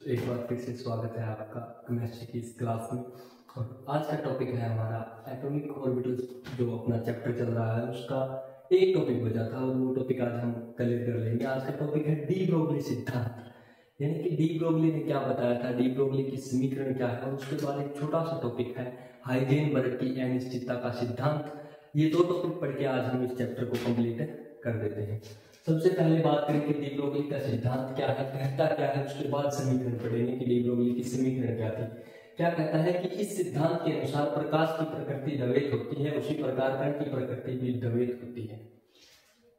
तो एक बार फिर से स्वागत है आपका केमिस्ट्री की इस क्लास में। और आज का टॉपिक है हमारा एटॉमिक ऑर्बिटल्स। जो अपना चैप्टर चल रहा है उसका एक टॉपिक बचा था और वो टॉपिक आज हम क्लियर कर लेंगे। आज का टॉपिक है डी ब्रोगली सिद्धांत, यानी कि डी ब्रोगली ने क्या बताया था, डी ब्रोगली की समीकरण क्या है। और उसके बाद एक छोटा सा टॉपिक है हाइजेनबर्ग की अनिश्चितता का सिद्धांत। ये दो टॉपिक पढ़ के आज हम इस चैप्टर को कंप्लीट कर देते हैं। सबसे पहले बात करें कि डी ब्रोगली का सिद्धांत क्या है, कहता क्या है, उसके बाद समीकरण पढ़ेंगे कि डी ब्रोगली की समीकरण क्या थी। क्या कहता है कि इस सिद्धांत के अनुसार प्रकाश की प्रकृति द्वैत होती है, उसी प्रकार कण की प्रकृति भी द्वैत होती है।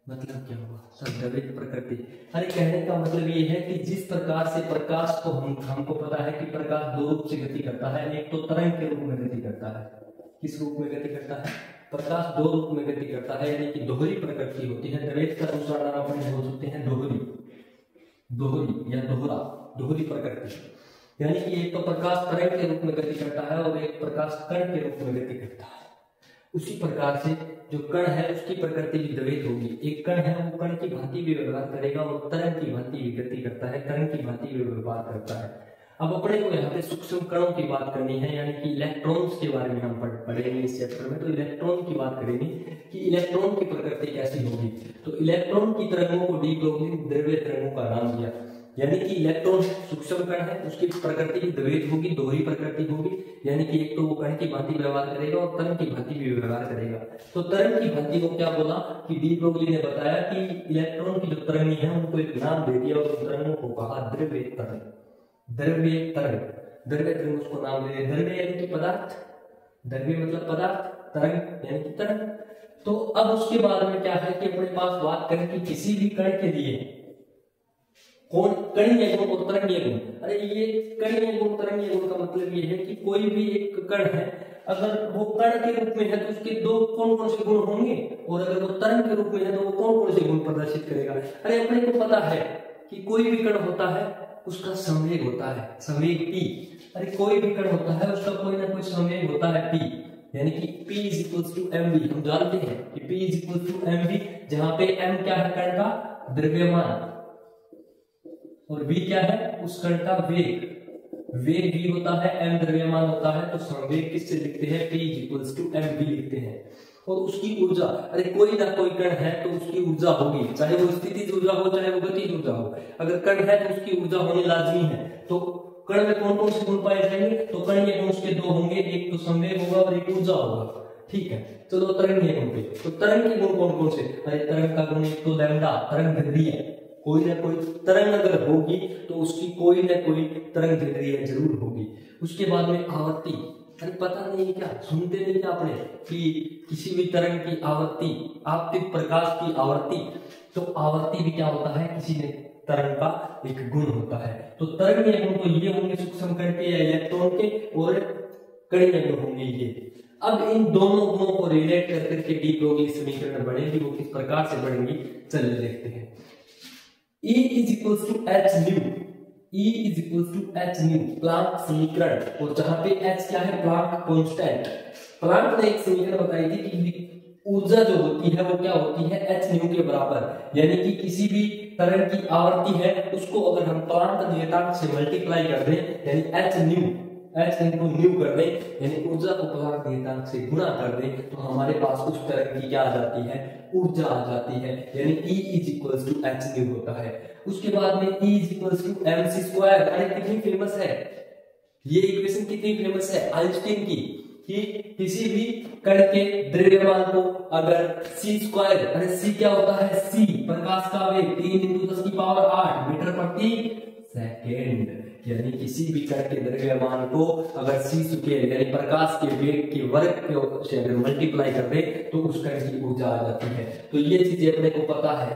मतलब क्या हुआ सर, द्वैत प्रकृति? अरे कहने का मतलब ये है कि जिस प्रकार से प्रकाश को हमको पता है कि प्रकाश दो रूप से गति करता है। एक तो तरंग के रूप में गति करता है। किस रूप में गति करता है? प्रकाश दो रूप में गति करता है, यानी कि दोहरी प्रकृति होती है। द्वैत का दूसरा नाम अपन बोल सकते हैं दोहरी, दोहरी या दोहरा, दोहरी प्रकृति। यानी कि एक तो प्रकाश तरंग के रूप में गति करता है और एक प्रकाश कण के रूप में गति करता है। उसी प्रकार से जो कण है उसकी प्रकृति भी द्वैत होगी। एक कण है वो कण की भांति भी व्यवहार करेगा और तरंग की भांति भी गति करता है, तरंग की भांति भी व्यवहार करता है। अब अपने को यहाँ पे सूक्ष्म कणों की बात करनी है, यानी कि इलेक्ट्रॉन्स के बारे में हम पढ़ेंगे इस चैप्टर में। तो इलेक्ट्रॉन की बात करेंगे कि इलेक्ट्रॉन की प्रकृति कैसी होगी। तो इलेक्ट्रॉन की तरंगों को डी ब्रोगली ने द्रव्य तरंगों का नाम दिया। यानी कि इलेक्ट्रॉन सूक्ष्म कण है, उसकी प्रकृति भी द्वैत होगी, दोहरी प्रकृति होगी। यानी कि एक तो वो कण की भांति व्यवहार करेगा और तरंग की भांति भी व्यवहार करेगा। तो तरंग की भांति को क्या बोला कि डी ब्रोगली ने बताया कि इलेक्ट्रॉन की जो तरंगी है उनको एक नाम दे दिया और उन तरंगों को कहा द्रव्य तरंग। द्रव्य तरंग, द्रव्य तरंग उसको नाम दे। द्रव्य यानी कि पदार्थ, द्रव्य मतलब पदार्थ, तरंग यानी कि तरंग। तो अब उसके बाद में क्या है कि अपने पास बात करें कि किसी भी कण के लिए कौन कणीय गुण और तरंगीय गुण। अरे ये कणीय गुण तरंगीय गुण का मतलब ये है कि कोई भी एक कण है, अगर वो कण के रूप में है तो उसके दो कौन कौन से गुण होंगे, और अगर वो तरंग के रूप में है तो वो कौन कौन से गुण प्रदर्शित करेगा। अरे अपने को पता है कि कोई भी कण होता है उसका संवेग होता है, संवेग p। अरे कोई भी कण होता है उसका कोई ना कोई संवेग होता है p, यानी कि p is equals to mv। हम जानते हैं कि p is equals to mv, जहां पे m क्या है कण का द्रव्यमान और v क्या है उस कण का वेग। वेग v होता है, m द्रव्यमान होता है, तो संवेग किससे लिखते हैं? p is equals to mv लिखते हैं। और उसकी ऊर्जा, अरे कोई ना कोई कण है तो उसकी ऊर्जा होगी, चाहे वो स्थितिज ऊर्जा हो चाहे वो गतिज ऊर्जा हो। अगर कण है तो उसकी ऊर्जा होनी लाजमी है। तो कण में कौन कौन से गुण पाए जाएंगे? तो कणीय गुण उसके दो होंगे, एक तो संवेग होगा और एक ऊर्जा होगा। ठीक है, चलो तरंगीय गुण पे। तो तरंग के गुण कौन कौन से? अरे तरंग का गुण एक तो लैम्डा, तरंग दैर्ध्य है। कोई ना कोई तरंग अगर होगी तो उसकी कोई ना कोई तरंग दैर्ध्य जरूर होगी। उसके बाद में आवर्ती। अरे पता नहीं क्या सुनते नहीं क्या आपने कि किसी भी तरंग की आवर्ती, आपतित प्रकाश की आवर्ती। तो आवर्ती भी क्या होता है? किसी ने तरंग का एक गुण होता है। तो तरंगीय गुण तो ये होंगे सूक्ष्म कण के या इलेक्ट्रॉन के, और कणीय गुण होंगे ये। अब इन दोनों गुणों को रिलेट करके डी ब्रोगली समीकरण बनेगी। वो किस प्रकार से बनेंगी चलिए देखते हैं। E is equals to h nu, E is equals to h nu Planck समीकरण। और जहां पे H क्या है? Planck constant. प्लांक ने एक समीकरण बताई थी कि ऊर्जा जो होती है वो क्या होती है? एच न्यू के बराबर। यानी कि किसी भी तरंग की आवर्ती है उसको अगर हम प्लांक नियतांक से मल्टीप्लाई कर दें, यानी H new, H into new कर दें, यानी ऊर्जा को प्लांक नियतांक से गुणा कर दें, तो हमारे पास उस तरंग की क्या आ जाती है? ऊर्जा आ जाती है। यानी E is equals to h nu होता है। उसके बाद में E is equals to mc square. अरे कितनी फेमस है ये इक्वेशन, कितनी फेमस है आइंस्टीन की, कि किसी भी कण के द्रव्यमान को अगर c स्क्वायर, अरे c क्या होता है? c प्रकाश का वेग 3 × 10⁸ मीटर प्रति सेकेंड। यानी किसी भी कण के द्रव्यमान को अगर c स्क्वायर यानी प्रकाश के वेग के वर्ग से अगर मल्टीप्लाई कर दे तो उस कण की ऊर्जा आ जाती है। तो ये चीजें अपने को पता है,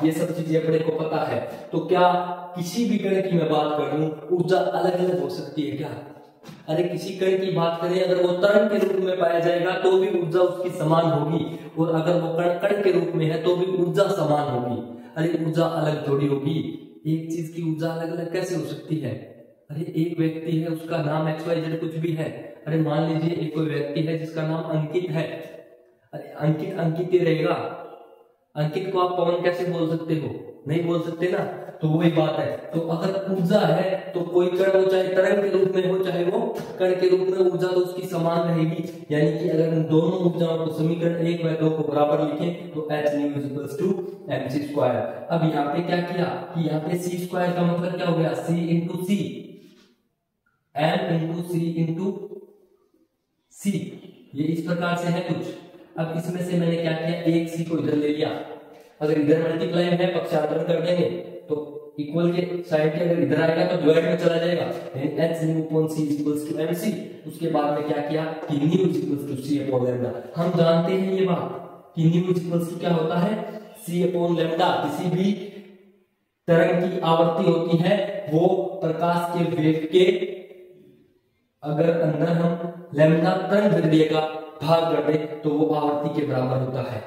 ये सब चीजें अपने को पता है। तो क्या किसी भी कण की मैं बात कर लूं ऊर्जा अलग अलग हो सकती है क्या? अरे किसी कण की बात करें अगर वो तरंग के रूप में पाया जाएगा तो भी ऊर्जा उसकी समान होगी, और अगर वो कण कण के रूप में है तो भी ऊर्जा समान होगी। अरे ऊर्जा अलग थोड़ी होगी, एक चीज की ऊर्जा अलग अलग कैसे हो सकती है? अरे एक व्यक्ति है उसका नाम XYZ कुछ भी है। अरे मान लीजिए एक कोई व्यक्ति है जिसका नाम अंकित है। अरे अंकित अंकित ही रहेगा। अंकित को आप पवन कैसे बोल सकते हो? नहीं बोल सकते ना, तो वही बात है। तो अगर ऊर्जा है तो कोई कण हो, चाहे तरंग के रूप में हो चाहे वो कण के रूप में, ऊर्जा तो उसकी समान रहेगी। यानी कि अगर हम दोनों ऊर्जाओं को समीकरण 1 व 2 को बराबर लिखें तो h nu equals to mc square. अब यहाँ पे क्या किया कि यहाँ पे c स्क्वायर का मतलब क्या हो गया, c इंटू सी, m इंटू सी इंटू सी, ये इस प्रकार से है कुछ। अब इसमें से मैंने क्या किया, एक सी को इधर ले लिया, अगर इधर मल्टीप्लाई है पक्षांतरण कर देंगे तो इक्वल के साइड के अगर इधर आएगा तो डिवाइड में चला जाएगा, h nu upon c equals to mc। उसके बाद में क्या किया कि nu equals to c upon lambda. हम जानते हैं ये बात कि न्यू इक्वल्स टू क्या होता है, c अपॉन लैम्डा। किसी भी तरंग की आवर्ती होती है वो प्रकाश के वेग के, अगर अंदर हम लैम्डा तरंग दैर्ध्य का भाग कर दे तो वो आवर्ती के बराबर होता है।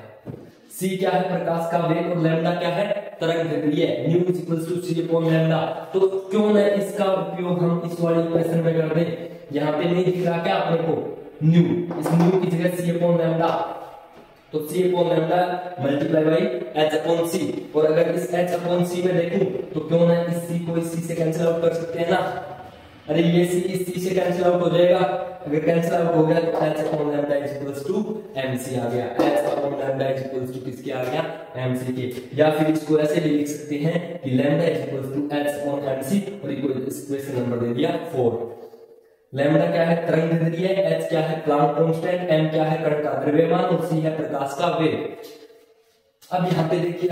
c क्या है, प्रकाश का वेग, और लैम्डा क्या है, तरंग दैर्ध्य। Nu equals to c upon lambda. तो क्यों न इसका उपयोग हम इस वाले इक्वेशन में कर दें। यहाँ पे नहीं दिख रहा क्या अपने को न्यू, इस न्यू की जगह c अपॉन लैम्डा, तो c upon lambda multiply by h upon c। और अगर इस h अपॉन c में देखूं तो क्यों ना इस c को इस c से कैंसिल आउट कर सकते हैं ना। अरे ये c इस c से कैंसिल आउट हो जाएगा, अगर कैंसिल आउट हो गया तो h upon lambda equals to mc आ गया। h upon lambda equals to किसके आ गया, mc के। या फिर इसको ऐसे भी लिख सकते हैं कि lambda equals to h upon mc, और इक्वेशन नंबर दे दिया 4। लैम्डा क्या है, तरंग दैर्ध्य, h क्या है प्लांक कांस्टेंट, m क्या है कण का द्रव्यमान, और c है प्रकाश का वेग। अब यहाँ पे देखिए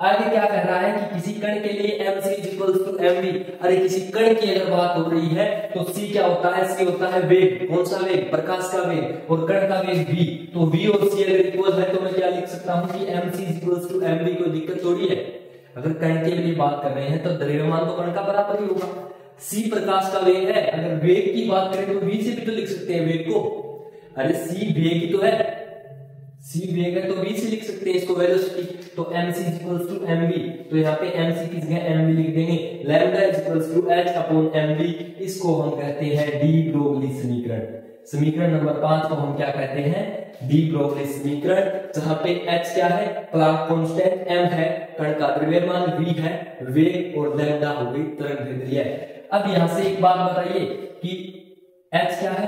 आगे क्या कह रहा है कि किसी कण के लिए mc इक्वल्स टू mv। अरे किसी कण की अगर बात हो रही है तो c क्या होता है, c होता है वेग। कौन सा वेग, प्रकाश का वेग, और कण का वेग v। तो v और c अगर इक्वल है तो मैं क्या लिख सकता हूँ कि mc इक्वल्स टू mv। कोई दिक्कत थोड़ी है, अगर कण के लिए बात कर रहे हैं तो द्रव्यमान तो कण का बराबर ही होगा। c प्रकाश का वेग है, अगर वेग की बात करें तो v से भी तो लिख सकते हैं वेग को। अरे c वेग ही तो है, c वेग है तो v से लिख सकते हैं इसको वेलोसिटी। तो mc इक्वल्स टू mv, तो यहाँ पे mc की जगह mv लिख देंगे। Lambda equals to h upon mv, इसको हम कहते हैं डी ब्रोगली समीकरण। समीकरण नंबर 5 को हम क्या कहते हैं, डी ब्रोगली समीकरण, जहां पे h क्या है प्लांक कांस्टेंट, m है कण का द्रव्यमान, v है वेग, और लैम्डा हो गई तरंग दैर्ध्य। अब यहां से एक बात बताइए कि h क्या है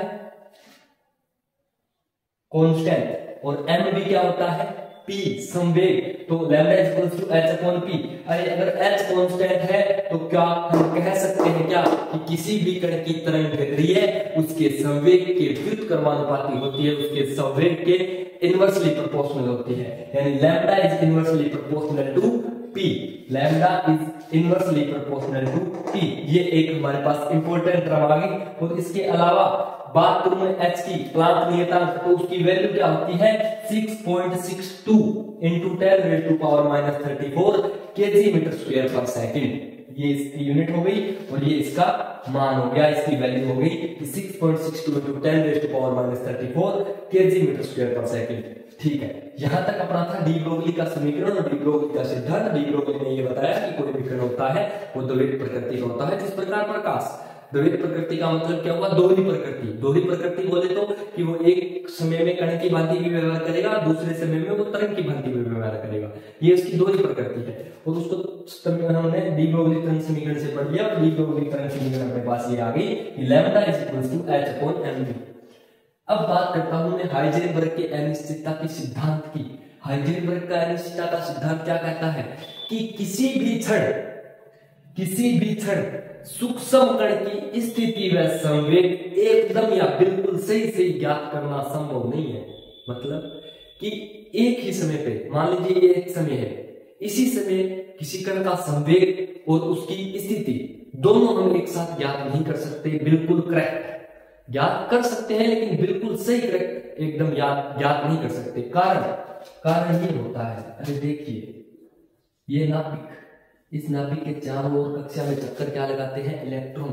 कांस्टेंट, और m भी क्या होता है p संवेग। तो lambda equals to h upon p। अरे अगर h कांस्टेंट है तो क्या हम कह सकते हैं क्या कि किसी भी कण की तरंग दैर्ध्य उसके संवेग के व्युत्क्रमानुपाती होती है, उसके संवेग के इनवर्सली प्रोपोर्शनल होती है। यानी lambda is inversely proportional to p, lambda is inversely proportional to p। ये एक हमारे पास इंपॉर्टेंट टर्म आ गई। और इसके अलावा बात करूं मैं h की प्लांक नियतांक, तो उसकी वैल्यू क्या होती है 6.62 into 10 raise to power minus 34 KG metre square per second. ये इसकी यूनिट हो गई और ये इसका मान हो गया, इसकी वैल्यू हो गई 6.62 into 10 raise to power minus 34 KG metre square per second. ठीक है, यहां तक अपना था डी ब्रोगली का समीकरण और डी ब्रोगली का सिद्धांत। डी ब्रोगली ने ये बताया कि कोई भी कण होता है वो द्वैत प्रकृति का होता है। जिस प्रकार प्रकाश, द्वैत प्रकृति का मतलब क्या हुआ, दोहरी प्रकृति। दोहरी प्रकृति बोले तो कि वो एक समय में कण की भांति भी व्यवहार करेगा, दूसरे समय में वो तरंग की भांति भी व्यवहार करेगा, ये उसकी दोहरी प्रकृति है। और उसको हमने डी ब्रोगली तरंग समीकरण से पढ़ लिया। डी ब्रोगली तरंग समीकरण अपने पास ये आ गई कि lambda is equal to h upon mv। अब बात करता हूं मैं हाइजेनबर्ग के अनिश्चितता के सिद्धांत की। हाइजेनबर्ग का अनिश्चितता का सिद्धांत क्या कहता है कि किसी भी क्षण सूक्ष्म कण की स्थिति व संवेग एकदम या बिल्कुल सही ज्ञात करना संभव नहीं है। मतलब कि एक ही समय पे, मान लीजिए ये एक समय है, इसी समय किसी कण का संवेग और उसकी स्थिति दोनों हम एक साथ ज्ञात नहीं कर सकते। बिल्कुल करेक्ट ज्ञात कर सकते हैं लेकिन बिल्कुल सही करेक्ट एकदम ज्ञात नहीं कर सकते। कारण ये होता है, अरे देखिए ये नाभिक, इस नाभिक के चारों ओर कक्षा में चक्कर क्या लगाते हैं, इलेक्ट्रॉन।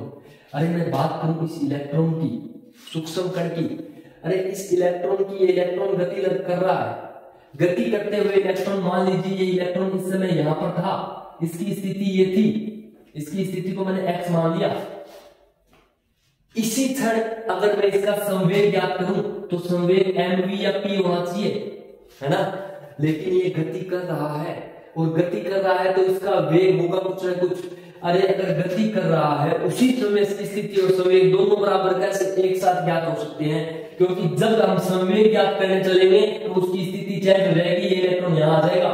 अरे मैं बात करूं इस इलेक्ट्रॉन की, सूक्ष्म कण की, अरे इस इलेक्ट्रॉन की, ये इलेक्ट्रॉन गति कर रहा है, गति करते हुए इलेक्ट्रॉन, मान लीजिए ये इलेक्ट्रॉन इस समय यहां पर था, इसकी स्थिति ये थी, इसकी स्थिति को मैंने x मान लिया। इसी क्षण अगर मैं इसका संवेग ज्ञात करूं तो संवेग mv या p होना चाहिए, है ना। लेकिन ये गति कर रहा है और गति कर रहा है तो इसका वेग होगा कुछ ना कुछ। अरे अगर गति कर रहा है उसी समय इसकी स्थिति और संवेग दोनों बराबर कैसे एक साथ ज्ञात हो सकते हैं? क्योंकि जब हम संवेग ज्ञात करने चलेंगे तो उसकी स्थिति चेंज हो जाएगी, ये इलेक्ट्रॉन यहाँ आ जाएगा।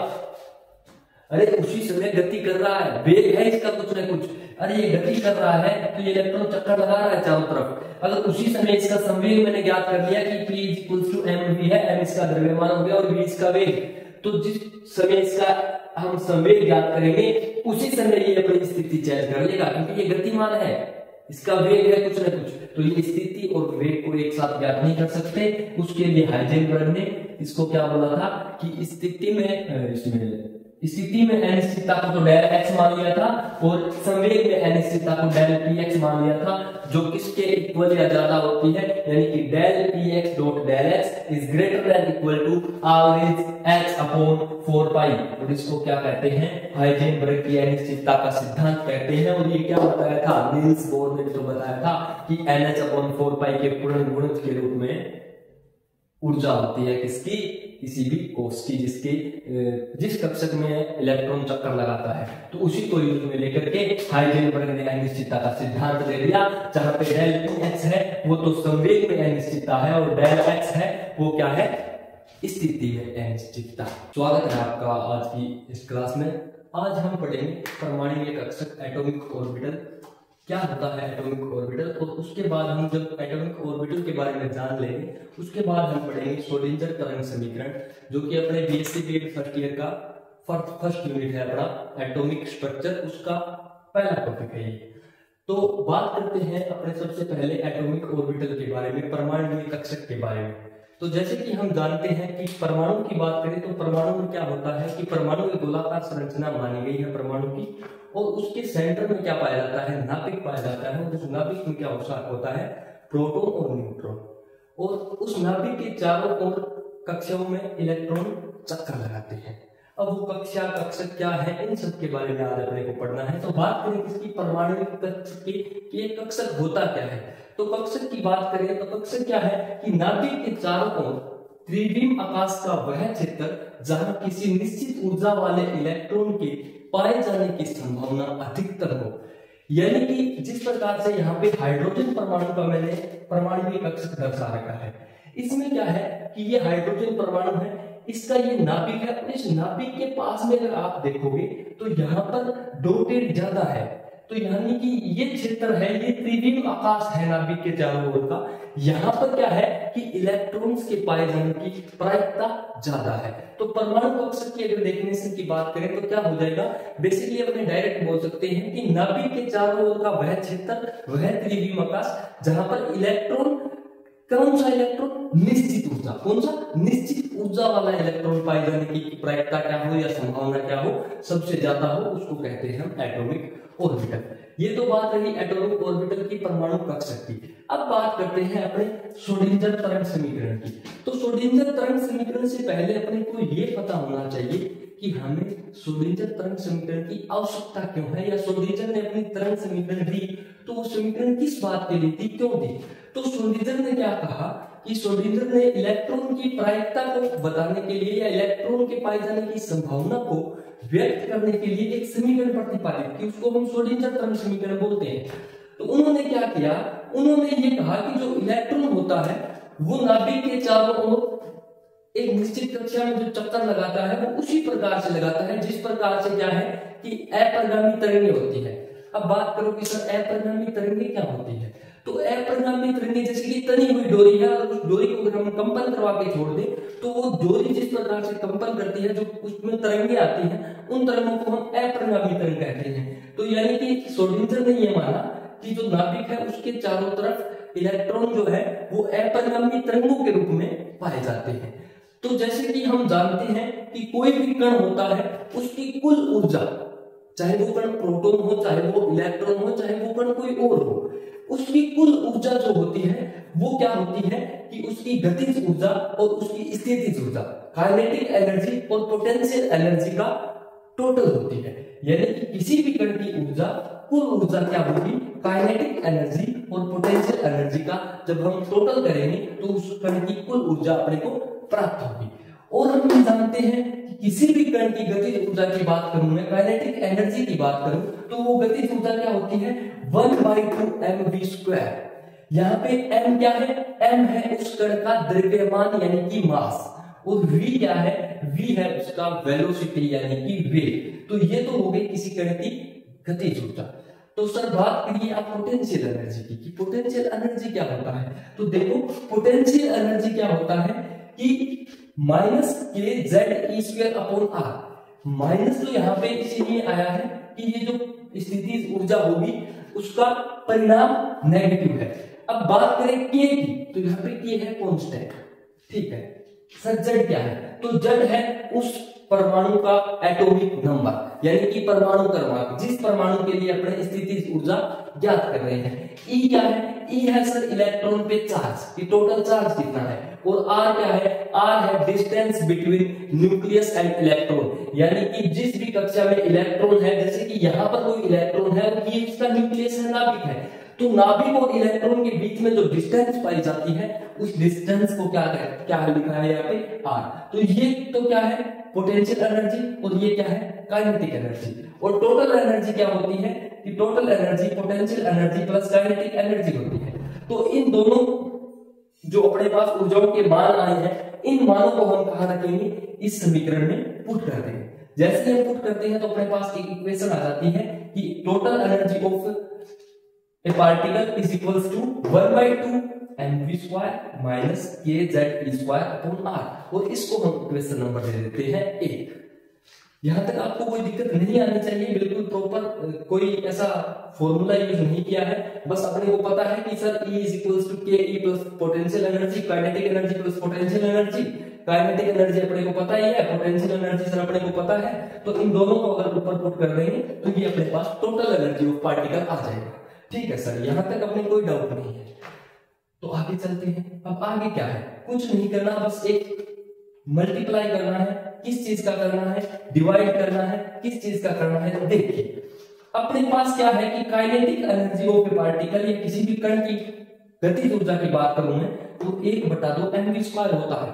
अरे उसी समय गति कर रहा है, वेग है इसका कुछ ना कुछ। अरे ये गति कर रहा है तो ये इलेक्ट्रॉन चक्कर लगा रहा है चारों तरफ। अगर उसी समय इसका संवेग मैंने ज्ञात कर लिया कि P = mv है, m इसका द्रव्यमान हो गया और v इसका वेग, तो जिस समय इसका हम संवेग ज्ञात करेंगे उसी समय ये अपनी स्थिति चेंज कर लेगा, क्योंकि ये गतिमान है, इसका वेग है कुछ ना कुछ। तो ये स्थिति और वेग को एक साथ ज्ञात नहीं कर सकते। उसके लिए हाइजेनबर्ग ने इसको क्या बोला था कि स्थिति में अनिश्चितता को तो डेल x मान लिया था और संवेग में अनिश्चितता को डेल px मान लिया था, जो किसके इक्वल या ज्यादा होती है, यानी कि del px dot del x is greater than equal to average x upon 4 pi. और इसको क्या कहते हैं? हाइजेनबर्ग की अनिश्चितता का सिद्धांत कहते हैं। और ये क्या बताया था? नील्स बोर ने तो बताया था कि NH अपॉन 4 पाई के पूर्ण गुणज के रूप में ऊर्जा होती है किसकी? किसी भी कोष की, जिस कक्षक में इलेक्ट्रॉन चक्कर लगाता है। तो उसी को यूज में लेकर के हाइजेनबर्ग ने अनिश्चितता का सिद्धांत दे दिया, जहां पे डेल px है वो तो संवेग में अनिश्चितता है और डेल x है वो क्या है? स्थिति में अनिश्चितता। स्वागत है आपका आज की इस क्लास में। आज हम पढ़ेंगे परमाणु कक्षक एटॉमिक ऑर्बिटल, क्या होता है एटॉमिक ऑर्बिटल, और उसके बाद हम जब एटॉमिक ऑर्बिटल के बारे में जान लेंगे उसके बाद हम पढ़ेंगे श्रोडिंगर तरंग समीकरण, जो कि अपने बीएससी बीएड फर्स्ट ईयर का फर्स्ट यूनिट है अपना एटॉमिक स्ट्रक्चर, उसका पहला टॉपिक है ये। तो बात करते हैं अपने सबसे पहले एटॉमिक ऑर्बिटल के बारे में, परमाणु कक्षक के बारे में। तो जैसे कि हम जानते हैं कि परमाणु की बात करें तो परमाणु में क्या होता है कि परमाणु एक गोलाकार संरचना मानी गई है परमाणु की, और उसके सेंटर में क्या पाया जाता है? नाभिक पाया जाता है। और उस नाभिक में क्या होता है? प्रोटॉन और न्यूट्रॉन। और उस नाभिक के चारों ओर कक्षाओं में इलेक्ट्रॉन चक्कर लगाते हैं। अब वो कक्षा कक्षक क्या है, इन सब के बारे में आज अपने को पढ़ना है। तो बात करें किसकी? परमाणु कक्षक की, कि एक कक्षक होता क्या है। तो कक्षक की बात करें तो कक्षक क्या है कि नाभिक के चारों ओर त्रिविम आकाश का वह क्षेत्र जहां किसी निश्चित ऊर्जा वाले इलेक्ट्रॉन के पाए जाने की संभावना अधिकतर हो। यानी कि जिस प्रकार से यहाँ पे हाइड्रोजन परमाणु का मैंने परमाणु कक्षक दर्शा रखा है, इसमें क्या है कि ये हाइड्रोजन परमाणु है, इसका ये नाभिक है, और इस नाभिक के पास में अगर आप देखोगे तो यहाँ पर डॉटेड ज्यादा है। तो यानी कि ये क्षेत्र है, ये त्रिविम आकाश है नाभिक के चारों ओर का। यहाँ पर क्या है कि इलेक्ट्रॉन्स के पाए जाने की प्रायिकता ज्यादा है। तो परमाणु कक्षक की अगर डेफिनेशन की बात करें तो क्या हो जाएगा? बेसिकली अपने डायरेक्ट बोल सकते हैं कि नाभिक के चारों ओर का वह क्षेत्र, वह त्रिविम आकाश जहां पर इलेक्ट्रॉन, कौन सा इलेक्ट्रॉन? निश्चित ऊर्जा। कौन सा? निश्चित ऊर्जा वाला इलेक्ट्रॉन पाए जाने की प्रायिकता क्या हो या संभावना क्या हो, सबसे ज्यादा हो, उसको कहते हैं हम एटॉमिक ऑर्बिटल। ये तो बात रही एटॉमिक ऑर्बिटल की, परमाणु कक्षक की। अब बात करते हैं अपने श्रोडिंगर तरंग समीकरण की। तो श्रोडिंगर तरंग समीकरण से पहले अपने को ये पता होना चाहिए कि हमें श्रोडिंगर तरंग समीकरण की आवश्यकता क्यों है, या श्रोडिंगर ने अपनी तरंग समीकरण दी तो वो समीकरण किस बात के लिए दी, क्यों दी। तो श्रोडिंगर ने क्या कहा कि श्रोडिंगर ने इलेक्ट्रॉन की प्रायिकता को बताने के लिए या इलेक्ट्रॉन के पाए जाने की संभावना को व्यक्त करने के लिए एक समीकरण प्रतिपादित की, उसको हम श्रोडिंगर तरंग समीकरण बोलते हैं। तो उन्होंने क्या किया? उन्होंने ये कहा कि जो इलेक्ट्रॉन होता है वो नाभिक के चारों ओर एक निश्चित कक्षा में जो चक्कर लगाता है वो उसी प्रकार से लगाता है जिस प्रकार से क्या है कि अप्रगामी तरंगें होती है। अब बात करो कि सर अप्रगामी तरंगें क्या होती है, तो अप्रगामी तरंगें जैसे कि तनी हुई डोरी है और उस डोरी को अगर हम कंपन करवा के छोड़ दें तो वो डोरी जिस प्रकार से कंपन करती है, जो उसमें तरंगें आती हैं, उन तरंगों को हम अप्रगामी तरंग कहते हैं। तो यानी कि श्रोडिंगर ने ये माना कि जो नाभिक है उसके चारों तरफ इलेक्ट्रॉन जो है वो अप्रगामी तरंगों के रूप में पाए जाते हैं। तो जैसे कि हम जानते हैं कि कोई भी कण होता है उसकी कुल ऊर्जा, चाहे वो कण प्रोटॉन हो, चाहे वो इलेक्ट्रॉन हो, चाहे वो कण कोई और हो, उसकी कुल ऊर्जा जो होती है वो क्या होती है कि उसकी गतिज ऊर्जा और उसकी स्थितिज ऊर्जा, काइनेटिक एनर्जी और पोटेंशियल एनर्जी का टोटल होती है। यानी कि किसी भी कण की ऊर्जा, कुल ऊर्जा क्या होगी? काइनेटिक एनर्जी और पोटेंशियल एनर्जी का जब हम टोटल करेंगे तो उस कण की कुल ऊर्जा अपने को प्राप्त होगी। और हम जानते हैं कि किसी भी कण की गतिज ऊर्जा की बात करूं मैं, काइनेटिक एनर्जी की बात करूं, तो वो गतिज ऊर्जा क्या होती है 1/2 mv²। यहाँ पे m क्या है, m है उस कण का द्रव्यमान यानी कि मास, और v क्या है, v है उसका वेलोसिटी यानी कि वेग। तो ये तो हो गई किसी कण की गतिज ऊर्जा। तो सर बात करिए आप पोटेंशियल एनर्जी की, कि पोटेंशियल एनर्जी क्या होता है। तो देखो पोटेंशियल एनर्जी क्या होता है कि -kZe²/r। माइनस तो यहाँ पे इसीलिए आया है कि ये जो स्थितिज ऊर्जा होगी उसका परिणाम नेगेटिव है। अब बात करें k की, तो यहाँ पे k है कांस्टेंट, ठीक है सर। Z क्या है, तो Z है उस परमाणु का एटॉमिक नंबर यानी कि परमाणु क्रमांक, जिस परमाणु के लिए अपने स्थितिज ऊर्जा ज्ञात कर रहे हैं। E क्या है, E है सर इलेक्ट्रॉन पे चार्ज, कि टोटल चार्ज कितना है। और R क्या है, R है distance between nucleus and electron, यानी कि जिस भी कक्षा में इलेक्ट्रॉन है, जैसे कि यहाँ पर कोई इलेक्ट्रॉन है और ये इसका न्यूक्लियस है, नाभिक है, तो नाभिक और इलेक्ट्रॉन के बीच में जो डिस्टेंस पाई जाती है उस डिस्टेंस को क्या लिखा है यहाँ पे R। तो ये तो क्या है पोटेंशियल एनर्जी, और ये क्या है काइनेटिक एनर्जी। और टोटल एनर्जी क्या होती है कि total energy potential energy plus kinetic energy होती है। तो इन दोनों जो अपने पास ऊर्जाओं के मान आए हैं, इन मानों को हम कहां रखेंगे, इस समीकरण में पुट कर देंगे। जैसे हम पुट करते हैं तो अपने पास एक इक्वेशन आ जाती है कि total energy of a particle is equals to 1/2 mv² minus kZe²/r, और इसको हम इक्वेशन नंबर दे देते हैं 1। यहां तक आपको कोई दिक्कत नहीं आनी चाहिए, बिल्कुल प्रॉपर कोई ऐसा फॉर्मूला यूज नहीं किया है, बस अपने को पता है कि sir E is equals to ke plus potential energy, kinetic energy plus potential energy. Kinetic energy अपने को पता ही है, पोटेंशियल एनर्जी सर अपने को पता है, तो इन दोनों को अगर ऊपर पुट कर देंगे तो ये अपने पास टोटल एनर्जी ऑफ पार्टिकल आ जाएगा। ठीक है सर, यहां तक अपने कोई डाउट नहीं है। तो आगे चलते हैं। अब आगे क्या है, कुछ नहीं करना, बस एक मल्टीप्लाई करना है। किस चीज का करना है, डिवाइड करना है, किस चीज का करना है। तो देखिए अपने पास क्या है कि kinetic energy of a particle या किसी भी कण की गतिज ऊर्जा की बात करूं मैं, तो 1/2 mv² होता है।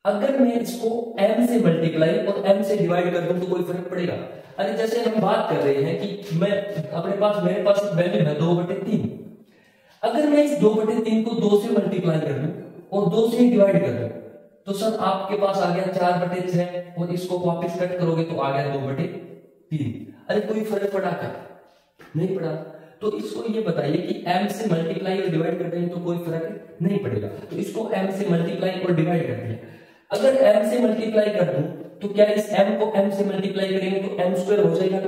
अगर मैं इसको m से मल्टीप्लाई और m से डिवाइड कर दूं तो कोई फर्क पड़ेगा। अरे जैसे हम बात कर रहे हैं कि मैं अपने पास मेरे पास एक वैल्यू है 2/3। अगर मैं इस 2/3 को 2 से मल्टीप्लाई कर दूं और 2 से डिवाइड कर दूं तो सर आपके पास आ गया 4/6, और इसको वापस कट करोगे तो आ गया 2/3। अरे कोई फर्क पड़ा क्या, नहीं पड़ा। तो इसको ये बताइए कि m से मल्टीप्लाई और डिवाइड कर देंगे तो कोई फर्क नहीं पड़ेगा। तो इसको m से मल्टीप्लाई और डिवाइड कर दिया। अगर m से मल्टीप्लाई कर दूं तो क्या इस m को m से मल्टीप्लाई करेंगे तो m² हो जाएगा।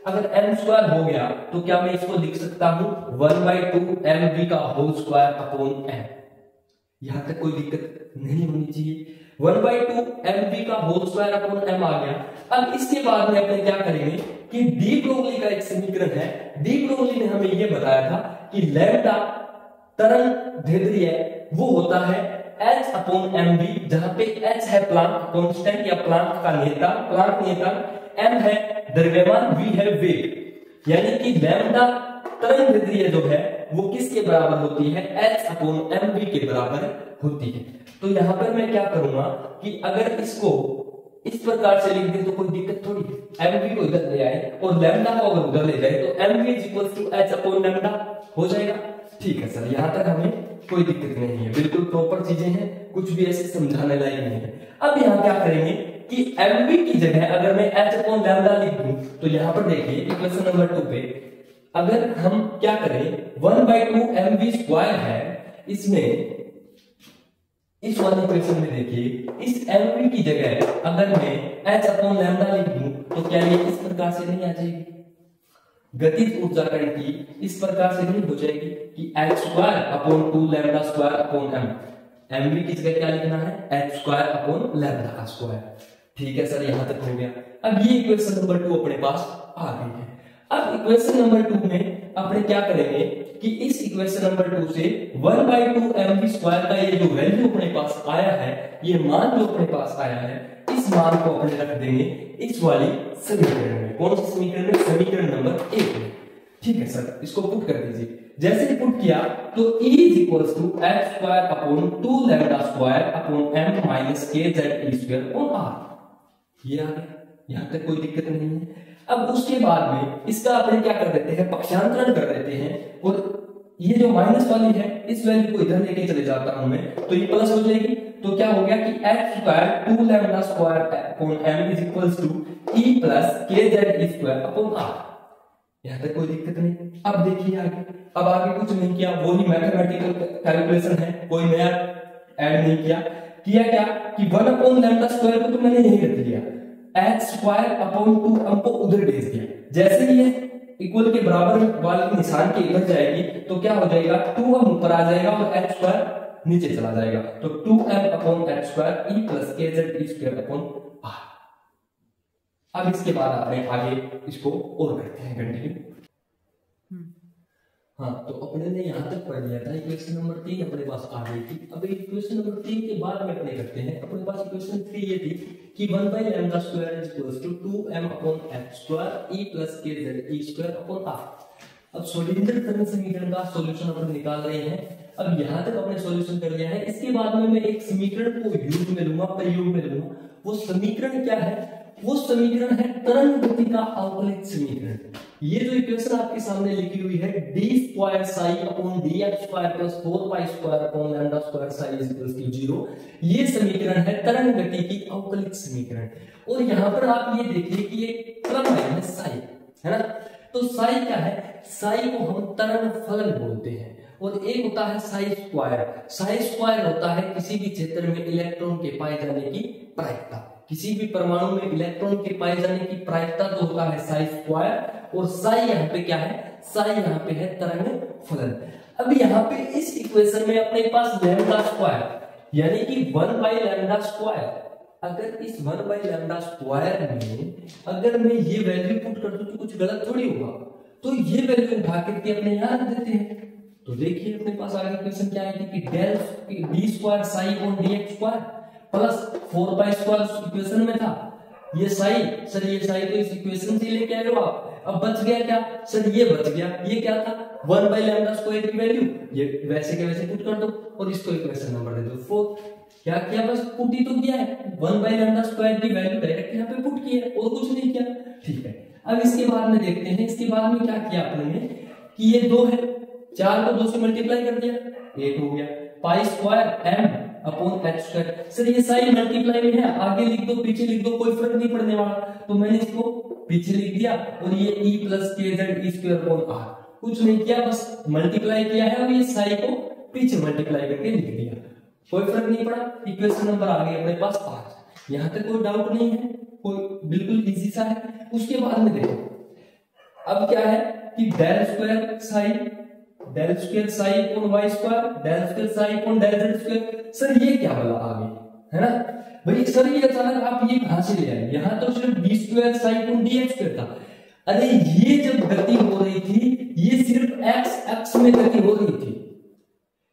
अगर m² हो गया तो क्या मैं इसको लिख सकता हूं 1/2 mv²/m। यहां तक कोई दिक्कत नहीं होनी चाहिए। 1/2 mv²/m आ गया। अब इसके बाद में अपने क्या करेंगे कि डी ब्रोगली का एक समीकरण है। डी ब्रोगली ने हमें यह बताया था कि लैम्डा तरंग दैर्ध्य वो होता है h/mv, जहां पे h है प्लांक कांस्टेंट या प्लांक का नियतांक, m है द्रव्यमान, v है वेग। यानी कि लैम्डा तरंग दैर्ध्य जो है वो किसके बराबर होती है, h/mv के बराबर होती है। तो यहां पर मैं क्या करूंगा कि अगर इसको इस प्रकार से लिख दे तो कोई दिक्कत थोड़ी है। mv को इधर ले आए और लैम्डा को अगर उधर ले जाए तो mv h/λ हो जाएगा। ठीक है सर, यहां तक हमें कोई दिक्कत नहीं है, बिल्कुल प्रॉपर चीजें हैं, कुछ भी ऐसे समझाने लायक नहीं है। अब यहाँ क्या करेंगे कि mv की जगह अगर मैं h/λ लिख दूं तो यहां पर देखिए इक्वेशन नंबर 2 पे अगर हम क्या करें 1/2 mv² है, इसमें इस वाले इक्वेशन में देखिए इस mv की जगह अगर मैं h/λ लिख दूं तो क्या ये इस प्रकार से नहीं आ जाएगी, गतिज ऊर्जा कण की इस प्रकार से नहीं हो जाएगी कि h²/2λ²/m। mv की जगह क्या लिखना है, h²/λ²। ठीक है सर, यहां तक हो गया। अब ये इक्वेशन नंबर 2 अपने पास आ गई है। अब इक्वेशन नंबर 2 में अपने क्या करेंगे कि इस इक्वेशन नंबर 2 से 1/2 mv² का ये जो वैल्यू अपने पास आया है, ये मान जो अपने पास आया है, इस मान को अपने रख देंगे इस वाली समीकरण में। कौन सी समीकरण में, समीकरण नंबर 1 में। ठीक है सर, इसको पुट कर दीजिए। जैसे ही पुट किया तो E is equals to h²/2λ²/m - kZe²/r। ये आ गया, यहाँ तक कोई दिक्कत नहीं है। अब उसके बाद में इसका अपने क्या कर देते हैं, पक्षांतरण कर देते हैं, और ये जो माइनस वाली है इस वैल्यू को इधर लेके चले जाता हूं मैं, तो ये प्लस हो जाएगी। तो क्या हो गया कि x square 2 lambda square upon m is equals to e plus kz square upon r। यहां तक कोई दिक्कत नहीं। अब देखिए आगे, अब आगे कुछ नहीं किया, वो ही मैथमेटिकल कैलकुलेशन है, कोई नया ऐड नहीं किया। किया क्या कि 1 अपॉन लैम्डा स्क्वायर को तो मैंने यही रख दिया, x स्क्वायर अपॉन 2 हमको उधर भेज दिया। जैसे ही ये इक्वल के बराबर वाले निशान के इधर जाएगी तो क्या हो जाएगा, 2m ऊपर आ जाएगा और h स्क्वायर नीचे चला जाएगा। तो 2m upon h square e plus kz square upon r। अब इसके बाद अपने आगे इसको और करते हैं कंटिन्यू। हाँ, तो अपने ने यहाँ तक पढ़ लिया था, इक्वेशन नंबर 3 अपने पास आ गई थी। अब इक्वेशन नंबर 3 के बाद में अपने करते हैं, अपने पास इक्वेशन 3 ये थी कि 1 by lambda square is equals to 2m upon h square e plus kz square upon r। अब सोलिंडर तरंग समीकरण का सॉल्यूशन अपन निकाल रहे हैं। अब यहाँ तक अपने सॉल्यूशन कर लिया है। इसके बाद में मैं एक समीकरण को यूज में लूंगा, प्रयोग में लूंगा। वो समीकरण क्या है, वो समीकरण है तरंग गति का अवकलित समीकरण। ये जो इक्वेशन आपके सामने लिखी हुई है d square psi upon dx square plus 4 square upon lambda square psi is equals to 0, ये समीकरण है तरंग गति की अवकलित समीकरण। और यहाँ पर आप ये देखिए कि ये क्रम है साई, है ना। तो साई क्या है, साई को हम तरंग फलन बोलते हैं। और एक होता है साई स्क्वायर। साई स्क्वायर होता है किसी भी क्षेत्र में इलेक्ट्रॉन के पाए जाने की प्रायिकता। किसी भी परमाणु में इलेक्ट्रॉन के पाए जाने की प्रायिकता तो होता है साई स्क्वायर। और साई यहाँ पे क्या है, साई यहाँ पे है तरंग फलन। अब यहाँ पे इस इक्वेशन में अपने पास लैम्डा स्क्वायर यानी कि 1 बाई लैम्डा स्क्वायर, अगर इस 1 बाई लैम्डा स्क्वायर में अगर मैं ये वैल्यू पुट कर दूं तो कुछ गलत थोड़ी होगा। तो ये वैल्यू उठा करके अपने यहाँ रख देते हैं। तो देखिए अपने पास आगे इक्वेशन क्या आएगी कि del d square psi upon dx square plus 4 by square equation में था। ये साई, सर ये साई तो इस इक्वेशन से लेके आए हो आप। अब बच गया क्या, सर ये बच गया, ये क्या था 1 बाई लैम्डा स्क्वायर की वैल्यू, ये वैसे के वैसे पुट कर दो और इसको इक्वेशन नंबर दे दो 4। क्या किया, बस पुट ही तो किया है, 1 बाई लैम्डा स्क्वायर की वैल्यू डायरेक्ट यहाँ पे पुट की है और कुछ नहीं किया। ठीक है, अब इसके बाद में देखते हैं, इसके बाद में क्या किया आपने कि ये 2 है, 4 को 2 से मल्टीप्लाई कर दिया, 8 हो गया। पाई square m upon h square, sir ये साइन मल्टीप्लाई में है, आगे लिख दो पीछे लिख दो कोई फर्क नहीं पड़ने वाला, तो मैंने इसको पीछे लिख दिया। और ये e plus kz square upon r, कुछ नहीं किया, बस मल्टीप्लाई किया है और ये साइन को पीछे मल्टीप्लाई करके लिख दिया, कोई फर्क नहीं पड़ा। इक्वेशन नंबर आ गई अपने पास 5। यहाँ तक कोई डाउट नहीं है, कोई बिल्कुल इजी सा है। उसके बाद में देखो अब क्या है कि del square psi, del square psi upon Y square, del square psi upon del Z square. Sir ये क्या वाला आ गई, है ना भाई। सर ये अचानक आप ये कहां से ले आए, यहाँ तो सिर्फ D square psi upon D X square था। अरे ये जब गति हो रही थी ये सिर्फ एक्स एक्स में गति हो रही थी,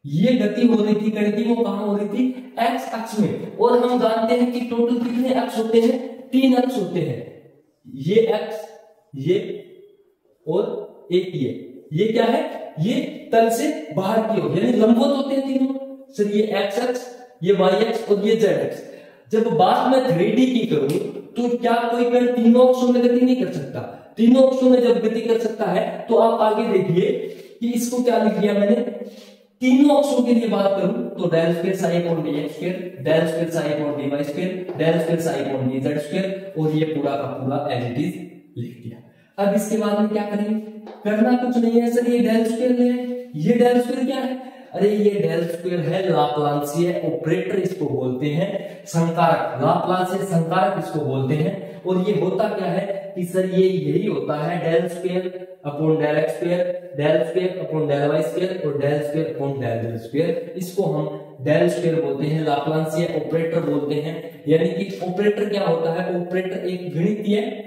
ये गति हो रही थी कण की, वो कहां हो रही थी एक्स एक्स में। और हम जानते हैं कि टोटल कितने एक्स होते हैं, 3 एक्स होते हैं, ये एक्स, ये और एक ये क्या है, ये तल से बाहर की ओर यानी लंबवत होते हैं तीनों। सर ये एक्स एक्स, ये वाई एक्स और ये जेड एक्स। जब बात मैं 3D की करूं तो क्या कोई कण तीनों अक्षों में गति नहीं कर सकता? तीनों अक्षों में जब गति कर सकता है तो आप आगे देखिए कि इसको क्या लिख दिया मैंने, तीनों अक्षों के लिए बात करूं तो del square psi upon dx स्क्वायर, del square psi upon dy स्क्वायर, del square psi upon dz स्क्वायर, और ये पूरा का पूरा एज इट इज लिख दिया। अब इसके बाद में क्या करेंगे, करना कुछ नहीं है सर, ये डेल स्क्वायर है, ये डेल स्क्वायर क्या है, अरे ये डेल स्क्वायर है लाप्लासियन ऑपरेटर इसको बोलते हैं, संकारक, लाप्लासियन संकारक इसको बोलते हैं। और ये होता क्या है कि सर ये यही होता है del square upon del x square, del square upon del y square और del square upon del Z square. इसको हम डेल स्क्वायर बोलते हैं, लाप्लासियन ऑपरेटर बोलते हैं। यानी कि ऑपरेटर क्या होता है, ऑपरेटर एक गणितीय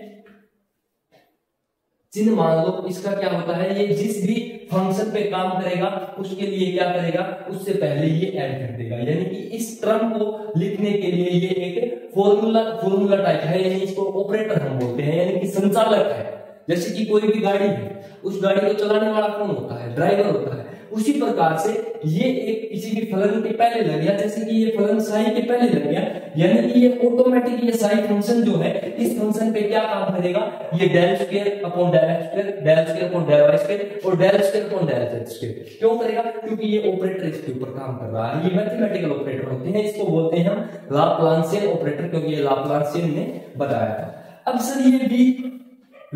चिन्ह मान लो, इसका क्या होता है, ये जिस भी फंक्शन पे काम करेगा उसके लिए क्या करेगा, उससे पहले ये ऐड कर देगा। यानी कि इस टर्म को लिखने के लिए ये एक फॉर्मूला टाइप है, यानी इसको ऑपरेटर हम बोलते हैं, यानी कि संचालक है। जैसे कि कोई भी गाड़ी है, उस गाड़ी को चलाने वाला कौन होता है, ड्राइवर होता है। उसी प्रकार से ये एक किसी भी फलन के पहले लग गया, जैसे कि ये फलन साई के पहले लग गया, यानी कि ये ऑटोमेटिक ये साई फंक्शन जो है इस फंक्शन पे क्या काम करेगा, ये del square upon del x square, del square upon del y square और del square upon del Z square क्यों करेगा, क्योंकि ये ऑपरेटर इसके ऊपर काम कर रहा है। ये मैथमेटिकल ऑपरेटर होते हैं, इसको बोलते हैं हम लाप्लासियन ऑपरेटर, क्योंकि ये लाप्लासियन ने बताया था। अब सर ये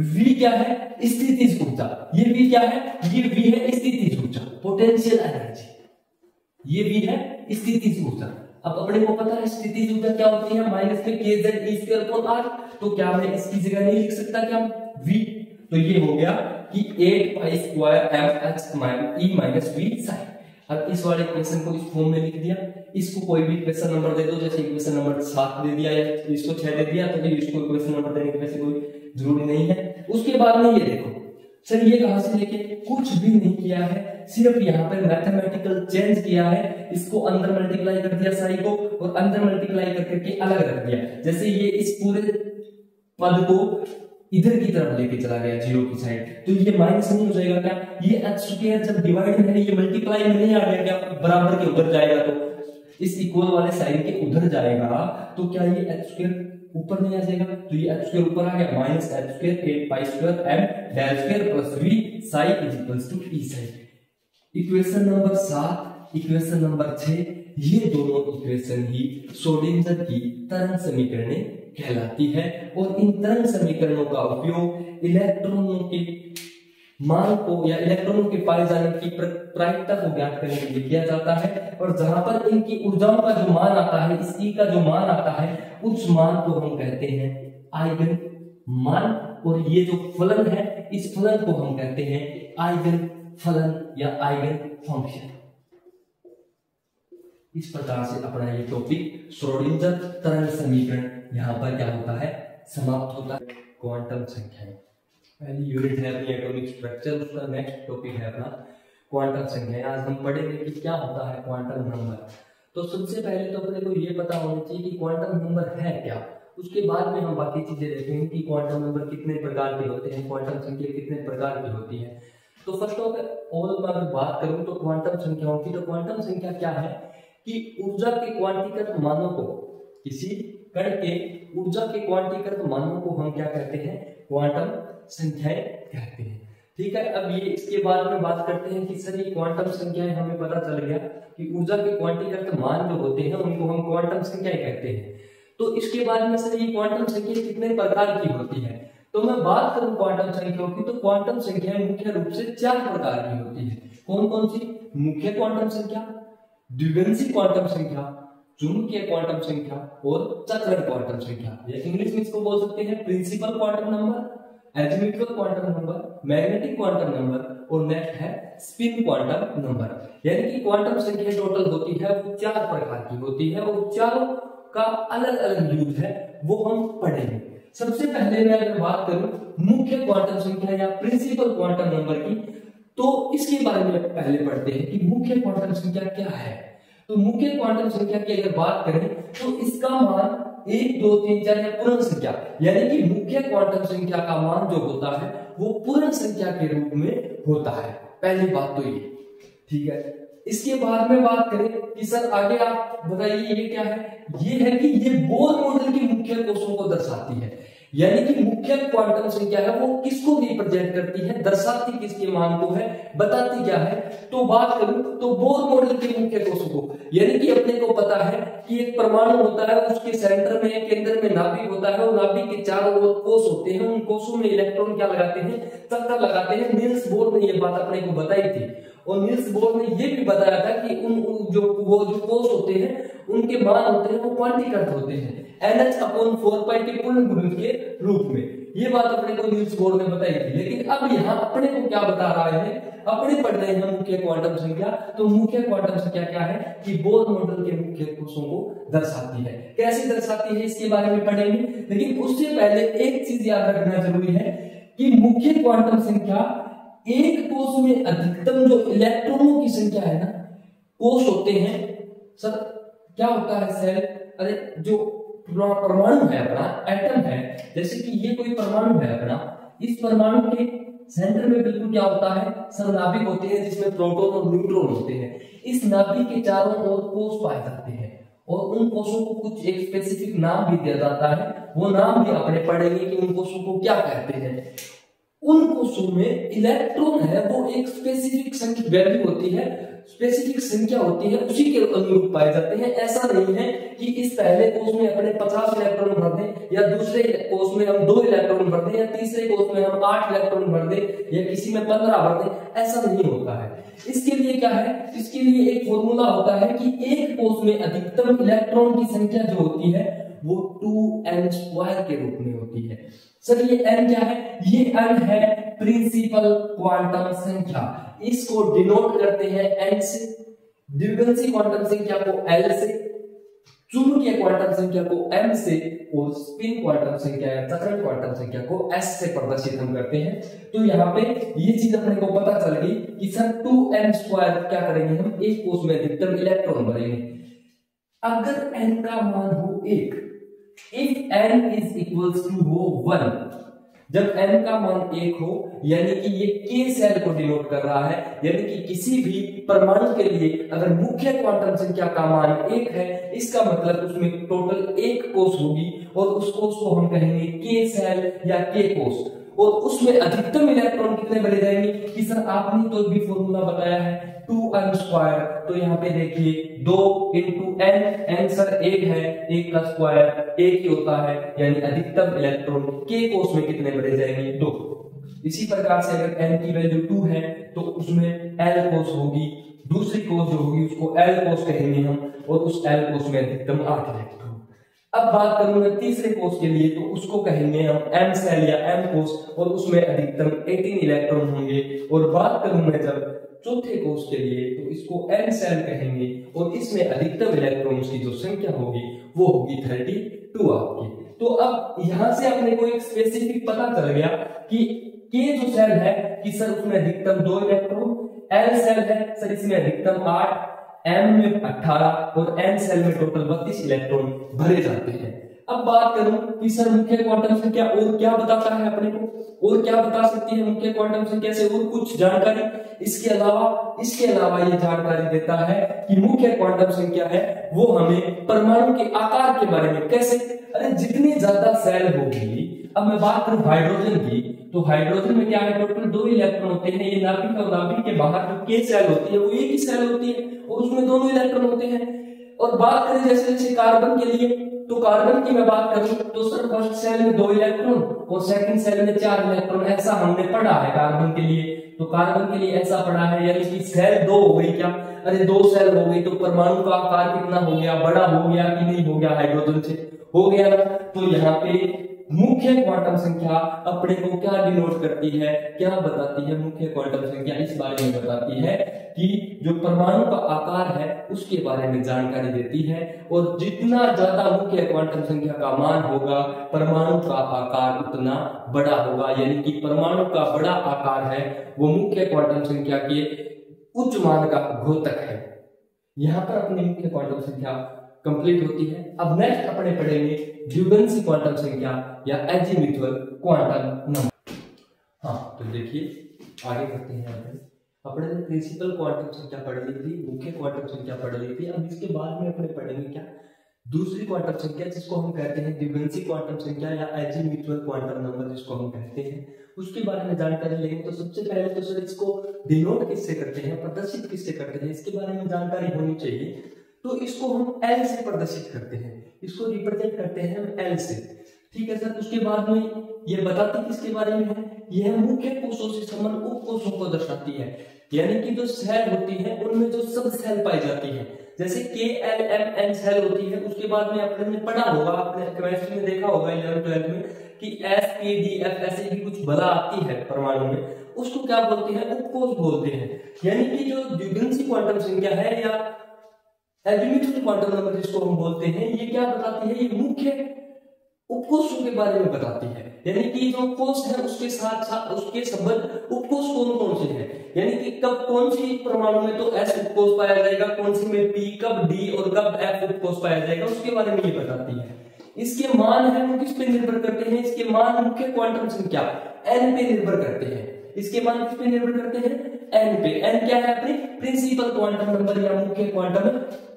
V क्या है, स्थितिज ऊर्जा, ये V क्या है, ये V है स्थितिज ऊर्जा, पोटेंशियल एनर्जी, ये V है स्थितिज ऊर्जा। अब अपने को पता है स्थितिज ऊर्जा क्या होती है, माइनस में kz e square upon r, तो क्या मैं इसकी जगह नहीं लिख सकता क्या V, तो ये हो गया कि 8 pi square mh e minus v psi. अब इस वाले इक्वेशन को इस फॉर्म में लिख दिया, इसको कोई भी इक्वेशन नंबर दे दो, जैसे इक्वेशन नंबर 7 दे दिया या इसको 6 दे दिया, तो इसको इक्वेशन नंबर देने की वैसे कोई जरूरी नहीं है। उसके बाद में ये देखो सर, ये कहां से लेके, कुछ भी नहीं किया है, सिर्फ यहाँ पे मैथमेटिकल चेंज किया है, इसको अंदर मल्टीप्लाई कर दिया साई को और अंदर मल्टीप्लाई करके अलग रख दिया। जैसे ये इस पूरे पद को इधर की तरफ लेके चला गया जीरो की साइड, तो ये माइनस नहीं हो जाएगा क्या, ये h स्क्वायर जब डिवाइड में है ये मल्टीप्लाई में नहीं आ गया क्या, बराबर के उधर जाएगा, तो इस इक्वल वाले साइन के उधर जाएगा, तो क्या ये h स्क्वायर ऊपर नहीं आ जाएगा, तो ये h स्क्वायर ऊपर आ गया, minus h square 8 pi square m del square plus v psi is equals to e psi. Equation number 7, equation number 6, ये दोनों इक्वेशन ही श्रोडिंगर की तरंग समीकरणें कहलाती है, और इन तरंग समीकरणों का उपयोग इलेक्ट्रॉनों के मान को या इलेक्ट्रॉनों के पाए जाने की प्रायिकता को ज्ञात करने के लिए किया जाता है, और जहां पर इनकी ऊर्जाओं का जो मान आता है, इस ई का जो मान आता है, उस मान को हम कहते हैं आइगन मान, और ये जो फलन है इस फलन को हम कहते हैं आइगन फलन या आइगन फंक्शन। इस प्रकार से अपना ये टॉपिक श्रोडिंगर तरंग समीकरण यहाँ पर क्या होता है, समाप्त होता है। क्वांटम संख्याएं पहली यूनिट है अपनी एटॉमिक स्ट्रक्चर, उसका नेक्स्ट टॉपिक है अपना क्वांटम संख्याएं। आज हम पढ़ेंगे कि क्या होता है क्वांटम नंबर। तो सबसे पहले तो अपने को ये पता होना चाहिए कि क्वांटम नंबर है क्या, उसके बाद में हम बाकी चीजें देखेंगे कि क्वांटम नंबर कितने प्रकार के होते हैं, क्वांटम संख्या कितने प्रकार की होती है। तो फर्स्ट ऑफ ऑल मैं अगर बात करूं तो क्वांटम संख्याओं की, तो क्वांटम संख्या क्या है कि ऊर्जा के क्वांटीकृत मानों को, किसी कण के ऊर्जा के क्वांटीकृत मानों को हम क्या कहते हैं, क्वांटम संख्याएं कहते हैं। ठीक है, अब ये इसके बाद में बात करते हैं कि सर ये क्वांटम संख्याएं, हमें पता चल गया कि ऊर्जा के क्वांटीकृत मान जो होते हैं उनको हम क्वांटम संख्याएं कहते हैं। तो इसके बाद में सर ये क्वांटम संख्या कितने प्रकार की होती है, तो मैं बात करूं क्वांटम संख्याओं की, तो क्वांटम संख्याएं मुख्य रूप से 4 प्रकार की होती है। कौन कौन सी, मुख्य क्वांटम संख्या, द्विगंशी क्वांटम संख्या, चुंबकीय क्वांटम संख्या और चक्रण क्वांटम संख्या, या इंग्लिश में इसको बोल सकते हैं principal quantum number, atomic quantum number, magnetic quantum number और नेक्स्ट है स्पिन क्वांटम नंबर। यानी कि क्वांटम संख्या टोटल होती है वो 4 प्रकार की होती है, और चारों का अलग अलग यूज है, वो हम पढ़ेंगे। सबसे पहले मैं अगर बात करूं मुख्य क्वांटम संख्या या प्रिंसिपल क्वांटम नंबर की, तो इसके बारे में पहले पढ़ते हैं कि मुख्य क्वांटम संख्या क्या है। तो मुख्य क्वांटम संख्या की अगर बात करें तो इसका मान 1, 2, 3, 4 या पूर्ण संख्या, यानी कि मुख्य क्वांटम संख्या का मान जो होता है वो पूर्ण संख्या के रूप में होता है। पहली बात तो ये, ठीक है। इसके बाद में बात करें कि सर आगे आप बताइए ये क्या है, ये है कि ये बोर मॉडल की मुख्य कोशों को दर्शाती है, यानी कि मुख्य क्वांटम संख्या है वो किसको रिप्रेजेंट करती है, दर्शाती किसके मान को है, बताती क्या है। तो बात करूं तो बोर मॉडल के मुख्य कोशों को, यानी कि अपने को पता है कि एक परमाणु होता है, उसके सेंटर में केंद्र में नाभिक होता है, और नाभिक के चारों ओर कोश होते हैं, उन कोशों में इलेक्ट्रॉन क्या लगाते हैं, चक्कर लगाते हैं। नील्स बोर ने ये बात अपने को बताई थी, और नील्स बोर ने ये भी बताया था कि वो जो कोश होते हैं उनके मान होते हैं वो क्वांटीकृत होते हैं, NH/4π के पूर्ण गुणन के रूप में। ये बात अपने को नील्स बोर ने बताई थी। लेकिन अब यहाँ अपने को क्या बता रहा है, अपने पढ़ रहे हैं मुख्य क्वांटम संख्या। तो मुख्य क्वांटम संख्या क्या है कि बोर मॉडल के मुख्य कोशों को दर्शाती है। कैसे दर्शाती है इसके बारे में पढ़ेंगे, लेकिन उससे पहले एक चीज याद रखना जरूरी है कि मुख्य क्वांटम संख्या एक कोश में अधिकतम जो इलेक्ट्रॉनों की संख्या है ना, कोश होते हैं सर, क्या होता है सेल, अरे जो परमाणु है अपना, एटम है, जैसे कि ये कोई परमाणु है अपना, इस परमाणु के सेंटर में बिल्कुल क्या होता है, सब नाभिक होते हैं जिसमें प्रोटॉन और न्यूट्रॉन होते हैं। इस नाभिक के चारों ओर कोष पाए जाते हैं और उन कोषों को कुछ एक स्पेसिफिक नाम भी दिया जाता है। वो नाम भी आपने पढ़ेंगे कि उन कोषों को क्या कहते हैं। उन कोषों में इलेक्ट्रॉन है वो एक स्पेसिफिक संख्या वैल्यू होती है, स्पेसिफिक संख्या होती है, उसी के अनुरूप पाए जाते हैं। ऐसा नहीं है कि इस पहले कोष में अपने 50 इलेक्ट्रॉन भर दें या दूसरे कोष में हम 2 इलेक्ट्रॉन भर दें या तीसरे कोष में हम 8 इलेक्ट्रॉन भर दें या किसी में 15 भर दें, ऐसा नहीं होता है। इसके लिए क्या है, इसके लिए एक फॉर्मूला होता है कि एक कोष में अधिकतम इलेक्ट्रॉन की संख्या जो होती है वो 2n² के रूप में होती है। सर ये n क्या है, ये n है प्रिंसिपल क्वांटम संख्या, इसको डिनोट करते हैं n से, द्विगुणित क्वांटम संख्या को l से, चुंबकीय क्वांटम संख्या को m से और स्पिन क्वांटम संख्या या चक्रण क्वांटम संख्या को s से प्रदर्शित हम करते हैं। तो यहाँ पे ये चीज अपने को पता चल गई कि सर 2n² क्या करेंगे, हम एक कोष में अधिकतम इलेक्ट्रॉन भरेंगे। अगर n का मान हो 1, if n is equals to हो 1, जब n का मान 1 हो यानी कि ये k सेल को डिनोट कर रहा है, यानी कि किसी भी परमाणु के लिए अगर मुख्य क्वांटम संख्या का मान 1 है, इसका मतलब उसमें टोटल 1 कोष होगी और उस कोष को हम कहेंगे k सेल या k कोष। और उसमें अधिकतम इलेक्ट्रॉन कितने भरे जाएंगे कि सर आपने तो भी फॉर्मूला बताया है 2n²। तो यहाँ पे देखिए 2 इंटू n सर 1 है, 1 का स्क्वायर 1 ही होता है, यानी अधिकतम इलेक्ट्रॉन k कोष में कितने भरे जाएंगे 2। इसी प्रकार से अगर n की वैल्यू 2 है तो उसमें l कोष होगी, दूसरी कोष जो होगी उसको l कोष कहेंगे हम, और उस l कोष में अधिकतम 8 इलेक्ट्रॉन। अब बात करूं मैं तीसरे कोष के लिए तो उसको कहेंगे हम m सेल या m कोष और उसमें अधिकतम 18 इलेक्ट्रॉन होंगे। और बात करूं मैं जब चौथे कोष के लिए तो इसको n सेल कहेंगे और इसमें अधिकतम इलेक्ट्रॉन्स की जो संख्या होगी वो होगी 32 आपकी। तो अब यहां से अपने को एक स्पेसिफिक पता चल गया कि k जो सेल है कि सर उसमें अधिकतम 2 इलेक्ट्रॉन, l सेल है सर इसमें अधिकतम 8, m में 18 और n सेल में टोटल 32 इलेक्ट्रॉन भरे जाते हैं। अब बात करूं कि सर मुख्य क्वांटम संख्या और क्या बताता है अपने को, और क्या बता सकती है मुख्य क्वांटम संख्या से और कुछ जानकारी। इसके अलावा ये जानकारी देता है कि मुख्य क्वांटम संख्या है वो हमें परमाणु के आकार के बारे में कैसे, अरे जितनी ज्यादा सेल होगी। अब मैं बात करूं हाइड्रोजन की तो हाइड्रोजन में क्या है, टोटल 2 इलेक्ट्रॉन होते हैं। ये नाभिक और नाभिक के बाहर जो k सेल होती है वो एक ही सेल होती है और उसमें दोनों इलेक्ट्रॉन होते हैं। और बात करें जैसे जैसे कार्बन के लिए तो कार्बन की मैं बात करूं तो सर फर्स्ट सेल में 2 इलेक्ट्रॉन और सेकंड सेल में 4 इलेक्ट्रॉन, ऐसा हमने पढ़ा है कार्बन के लिए। तो कार्बन के लिए ऐसा पढ़ा है, यानी कि सेल 2 हो गई क्या, अरे 2 सेल हो गई तो परमाणु का आकार कितना हो गया, बड़ा हो गया कि नहीं हो गया, हाइड्रोजन से हो गया ना। तो यहाँ पे मुख्य क्वांटम संख्या अपने को क्या डिनोट करती है, क्या बताती है मुख्य क्वांटम संख्या, इस बारे में बताती है कि जो परमाणु का आकार है उसके बारे में जानकारी देती है। और जितना ज्यादा मुख्य क्वांटम संख्या का मान होगा परमाणु का आकार उतना बड़ा होगा, यानी कि परमाणु का बड़ा आकार है वो मुख्य क्वांटम संख्या के उच्च मान का द्योतक है। यहाँ पर अपनी मुख्य क्वांटम संख्या कंप्लीट होती है। अब नेक्स्ट अपने पढ़ेंगे द्विगुणित क्वांटम संख्या या एजीम्यूचुअल क्वांटम नंबर। हाँ तो देखिए आगे करते हैं। अपने ने प्रिंसिपल क्वांटम संख्या पढ़ ली थी, मुख्य क्वांटम संख्या पढ़ ली थी। अब इसके बाद में अपने पढ़ेंगे क्या, दूसरी क्वांटम संख्या जिसको हम कहते हैं द्विगुणित क्वांटम संख्या या एजीम्यूचुअल क्वांटम नंबर जिसको हम कहते हैं, उसके बारे में जानकारी लेंगे। तो सबसे पहले तो सर इसको डिनोट किससे करते हैं, प्रदर्शित किससे करते हैं, इसके बारे में जानकारी होनी चाहिए। तो इसको हम L से प्रदर्शित करते हैं, इसको रिप्रेजेंट करते हैं हम L से, ठीक है सर। उसके बाद में ये बताती किसके बारे में है, यह मुख्य कोषों से संबंध उप कोषों को दर्शाती है, यानी कि जो सेल होती है उनमें जो सब सेल पाई जाती है। जैसे KLMN सेल होती है, उसके बाद में आपने पढ़ा होगा, आपने केमिस्ट्री में देखा होगा 11th-12th में कि SPDF ऐसे भी कुछ बला आती है परमाणु में, उसको क्या बोलते हैं, उपकोष बोलते हैं। यानी कि जो द्विगुणित क्वांटम संख्या है या एजीम्यूचुअल क्वांटम नंबर जिसको हम बोलते हैं, ये क्या बताती है, ये मुख्य उपकोषों के बारे में बताती है। यानी कि जो कोष है उसके साथ साथ उसके संबंध उपकोष कौन कौन से हैं, यानी कि कब कौन सी परमाणु में तो S उपकोष पाया जाएगा, कौन सी में P, कब D और कब F उपकोष पाया जाएगा, उसके बारे में ये बताती है। इसके मान है वो किस पे निर्भर करते हैं, इसके मान मुख्य क्वांटम संख्या N पे निर्भर करते हैं। इसके मान किस पे निर्भर करते हैं? n पे। n क्या है? अपनी प्रिंसिपल क्वांटम नंबर या मुख्य क्वांटम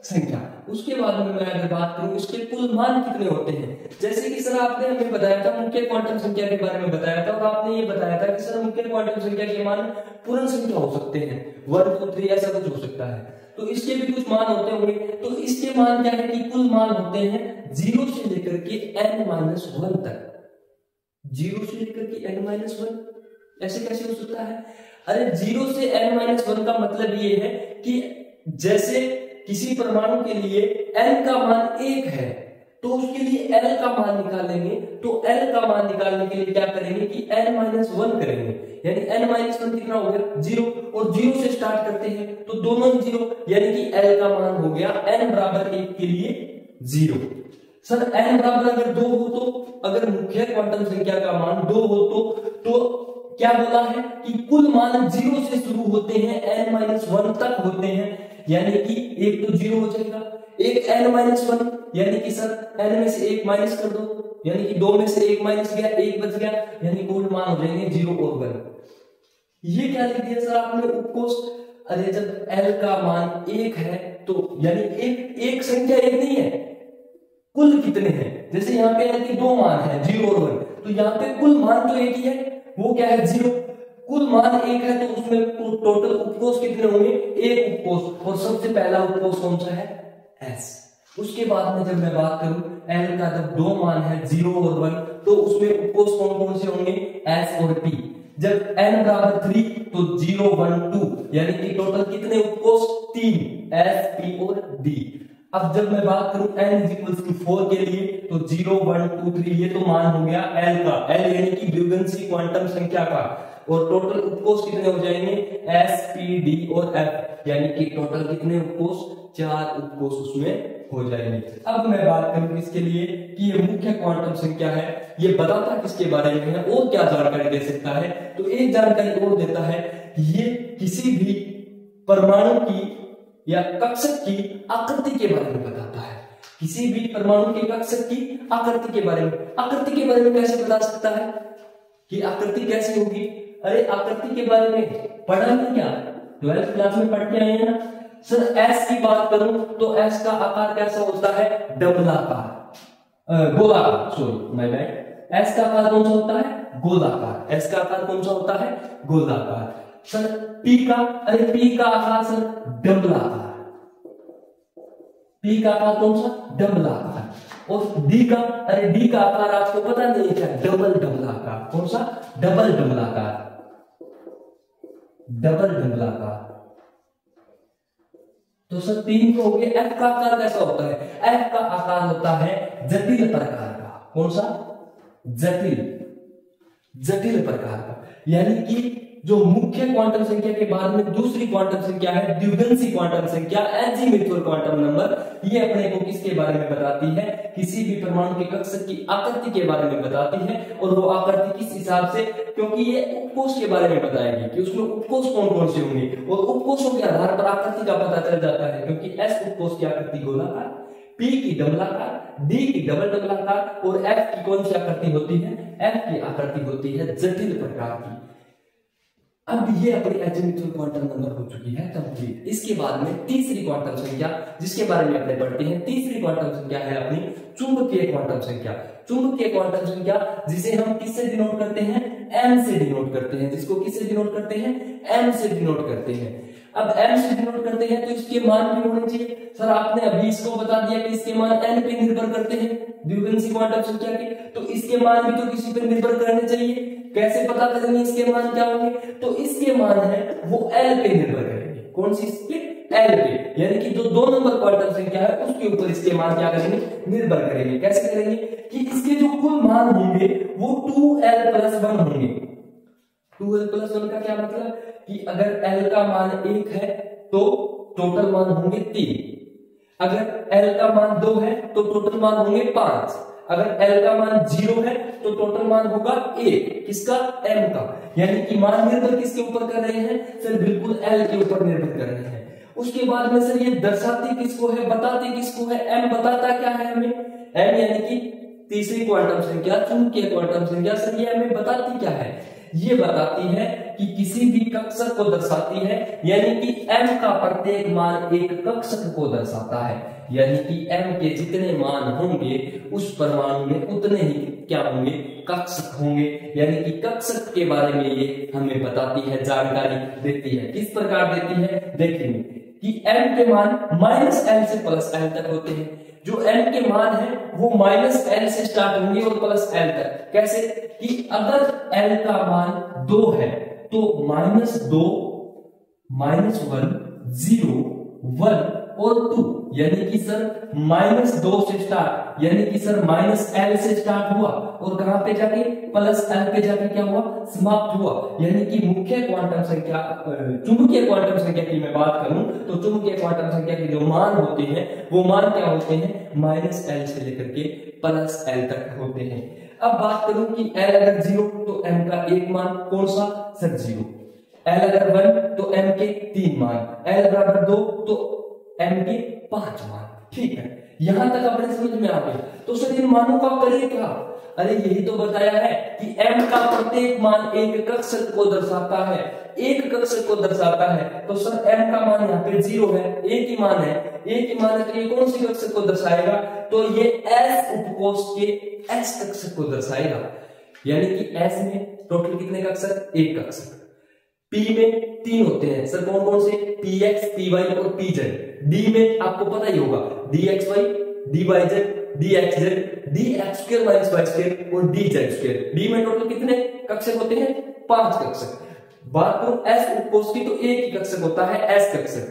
संख्या। उसके बाद में मैं अगर बात करूं इसके कुल मान कितने होते हैं, जैसे कि सर आपने हमें बताया था मुख्य क्वांटम संख्या के बारे में बताया था, और आपने ये बताया था कि सर मुख्य क्वांटम संख्या के मान पूर्ण संख्या हो सकते हैं, 1 2 3 ऐसा कुछ हो सकता है, तो इसके भी कुछ मान होते होंगे। तो इसके मान क्या है कि कुल मान होते हैं 0 से लेकर के n-1 तक। 0 से लेकर के n-1 ऐसे कैसे हो सकता है? अरे 0 से n-1 का मतलब ये है कि जैसे किसी परमाणु के लिए n का मान 1 है तो उसके लिए l का मान निकालेंगे, तो l का मान निकालने के लिए क्या करेंगे कि n-1 करेंगे, यानी n-1 कितना हो गया? 0, और 0 से स्टार्ट करते हैं तो दोनों ही 0, यानी कि l का मान हो गया n बराबर 1 के लिए 0। सर n बराबर अगर 2 हो तो, अगर मुख्य क्वांटम संख्या का मान 2 हो तो क्या बोला है कि कुल मान 0 से शुरू होते हैं n-1 तक होते हैं, यानी कि एक तो 0 हो जाएगा, एक n-1 यानी कि सर n में से 1 माइनस कर दो, यानी कि 2 में से 1 माइनस गया, 1 बच गया, यानी कुल मान हो जाएंगे 0 और 1। ये क्या लिख दिया सर आपने? उपकोष। अरे जब l का मान 1 है तो यानी एक संख्या एक नहीं है, कुल कितने हैं? जैसे यहाँ पे l के 2 मान है 0 और 1, तो यहाँ पे कुल मान तो एक ही है, वो क्या है? 0। कुल मान 1 है तो उसमें टोटल उपकोष कितने होंगे? 1 उपकोष, और सबसे पहला उपकोष कौन सा है? s। उसके बाद में जब मैं बात करूं l का जब 2 मान है 0 और 1, तो उसमें उपकोष कौन कौन से होंगे? s और p। जब n बराबर 3 तो 0 1 2, यानी कि टोटल कितने उपकोष? 3, s p और d। अब जब मैं बात करूं n = 4 के लिए तो 0 1 2 3, ये तो मान हो गया l का, l यानी कि द्विघांसी क्वांटम संख्या का, और टोटल उपकोष कितने हो जाएंगे? s p d और f, यानी कि टोटल कितने उपकोष? 4 उपकोष उसमें हो जाएंगे। अब मैं बात करूं इसके लिए कि ये मुख्य क्वांटम संख्या है, ये बताता किसके बारे में है और क्या जानकारी दे सकता है? तो एक जानकारी और देता है, ये किसी भी परमाणु की या कक्षक की आकृति के बारे में बताता है। किसी भी परमाणु के कक्षक की आकृति के बारे में। आकृति के बारे में कैसे बता सकता है कि आकृति कैसी होगी? अरे आकृति के बारे में पढ़ा नहीं क्या? 12th क्लास में पढ़ के आए हैं ना सर। S की बात करूं तो S का आकार कैसा होता है? डबलाकार, गोलाकार, सॉरी माय बैड। S का आकार कौन सा होता है? गोलाकार। S का आकार कौन सा होता है? गोलाकार। सर P का, अरे P का आकार सर डबलाकार। P का आकार कौन सा? डबलाकार। और D का, अरे D का आकार आपको पता नहीं क्या? डबलाकार। कौन सा? डबलाकार। तो सर 3 को हो गया। F का आकार कैसा होता है? F का आकार होता है जटिल प्रकार का। कौन सा? जटिल प्रकार का, यानी कि जो मुख्य क्वांटम संख्या के बाद में दूसरी क्वांटम संख्या है द्विघांसी क्वांटम संख्या, एजीमुथल क्वांटम नंबर, ये अपने को किसके बारे में बताती है? किसी भी परमाणु के कक्षक की आकृति के बारे में बताती है। और वो आकृति किस हिसाब से? क्योंकि ये उपकोष के बारे में बताएगी कि उसमें उपकोष कौन कौन से होंगे, और उपकोषों के आधार पर आकृति का पता चल जाता है। क्योंकि S उपकोष की आकृति गोलाकार, P की डबलाकार, D की डबलाकार, और F की कौन सी आकृति होती है? F की आकृति होती है जटिल प्रकार की। अब ये अपनी एजीमुथल क्वांटम नंबर हो चुकी है कंप्लीट। इसके बाद में तीसरी क्वांटम संख्या जिसके बारे में अपने पढ़ते हैं, तीसरी क्वांटम संख्या है अपनी चुंबकीय क्वांटम संख्या। चुंबकीय क्वांटम संख्या जिसे हम किससे डिनोट करते हैं? m से डिनोट करते हैं। जिसको किससे डिनोट करते हैं? m से डिनोट करते हैं। अब m से डिनोट करते हैं तो इसके मान भी होने चाहिए। सर आपने अभी इसको बता दिया कि इसके मान n पे निर्भर करते हैं द्विघांसी क्वांटम संख्या के, तो इसके मान भी तो किसी पे निर्भर करने चाहिए। कैसे पता करेंगे इसके मान क्या होंगे? तो इसके मान है वो l पे निर्भर करेंगे। कौन सी पे? l पे, यानी कि जो 2 नंबर क्वांटम संख्या है उसके ऊपर इसके मान क्या करेंगे? निर्भर करेंगे। कैसे करेंगे? कि इसके जो कुल मान होंगे वो 2l+1 होंगे। 2l+1 का क्या मतलब? कि अगर l का मान 1 है तो टोटल मान होंगे 3, अगर l का मान 2 है तो टोटल मान होंगे 5, अगर l का मान 0 है तो टोटल मान होगा 1। किसका? m का। यानी कि मान निर्भर किसके ऊपर कर रहे हैं? सर बिल्कुल l के ऊपर निर्भर कर रहे हैं। उसके बाद में सर ये दर्शाती किसको है? बताते किसको है? m बताता क्या है हमें? m यानी कि तीसरी क्वांटम संख्या, चुंबकीय क्वांटम संख्या। सर ये हमें बताती क्या है? ये बताती है कि किसी भी कक्षक को दर्शाती है, यानी कि m का प्रत्येक मान एक कक्षक को दर्शाता है, यानी कि m के जितने मान होंगे उस परमाणु में उतने ही क्या होंगे, कक्षक होंगे। यानी कि कक्षक के बारे में ये हमें बताती है, जानकारी देती है। किस प्रकार देती है, देखेंगे कि m के मान -l से +l तक होते हैं। जो m के मान है वो -l से स्टार्ट होंगे और +l तक। कैसे कि अगर l का मान 2 है तो -2, -1, 0, 1 और 2, यानी कि सर -2 से स्टार्ट, यानी कि सर -l से स्टार्ट हुआ और कहां पे जाके +l पे जाके क्या हुआ, समाप्त हुआ। यानी कि मुख्य क्वांटम संख्या, चुंबकीय क्वांटम संख्या की मैं बात करूं तो चुंबकीय क्वांटम संख्या के जो मान होते हैं वो मान क्या होते हैं, -l से लेकर के +l तक होते हैं। अब बात करूं कि l अगर 0 तो m का एक मान कौन सा, सर 0। l अगर 1 तो m के 3 मान, l बराबर 2 तो m के 5 मान। ठीक है, यहां तक अपने समझ में आ गया। तो सर इन मानों का करें क्या, अरे यही तो बताया है कि m का प्रत्येक मान एक कक्षक को दर्शाता है, एक कक्षक को दर्शाता है। तो सर m का मान यहाँ पे 0 है, एक ही मान है, एक ही मान है, तो ये कौन सी कक्षक को दर्शाएगा, तो ये s उपकोष के s कक्षक को दर्शाएगा। यानी कि s में टोटल कितने कक्षक, एक कक्षक। p में 3 होते हैं सर, कौन कौन से, px, py और pz। d में आपको पता ही होगा, dxy, dyz, dxz, dx² - y² और dz²। d में टोटल कितने कक्षक होते हैं, 5 कक्षक। बात करूं s उपकोष की तो एक ही कक्षक होता है, s कक्षक।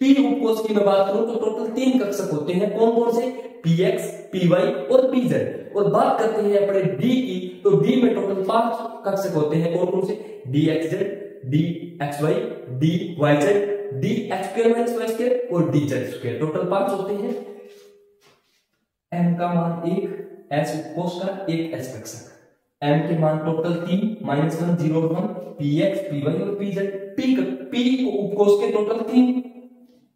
p उपकोष की मैं बात करूं तो टोटल 3 कक्षक होते हैं, कौन कौन से, px, py और pz। और बात करते हैं अपने d की तो d में टोटल 5 कक्षक होते हैं, कौन कौन से, dxz, dxy, dyz, dx² - y² और dz²। टोटल 5 होते हैं। m का मान 1, s उपकोष का एक s कक्षक। m के मान टोटल 3, -1, 0, 1, px, py और pz। p उपकोष के टोटल 3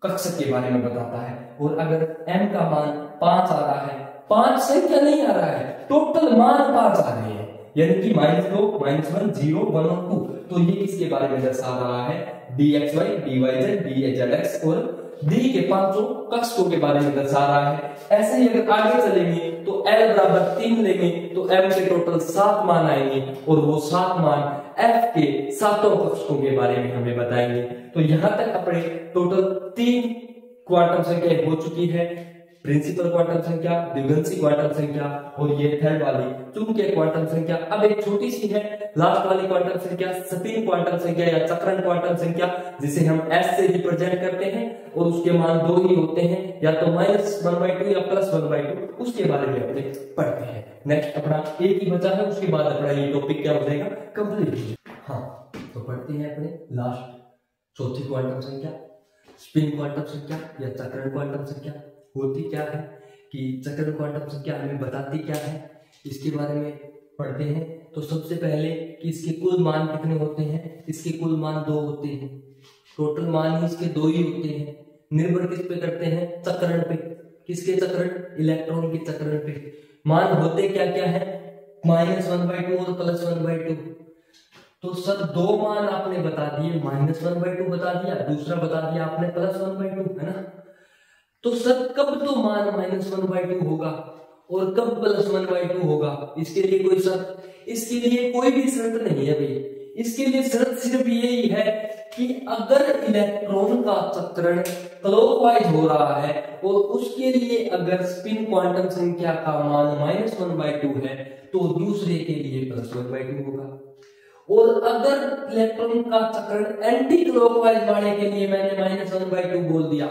कक्षक के बारे में बताता है। और अगर m का मान 5 आ रहा है, 5 संख्या नहीं आ रहा है, टोटल मान 5 आ रहे हैं, यानी कि -2, -1, 0, 1 और 2, तो ये किसके बारे में दर्शा रहा है, dxy, dyz, dz और d के 5 कक्षकों के बारे में दर्शा रहा है। ऐसे ही अगर आगे चलेंगे तो l बराबर 3 लेंगे तो m के टोटल 7 मान आएंगे और वो 7 मान f के 7 कक्षकों के बारे में हमें बताएंगे। तो यहां तक अपने टोटल 3 क्वांटम संख्या हो चुकी है, प्रिंसिपल क्वांटम संख्या, द्विघांसी क्वांटम संख्या और ये थर्ड वाली चुंबकीय क्वांटम संख्या। अब एक छोटी सी है लास्ट वाली क्वांटम संख्या, स्पिन क्वांटम संख्या या चक्रण क्वांटम संख्या, जिसे हम s से रिप्रेजेंट करते हैं और उसके मान 2 ही होते हैं, या तो -1/2 या +1/2। उसके बारे में अपने पढ़ते हैं। नेक्स्ट अपना एक ही बचा है, उसके बाद अपना ये टॉपिक क्या हो जाएगा, कंप्लीट। हाँ, तो पढ़ते हैं अपने लास्ट चौथी क्वांटम संख्या, स्पिन क्वांटम संख्या या चक्रण क्वांटम संख्या। होती क्या है कि चक्रण क्वांटम संख्या हमें बताती क्या है, इसके बारे में पढ़ते हैं। तो सबसे पहले कि इसके कुल मान कितने होते हैं, इसके कुल मान 2 होते हैं, टोटल मान ही इसके 2 ही होते हैं। निर्भर किस पे करते हैं, चक्रण पे। किसके चक्रण, इलेक्ट्रॉन के चक्रण पे। मान होते क्या क्या है, -1/2 और +1/2। तो सर 2 मान आपने बता दिए, -1/2 बता दिया, दूसरा बता दिया आपने +1/2, है ना। तो सर कब तो मान -1/2 होगा और कब +1/2 होगा, इसके लिए कोई शर्त, इसके लिए कोई भी शर्त नहीं है भाई। इसके लिए शर्त सिर्फ यही है कि अगर इलेक्ट्रॉन का चक्रण क्लॉकवाइज हो रहा है और उसके लिए अगर स्पिन क्वांटम संख्या का मान -1/2 है तो दूसरे के लिए +1/2 होगा। और अगर इलेक्ट्रॉन का चक्रण एंटी क्लॉकवाइज वाले के लिए मैंने -1/2 बोल दिया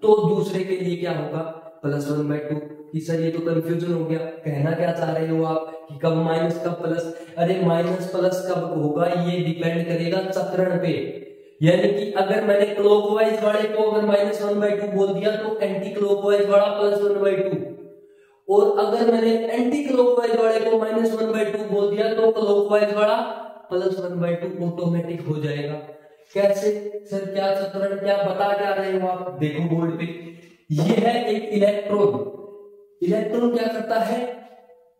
तो दूसरे के लिए क्या होगा, +1/2। कि सर ये तो कंफ्यूजन हो गया, कहना क्या चाह रहे हो आप कि कब माइनस कब प्लस। अरे माइनस प्लस कब होगा ये डिपेंड करेगा चक्रण पे। यानी कि अगर मैंने क्लॉकवाइज वाले को अगर -1/2 बोल दिया तो एंटी क्लॉकवाइज वाला +1/2, और अगर मैंने एंटी क्लॉकवाइज वाले को -1/2 बोल दिया तो क्लॉकवाइज वाला +1/2 ऑटोमेटिक हो जाएगा। कैसे सर, क्या चक्रण, क्या बता क्या रहे हो आप, देखो बोर्ड पे। ये है एक इलेक्ट्रॉन। इलेक्ट्रॉन क्या करता है,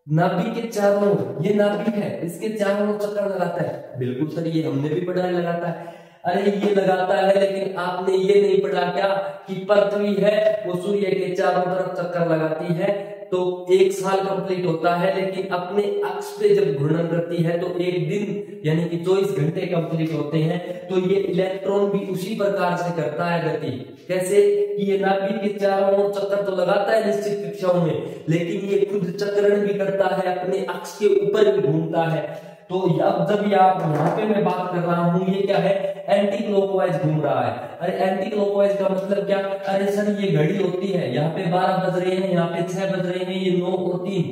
नाभिक के चारों ओर, ये नाभिक है, इसके चारों ओर चक्कर लगाता है। बिल्कुल सर, ये हमने भी पढ़ा है, लगाता है। अरे ये लगाता है, लेकिन आपने ये नहीं पढ़ा क्या कि पृथ्वी है वो सूर्य के चारों तरफ चक्कर लगाती है, तो 1 साल कंप्लीट होता है, लेकिन अपने अक्ष पे जब घूर्णन करती है तो 1 दिन यानी कि 24 घंटे कंप्लीट होते हैं। तो ये इलेक्ट्रॉन भी उसी प्रकार से करता है गति। कैसे कि ये नाभिक के चारों ओर चक्कर तो लगाता है निश्चित कक्षाओं में, लेकिन ये खुद चक्रण भी करता है, अपने अक्ष के ऊपर भी घूमता है। तो अब जब यहाँ पे मैं बात कर रहा हूँ, ये क्या है, एंटी क्लॉकवाइज घूम रहा है। अरे एंटी क्लॉकवाइज का मतलब क्या, अरे सर ये घड़ी होती है, यहाँ पे 12 बज रहे हैं, यहाँ पे 6 बज रहे हैं, ये 9 और 3,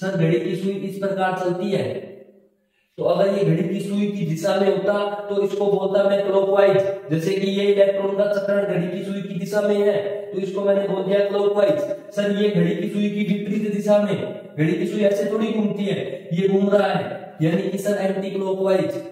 सर घड़ी की सुई इस प्रकार चलती है। तो अगर ये घड़ी की सुई की दिशा में होता तो इसको बोलता मैं क्लॉकवाइज। जैसे कि ये इलेक्ट्रॉन का चक्रण घड़ी की सुई की दिशा में है, तो इसको मैंने बोल दिया क्लॉकवाइज। सर ये घड़ी की सुई की विपरीत दिशा में, घड़ी की सुई ऐसे थोड़ी घूमती है, ये घूम रहा है, यानी कि सर एंटी क्लॉकवाइज।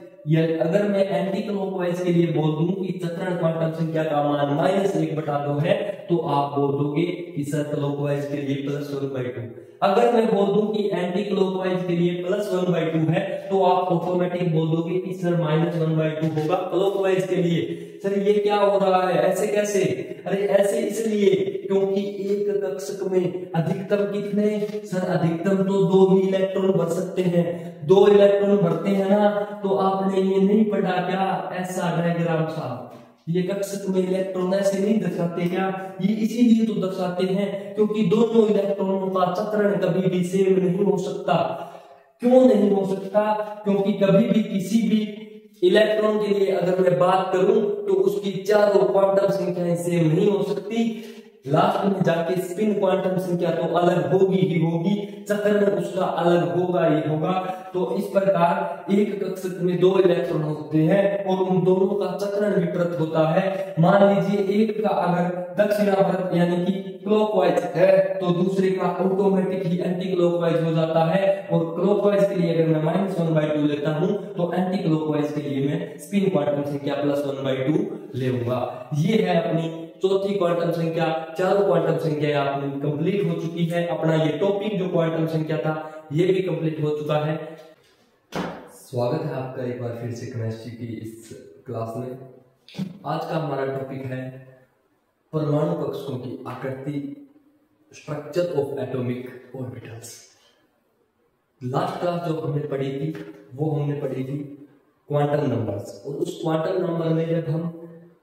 अगर मैं एंटी क्लॉकवाइज के लिए बोल दूं कि चक्रण क्वांटम संख्या का मान -1/2 है, तो आप बोल दोगे कि सर क्लॉकवाइज के लिए +1/2। अगर मैं बोल दूं कि एंटी क्लॉकवाइज के लिए +1/2 है, तो आप ऑटोमेटिक बोल दोगे कि सर -1/2 होगा क्लॉकवाइज के लिए। सर ये क्या हो रहा है, ऐसे कैसे? अरे ऐसे इसलिए क्योंकि एक कक्षक में अधिकतम कितने, सर अधिकतम तो 2 ही इलेक्ट्रॉन भर सकते हैं। 2 इलेक्ट्रॉन भरते हैं ना, तो आपने ये नहीं पढ़ा क्या, ऐसा डायग्राम सा, ये कक्षक में इलेक्ट्रॉन ऐसे नहीं दर्शाते क्या? ये इसीलिए तो दर्शाते हैं क्योंकि दोनों इलेक्ट्रॉनों का चक्रण कभी भी सेम नहीं हो सकता। क्यों नहीं हो सकता? क्योंकि कभी भी किसी भी इलेक्ट्रॉन के लिए अगर मैं बात करूं तो उसकी चारों क्वांटम संख्याएं सेम नहीं हो सकती। लास्ट में जाके स्पिन क्वांटम संख्या तो अलग होगी ही होगी, चक्रण उसका अलग होगा ही होगा। तो इस प्रकार एक कक्षक में 2 इलेक्ट्रॉन होते हैं और उन दोनों का चक्रण विपरीत होता है। मान लीजिए एक का अगर दक्षिणावर्त यानी कि क्लॉकवाइज है, तो दूसरे का ऑटोमेटिकली एंटी क्लॉकवाइज हो जाता है। और क्लॉकवाइज के लिए अगर मैं -1/2 लेता हूं, तो एंटी क्लॉकवाइज के लिए मैं स्पिन क्वांटम संख्या +1/2 लेऊंगा। ये है अपनी चौथी क्वांटम संख्या। चारों क्वांटम संख्या अपनी कंप्लीट हो चुकी है। अपना ये टॉपिक जो क्वांटम संख्या था ये भी कंप्लीट हो चुका है। स्वागत है आपका एक बार फिर से केमिस्ट्री की इस क्लास में। आज का हमारा टॉपिक है परमाणु कक्षकों की आकृति, structure of atomic orbitals. Last class जो हमने पढ़ी थी वो हमने पढ़ी थी क्वांटम नंबर्स, और उस क्वांटम नंबर में जब हम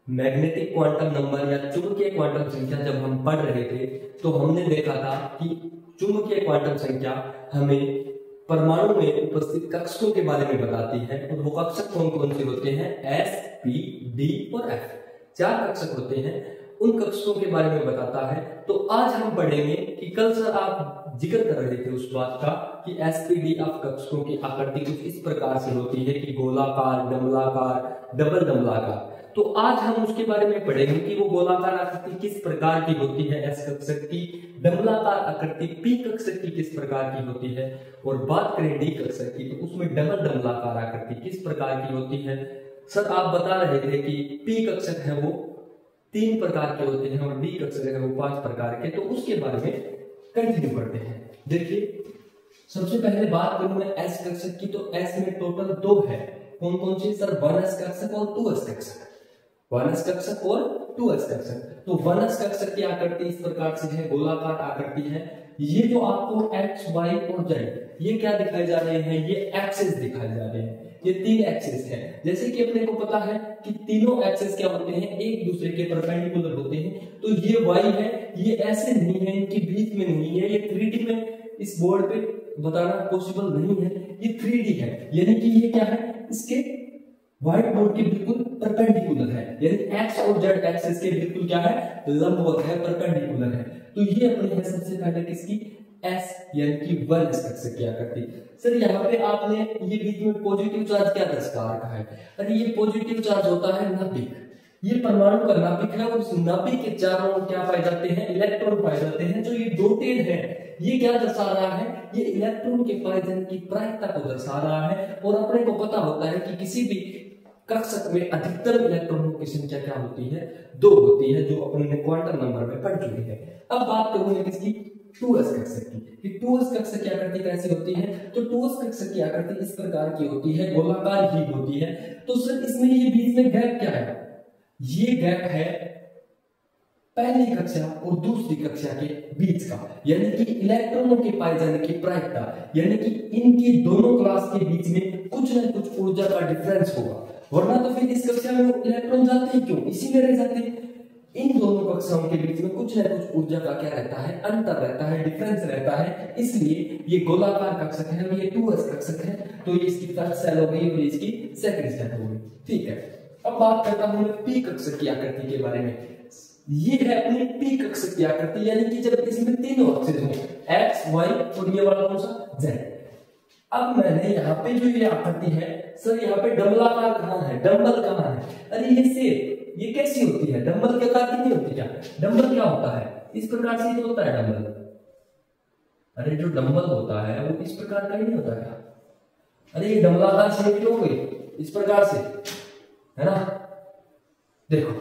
मैग्नेटिक क्वांटम नंबर या चुंबकीय क्वांटम संख्या जब हम पढ़ रहे थे, तो हमने देखा था कि चुंबकीय क्वांटम संख्या हमें परमाणु में उपस्थित कक्षकों के बारे में बताती है। और वो कक्षक कौन कौन से होते हैं, S, P, D और F, 4 कक्षक होते हैं। उन कक्षकों के बारे में बताता है। तो आज हम पढ़ेंगे कि कल सर आप जिक्र कर रहे थे उस बात का कि एसपीडीएफ कक्षकों की आकृति कुछ इस प्रकार से होती है कि गोलाकार, डमलाकार, डबल डमलाकार। तो आज हम उसके बारे में पढ़ेंगे कि वो गोलाकार आकृति किस प्रकार की होती है एस कक्षक की, डमलाकार आकृति पी कक्षक की किस प्रकार की होती है, और बात करें डी कक्षक की तो उसमें डबल डमलाकार आकृति किस प्रकार की होती है। सर आप बता रहे थे कि पी कक्षक है वो 3 प्रकार के होते हैं और डी कक्षक है वो 5 प्रकार के। तो उसके बारे में कंटिन्यू करते हैं। देखिए सबसे पहले बात करूं मैं एस कक्षक की, तो एस में टोटल 2 है। कौन कौन से सर, 1s कक्षक और 2s कक्षक। 1s कक्षक और 2s कक्षक। तो 1s कक्षक की आकृति इस प्रकार से है, गोलाकार आकृति है। ये जो आपको x, y और z ये क्या दिखाए जा रहे हैं, ये एक्सिस दिखाए जा रहे हैं। ये 3 एक्सिस है। जैसे कि अपने को पता है कि तीनों एक्सिस क्या होते हैं, एक दूसरे के परपेंडिकुलर होते हैं। तो ये y है, ये ऐसे नहीं है, इनके बीच में नहीं है। ये 3D में इस बोर्ड पे बताना पॉसिबल नहीं है, ये 3D है, यानी कि ये क्या है, इसके व्हाइट बोर्ड के बिल्कुल परपेंडिकुलर है, यानी एक्स और जेड एक्सिस के बिल्कुल क्या है, लंबवत है, परपेंडिकुलर है। तो ये अपनी है सबसे पहले किसकी, एस यानी कि 1s कक्षक की आकृति। सर यहाँ पे आपने ये बीच में पॉजिटिव चार्ज क्या दर्शा रखा है, अरे ये पॉजिटिव चार्ज होता है नाभिक, ये परमाणु का नाभिक है। और उस नाभिक के चारों ओर क्या पाए जाते हैं, इलेक्ट्रॉन पाए जाते हैं। जो ये डॉटेड है ये क्या दर्शा रहा है, ये इलेक्ट्रॉन के पाए जाने की प्रायिकता को दर्शा रहा है। और अपने को पता होता है कि किसी भी कक्षक में अधिकतम इलेक्ट्रॉनों की संख्या क्या होती है, 2 होती है, जो अपने क्वांटम नंबर में पढ़ चुके हैं। अब बात करूंगा किसकी, 2s कक्षक की। कि 2s कक्षक की आकृति कैसी होती है? तो 2s कक्षक की आकृति इस प्रकार की होती है, गोलाकार ही होती है। तो सर इसमें ये बीच में गैप क्या है? ये गैप है पहली कक्षा और दूसरी कक्षा के बीच का, यानी कि इलेक्ट्रॉनों के पाए जाने की प्रायिकता, यानी कि इनकी दोनों क्लास के बीच में कुछ न कुछ ऊर्जा का डिफरेंस होगा, वरना तो फिर इस कक्षा में इलेक्ट्रॉन जाते ही क्यों? इसी में रह जाते। इन दोनों कक्षाओं के बीच में कुछ न कुछ ऊर्जा का क्या रहता है? अंतर रहता है, डिफरेंस रहता है, इसलिए ये गोलाकार कक्षक है और ये 2s कक्षक है। तो ये इसकी फर्स्ट सेल हो गई और ये इसकी सेकंड सेल हो गई। ठीक है, अब बात करता हूं मैं p कक्षक की आकृति के बारे में। ये है अपनी p कक्षक की आकृति, यानी कि जब इसमें तीनों अक्षर हों, x, y और ये वाला कौन सा? z। अब मैंने यहाँ पे जो ये आकृति है सर, यहाँ पे डंबलाकार कहाँ है? डंबल कहाँ है? अरे ये शेप, ये कैसी होती है? डंबल के आकार की नहीं होती क्या? डंबल क्या होता है? इस प्रकार से तो होता है डंबल। अरे जो डंबल होता है वो इस प्रकार का ही नहीं होता क्या? अरे ये डंबलाकार शेप हो गई इस प्रकार से, है ना? देखो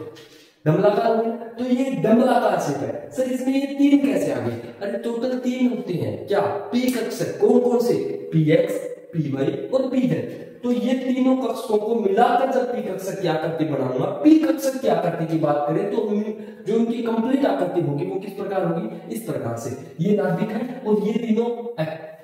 डंबलाकार हो गया, तो ये डंबलाकार शेप है। सर इसमें ये तीन कैसे आ गए? अरे टोटल तीन होते हैं क्या? p कक्षक। कौन कौन से? px, py और pz। तो ये तीनों कक्षकों को मिलाकर जब p कक्षक की आकृति बनाऊंगा, p कक्षक की आकृति की बात करें तो जो उनकी कंप्लीट आकृति होगी वो किस प्रकार होगी? इस प्रकार से। ये नाभिक है और ये तीनों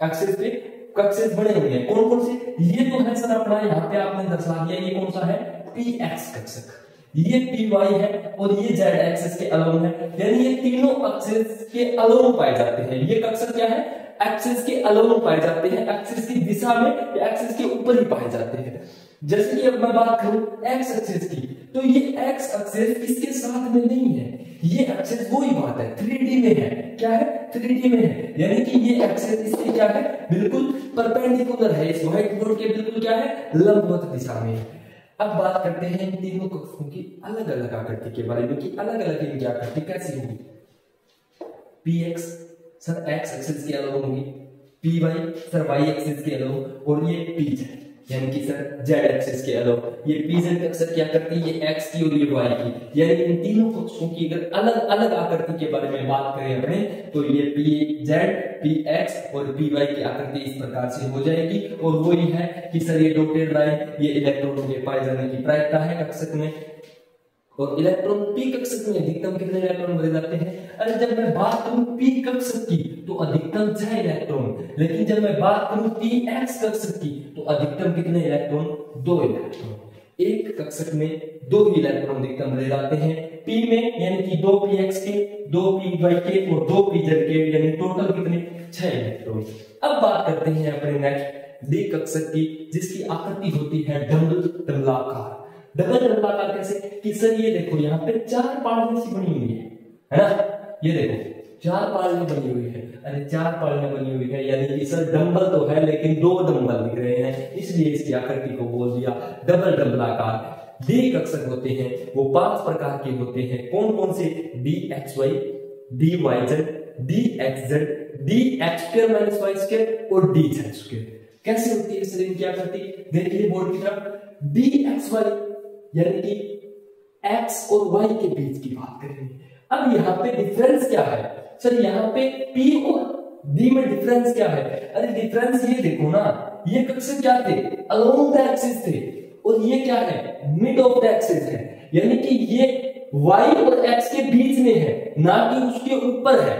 एक्सिस पे कक्षक बने हुए हैं। कौन कौन से? ये तो है सर अपना, यहाँ पे आपने दर्शा दिया, ये कौन सा है? px कक्षक। ये py है और ये z एक्सिस के अलोन है, यानी ये तीनों एक्सिस के अलोन पाए जाते हैं। ये कक्षक क्या है? एक्सिस के अलोन पाए जाते हैं, एक्सिस की दिशा में या एक्सिस के ऊपर ही पाए जाते हैं। जैसे कि अब मैं बात करूं एक्स एक्सिस की, तो ये एक्स एक्सिस इसके साथ में नहीं है, ये एक्सिस वही बात है 3D में है। क्या है? 3D में है, यानी कि ये एक्सिस इसके क्या है? बिल्कुल परपेंडिकुलर है, इस व्हाइट बोर्ड के बिल्कुल क्या है? लंबवत दिशा में है। अब बात करते हैं इन तीनों कक्षकों की अलग अलग आकृति के बारे में कि अलग अलग इनकी आकृति कैसी होगी। px सर x एक्सिस के अलोन होगी, py सर y एक्सिस के अलोन, और ये pz यानी कि सर z एक्सिस के अलोन। ये pz कक्षक की आकृति, ये x की और ये y की, यानी इन तीनों कक्षकों की अगर अलग अलग आकृति के बारे में बात करें अपने, तो ये pz, px और py की आकृति इस प्रकार से हो जाएगी। और वो ही है कि सर ये डॉटेड लाइन ये इलेक्ट्रॉनों के पाए जाने की प्रायिकता है कक्षक में। और इलेक्ट्रॉन p कक्षक में अधिकतम कितने इलेक्ट्रॉन भरे जाते हैं? अरे जब मैं बात करूं p कक्षक की तो अधिकतम 6 इलेक्ट्रॉन, लेकिन जब मैं बात करूं px कक्षक की तो अधिकतम कितने इलेक्ट्रॉन? 2 इलेक्ट्रॉन। एक कक्षक में 2 ही इलेक्ट्रॉन अधिकतम भरे जाते हैं, p में यानी कि 2 px के, 2 py के और 2 pz के, यानी टोटल कितने? 6 इलेक्ट्रॉन। अब बात करते हैं अपने नेक्स्ट d कक्षक की, जिसकी आकृति होती है डंबलाकार। डबल डंबलाकार कैसे? कि सर ये देखो यहाँ पे 4 पालियां सी बनी हुई है ना? ये देखो 4 पालियां बनी हुई है। अरे 4 पालियां बनी हुई है, यानी कि सर डंबल तो है लेकिन 2 डंबल दिख रहे हैं, इसलिए इसकी आकृति को बोल दिया डबल डंबलाकार। डी कक्षक होते हैं वो 5 प्रकार के होते हैं। कौन कौन से? dxy, dyz, dxz, dx² - y² और dz²। कैसे होती है सर इनकी आकृति? देखिए बोर्ड की तरफ, dxy यानी कि x और y के बीच की बात करेंगे। अब यहाँ पे डिफरेंस क्या है? सर यहाँ पे p और d में डिफरेंस क्या है? अरे डिफरेंस ये देखो ना, ये कक्षक क्या थे? अलोंग द एक्सिस थे, और ये क्या है? मिड ऑफ द एक्सिस है, यानी कि ये y और x के बीच में है, ना कि उसके ऊपर है।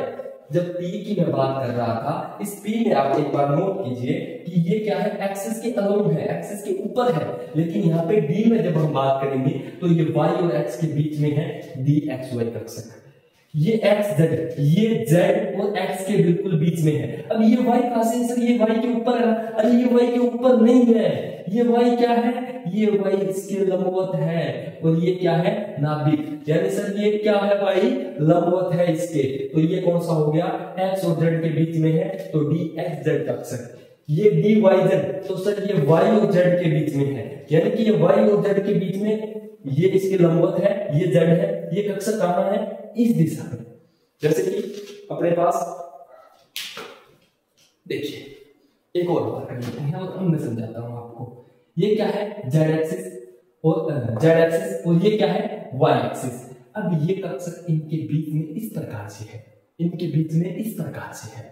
जब p की मैं बात कर रहा था, इस p में आप एक बार नोट कीजिए कि ये क्या है? एक्सिस के अलोंग है, एक्सिस के ऊपर है, लेकिन यहाँ पे d में जब हम बात करेंगे तो ये y और x के बीच में है, dxy कक्षक। ये x z, ये z और x के बिल्कुल बीच में है। अब ये y कहां से? सर ये y के ऊपर है। अरे ये y के ऊपर नहीं है, ये y क्या है? ये y इसके लंबवत है, और ये क्या है? नाभिक, यानी सर ये क्या है? y लंबवत है इसके, तो ये कौन सा हो गया? x और z के बीच में है, तो dxz कक्षक। ये dyz, तो सर ये y और z के बीच में है, यानी कि ये y और z के बीच में, ये इसके लंबवत है, ये z है। ये कक्षक कहां है? इस दिशा में। जैसे कि अपने पास देखिए एक और बात कर लेते हैं और मैं समझाता हूं आपको। ये क्या है? z एक्सिस और ये क्या है? y axis. अब ये कक्षक इनके बीच में इस प्रकार से है, इनके बीच में इस प्रकार से है,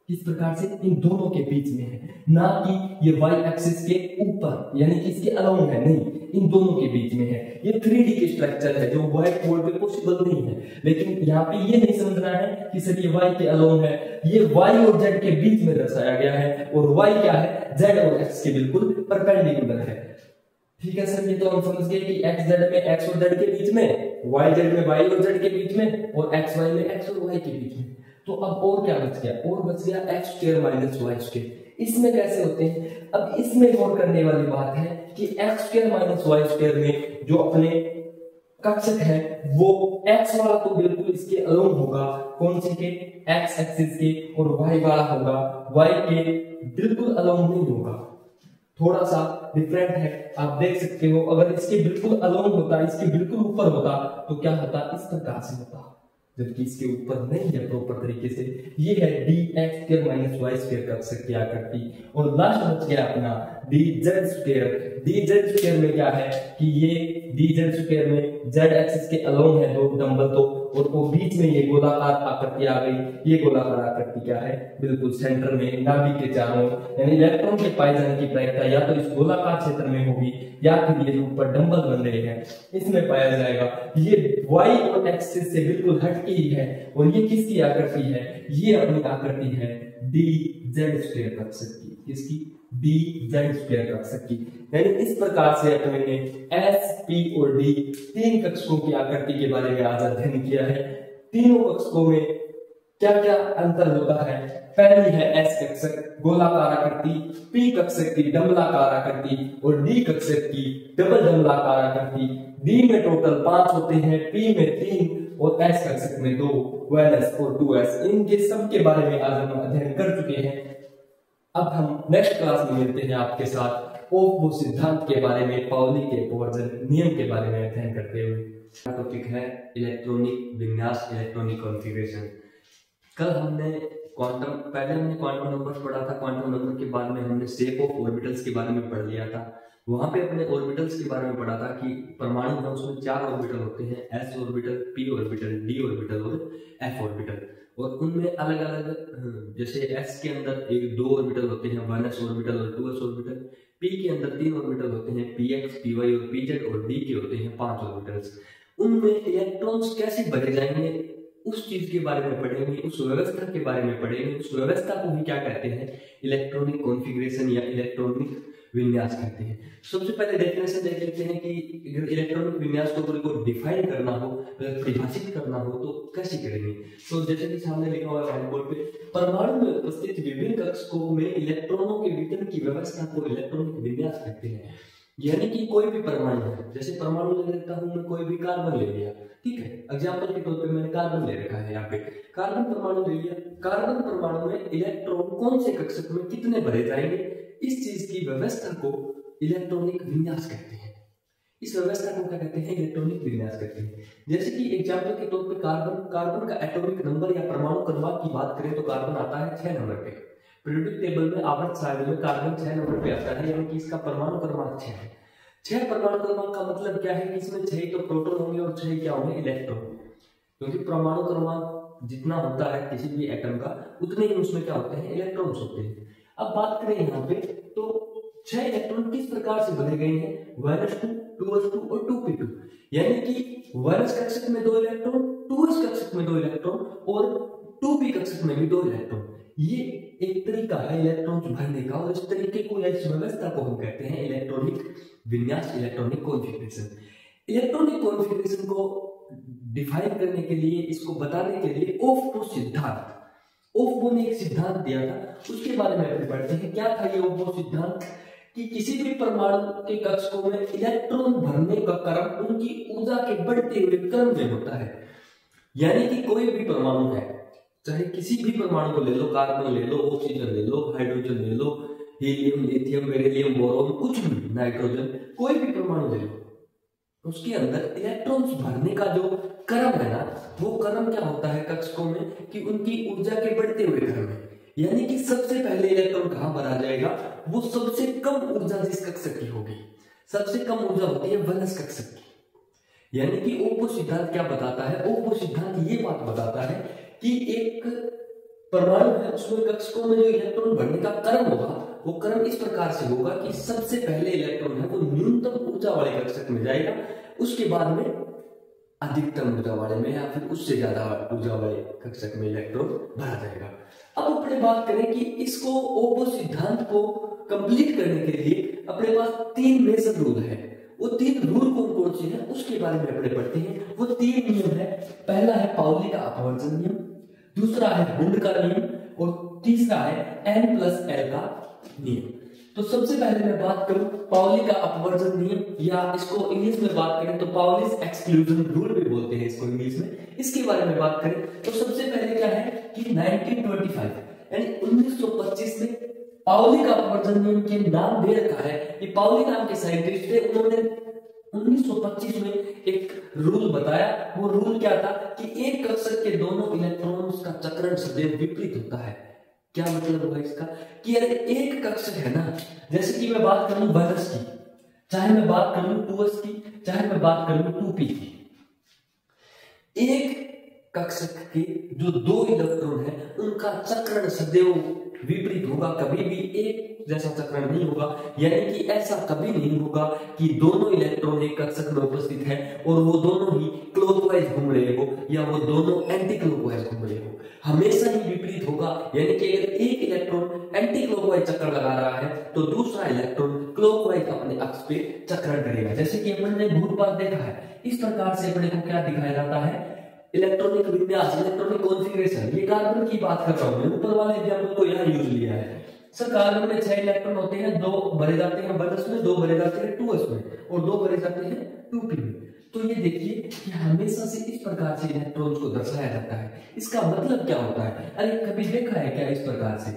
इस प्रकार से इन दोनों के बीच में है, ना कि ये वाई एक्सिस के ऊपर यानी कि इसके अलोंग है, नहीं, इन दोनों के बीच में है। ये 3D के स्ट्रक्चर है जो व्हाइट बोर्ड पे पॉसिबल नहीं है, लेकिन यहाँ पे ये नहीं समझना है कि सर ये वाई के अलोंग है, ये वाई और जेड के बीच में दर्शाया गया है और वाई क्या है, जेड और एक्स के बिल्कुल परपेंडिकुलर है। ठीक है सर, ये तो हम समझ गए कि एक्स जेड में एक्स और जेड के बीच में, वाई जेड में वाई और जेड के बीच में और एक्स वाई में एक्स और वाई के बीच में। तो अब और क्या बच गया, और बच गया X square minus Y square. इसमें कैसे होते हैं, अब इसमें गौर करने वाली बात है कि X square minus Y square में जो अपने कक्षक है वो एक्स वाला तो बिल्कुल इसके अलोंग होगा, कौन से के, एक्स एक्सिस के, और वाई वाला होगा वाई के बिल्कुल अलोंग नहीं होगा, थोड़ा सा डिफरेंट है। आप देख सकते हो अगर इसके बिल्कुल अलोंग होता, इसके बिल्कुल ऊपर होता तो क्या होता, इस प्रकार से होता, जबकि इसके ऊपर नहीं है प्रॉपर तरीके से। ये है D X square minus Y square का अक्षर क्या करती, और लास्ट बच गया अपना D Z square. D Z square में क्या है कि ये डी जेड स्क्वायर में जेड एक्सिस के अलोंग है दो डंबल, तो और वो बीच में ये गोलाकार आकृति आ गई। ये गोलाकार आकृति क्या है, बिल्कुल सेंटर में नाभिक के चारों, यानी इलेक्ट्रॉन के पाए जाने की प्रायिकता या तो इस गोलाकार क्षेत्र में होगी या फिर ये ऊपर डंबल बन रहे हैं इसमें पाया जाएगा। ये वाई और एक्सिस से बिल्कुल हटके ही है, और ये किसकी आकृति है, ये अपनी आकृति है डी जेड स्क्वायर कक्षक की, किसकी, डी जेड स्क्वायर कक्षक की। यानी इस प्रकार से अपने ने एस, पी और डी तीन कक्षकों की आकृति के बारे में आज अध्ययन किया है। तीनों कक्षकों में क्या क्या अंतर होता है, पहली है एस कक्षक गोलाकार आकृति, पी कक्षक की डंबलाकार आकृति और डी कक्षक की डबल डंबलाकार आकृति। डी में टोटल 5 होते हैं, पी में 3 और एस कक्षक में 2, 1s और 2s। इनके सब के बारे में आज हम अध्ययन कर चुके हैं। अब हम नेक्स्ट क्लास में मिलते हैं आपके साथ ओह्म सिद्धांत के बारे में, पाउली के अपवर्जन नियम के बारे में अध्ययन करते हुए। टॉपिक है इलेक्ट्रॉनिक विन्यास, इलेक्ट्रॉनिक कॉन्फ़िगरेशन। कल हमने पहले हमने क्वांटम नंबर्स पढ़ा था, क्वांटम नंबर के बाद में हमने शेप ऑफ ऑर्बिटल्स के बारे में पढ़ लिया था। वहां पे अपने ऑर्बिटल्स के बारे में पढ़ा था कि परमाणु में उसमें 4 ऑर्बिटल होते हैं, S orbital, P orbital, D orbital और एफ ऑर्बिटल, और उनमें अलग अलग, जैसे एस के अंदर 2 ऑर्बिटल होते हैं, 1s ऑर्बिटल और 2s ऑर्बिटल। पी के अंदर 3 ऑर्बिटल होते हैं, px, py और pz, और डी के होते हैं 5 ऑर्बिटल्स। उनमें इलेक्ट्रॉन्स कैसे भरे जाएंगे उस चीज के बारे में पढ़ेंगे, उस व्यवस्था के बारे में पढ़ेंगे। उस व्यवस्था को भी क्या कहते हैं, इलेक्ट्रॉनिक कॉन्फ़िगरेशन या इलेक्ट्रॉनिक विन्यास कहते हैं। सबसे पहले डेफिनेशन देख लेते हैं कि इलेक्ट्रॉनिक विन्यास को डिफाइन करना हो, परिभाषित करना हो तो कैसे करेंगे। तो जैसे कि सामने लिखा हुआ है व्हाइट बोर्ड पे, परमाणु में उपस्थित विभिन्न कक्षकों में इलेक्ट्रॉनों के वितरण की व्यवस्था को इलेक्ट्रॉनिक विन्यास कहते हैं। यानी कि कोई भी परमाणु है, जैसे परमाणु ले लेता हूं मैं, कोई भी कार्बन ले लिया, ठीक है, एग्जांपल के तौर पे मैंने कार्बन ले रखा है यहाँ पे, कार्बन परमाणु ले लिया। कार्बन परमाणु में इलेक्ट्रॉन कौन से कक्षक में कितने भरे जाएंगे, इस चीज की व्यवस्था को इलेक्ट्रॉनिक विन्यास कहते हैं। इस व्यवस्था को क्या कहते हैं, इलेक्ट्रॉनिक विन्यास कहते हैं। जैसे कि एग्जांपल के तौर पे कार्बन का एटॉमिक नंबर या परमाणु क्रमांक की बात करें तो कार्बन आता है 6 नंबर पे। पीरियोडिक टेबल में आवर्त सारणी में कार्बन 6 नंबर पे आता है, यानी कि इसका परमाणु क्रमांक 6 है। 6 परमाणु क्रमांक का मतलब क्या है कि इसमें 6 तो प्रोटॉन होंगे और 6 क्या होंगे, इलेक्ट्रॉन, क्योंकि परमाणु क्रमांक जितना होता है किसी भी एटम का उतने ही उसमें क्या होते हैं, इलेक्ट्रॉन्स होते हैं। अब बात करें यहाँ पे तो 6 इलेक्ट्रॉन किस प्रकार से भरे गए हैं, 1s2, 2s2 और 2p2, यानी कि 1s कक्षक में 2 इलेक्ट्रॉन, 2s कक्षक में 2 इलेक्ट्रॉन और 2p कक्षक में भी 2 इलेक्ट्रॉन। ये एक तरीका है इलेक्ट्रॉन भरने का, और इस तरीके को या इस व्यवस्था को हम कहते हैं इलेक्ट्रॉनिक विन्यास, इलेक्ट्रॉनिक कॉन्फ़िगरेशन। इलेक्ट्रॉनिक कॉन्फ़िगरेशन को डिफाइन करने के लिए, इसको बताने के लिए ओह्म सिद्धांत, ओह्म ने एक सिद्धांत दिया था, उसके बारे में अभी पढ़ते हैं। क्या था ये ओह्म सिद्धांत, कि किसी भी परमाणु के कक्षकों में इलेक्ट्रॉन भरने का क्रम उनकी ऊर्जा के बढ़ते हुए क्रम में होता है। यानी कि कोई भी परमाणु है, चाहे किसी भी परमाणु को ले लो, कार्बन ले लो, ऑक्सीजन ले लो, हाइड्रोजन ले लो, हीलियम, लिथियम, बेरिलियम, बोरोन, कुछ भी, नाइट्रोजन, कोई भी परमाणु ले लो, उसके अंदर इलेक्ट्रॉन्स भरने का जो क्रम है ना, वो क्रम क्या होता है कक्षकों में, कि उनकी ऊर्जा के बढ़ते हुए क्रम है। यानी कि सबसे पहले इलेक्ट्रॉन कहां भरा जाएगा, वो सबसे कम ऊर्जा जिस कक्षक की होगी, सबसे कम ऊर्जा होती है 1s कक्षक की। यानी कि ओह्म सिद्धांत क्या बताता है, ओह्म सिद्धांत ये बात बताता है कि एक परमाणु है उसमें कक्षकों में जो इलेक्ट्रॉन भरने का क्रम होगा वो क्रम इस प्रकार से होगा कि सबसे पहले इलेक्ट्रॉन है वो न्यूनतम ऊर्जा वाले कक्षक में जाएगा, उसके बाद में अधिकतम ऊर्जा वाले में या फिर उससे ज्यादा ऊर्जा वाले कक्षक में इलेक्ट्रॉन भरा जाएगा। अब अपने बात करें कि इसको ओपो सिद्धांत को कंप्लीट करने के लिए अपने पास 3 मेजर रूल है। वो 3 रूल कौन कौन से हैं उसके बारे में अपने पढ़ते हैं। वो 3 नियम है। पहला है पाउली का अपवर्जन नियम, दूसरा है हुंड का नियम और तीसरा है N+L का नियम। तो सबसे पहले मैं बात करूं पाउली का अपवर्जन नियम, या इसको इंग्लिश में बात करें तो पाउलिस एक्सक्लूजन रूल भी बोलते हैं इसको इंग्लिश में। इसके बारे में बात करें तो सबसे पहले क्या है कि 1925 यानी 1925 में पाउली का अपवर्जन नियम के नाम दे रखा है कि पाउली नाम के साइंटिस्ट थे, उन्होंने 1925 में एक रूल बताया। वो रूल क्या था कि एक कक्षक के दोनों इलेक्ट्रॉन्स का चक्रण सदैव विपरीत होता है। क्या मतलब होगा इसका कि अरे एक कक्षक है ना, जैसे कि मैं बात करूं 1s की, चाहे मैं बात करूं 2s की, चाहे मैं बात करूं 2p की, एक कक्षक के जो 2 इलेक्ट्रॉन है उनका चक्रण सदैव विपरीत होगा, कभी भी एक जैसा चक्रण नहीं होगा। यानी कि ऐसा कभी नहीं होगा कि दोनों इलेक्ट्रॉन एक कक्षक में उपस्थित है और वो दोनों ही क्लॉकवाइज घूम रहे हो या वो दोनों एंटी क्लॉकवाइज घूम रहे हो, हमेशा ही विपरीत होगा। यानी कि अगर एक इलेक्ट्रॉन एंटी क्लॉकवाइज चक्कर लगा रहा है तो दूसरा इलेक्ट्रॉन क्लॉकवाइज अपने अक्ष पे चक्रण करेगा, जैसे कि अपन ने बहुत बार देखा है। इस प्रकार से अपने को क्या दिखाया जाता है, इलेक्ट्रॉनिक विन्यास, इलेक्ट्रॉनिक कॉन्फ़िगरेशन। ये कार्बन की बात कर रहा हूं, ऊपर वाले एग्जांपल को यहां यूज लिया है। सर कार्बन में 6 इलेक्ट्रॉन होते हैं, 2 भरे जाते हैं 1s में, 2 भरे जाते हैं 2s में और 2 भरे जाते हैं 2p में। तो ये देखिए कि हमेशा से इस प्रकार से इलेक्ट्रॉन्स को दर्शाया जाता है। इसका मतलब क्या होता है, अरे कभी देखा है क्या इस प्रकार से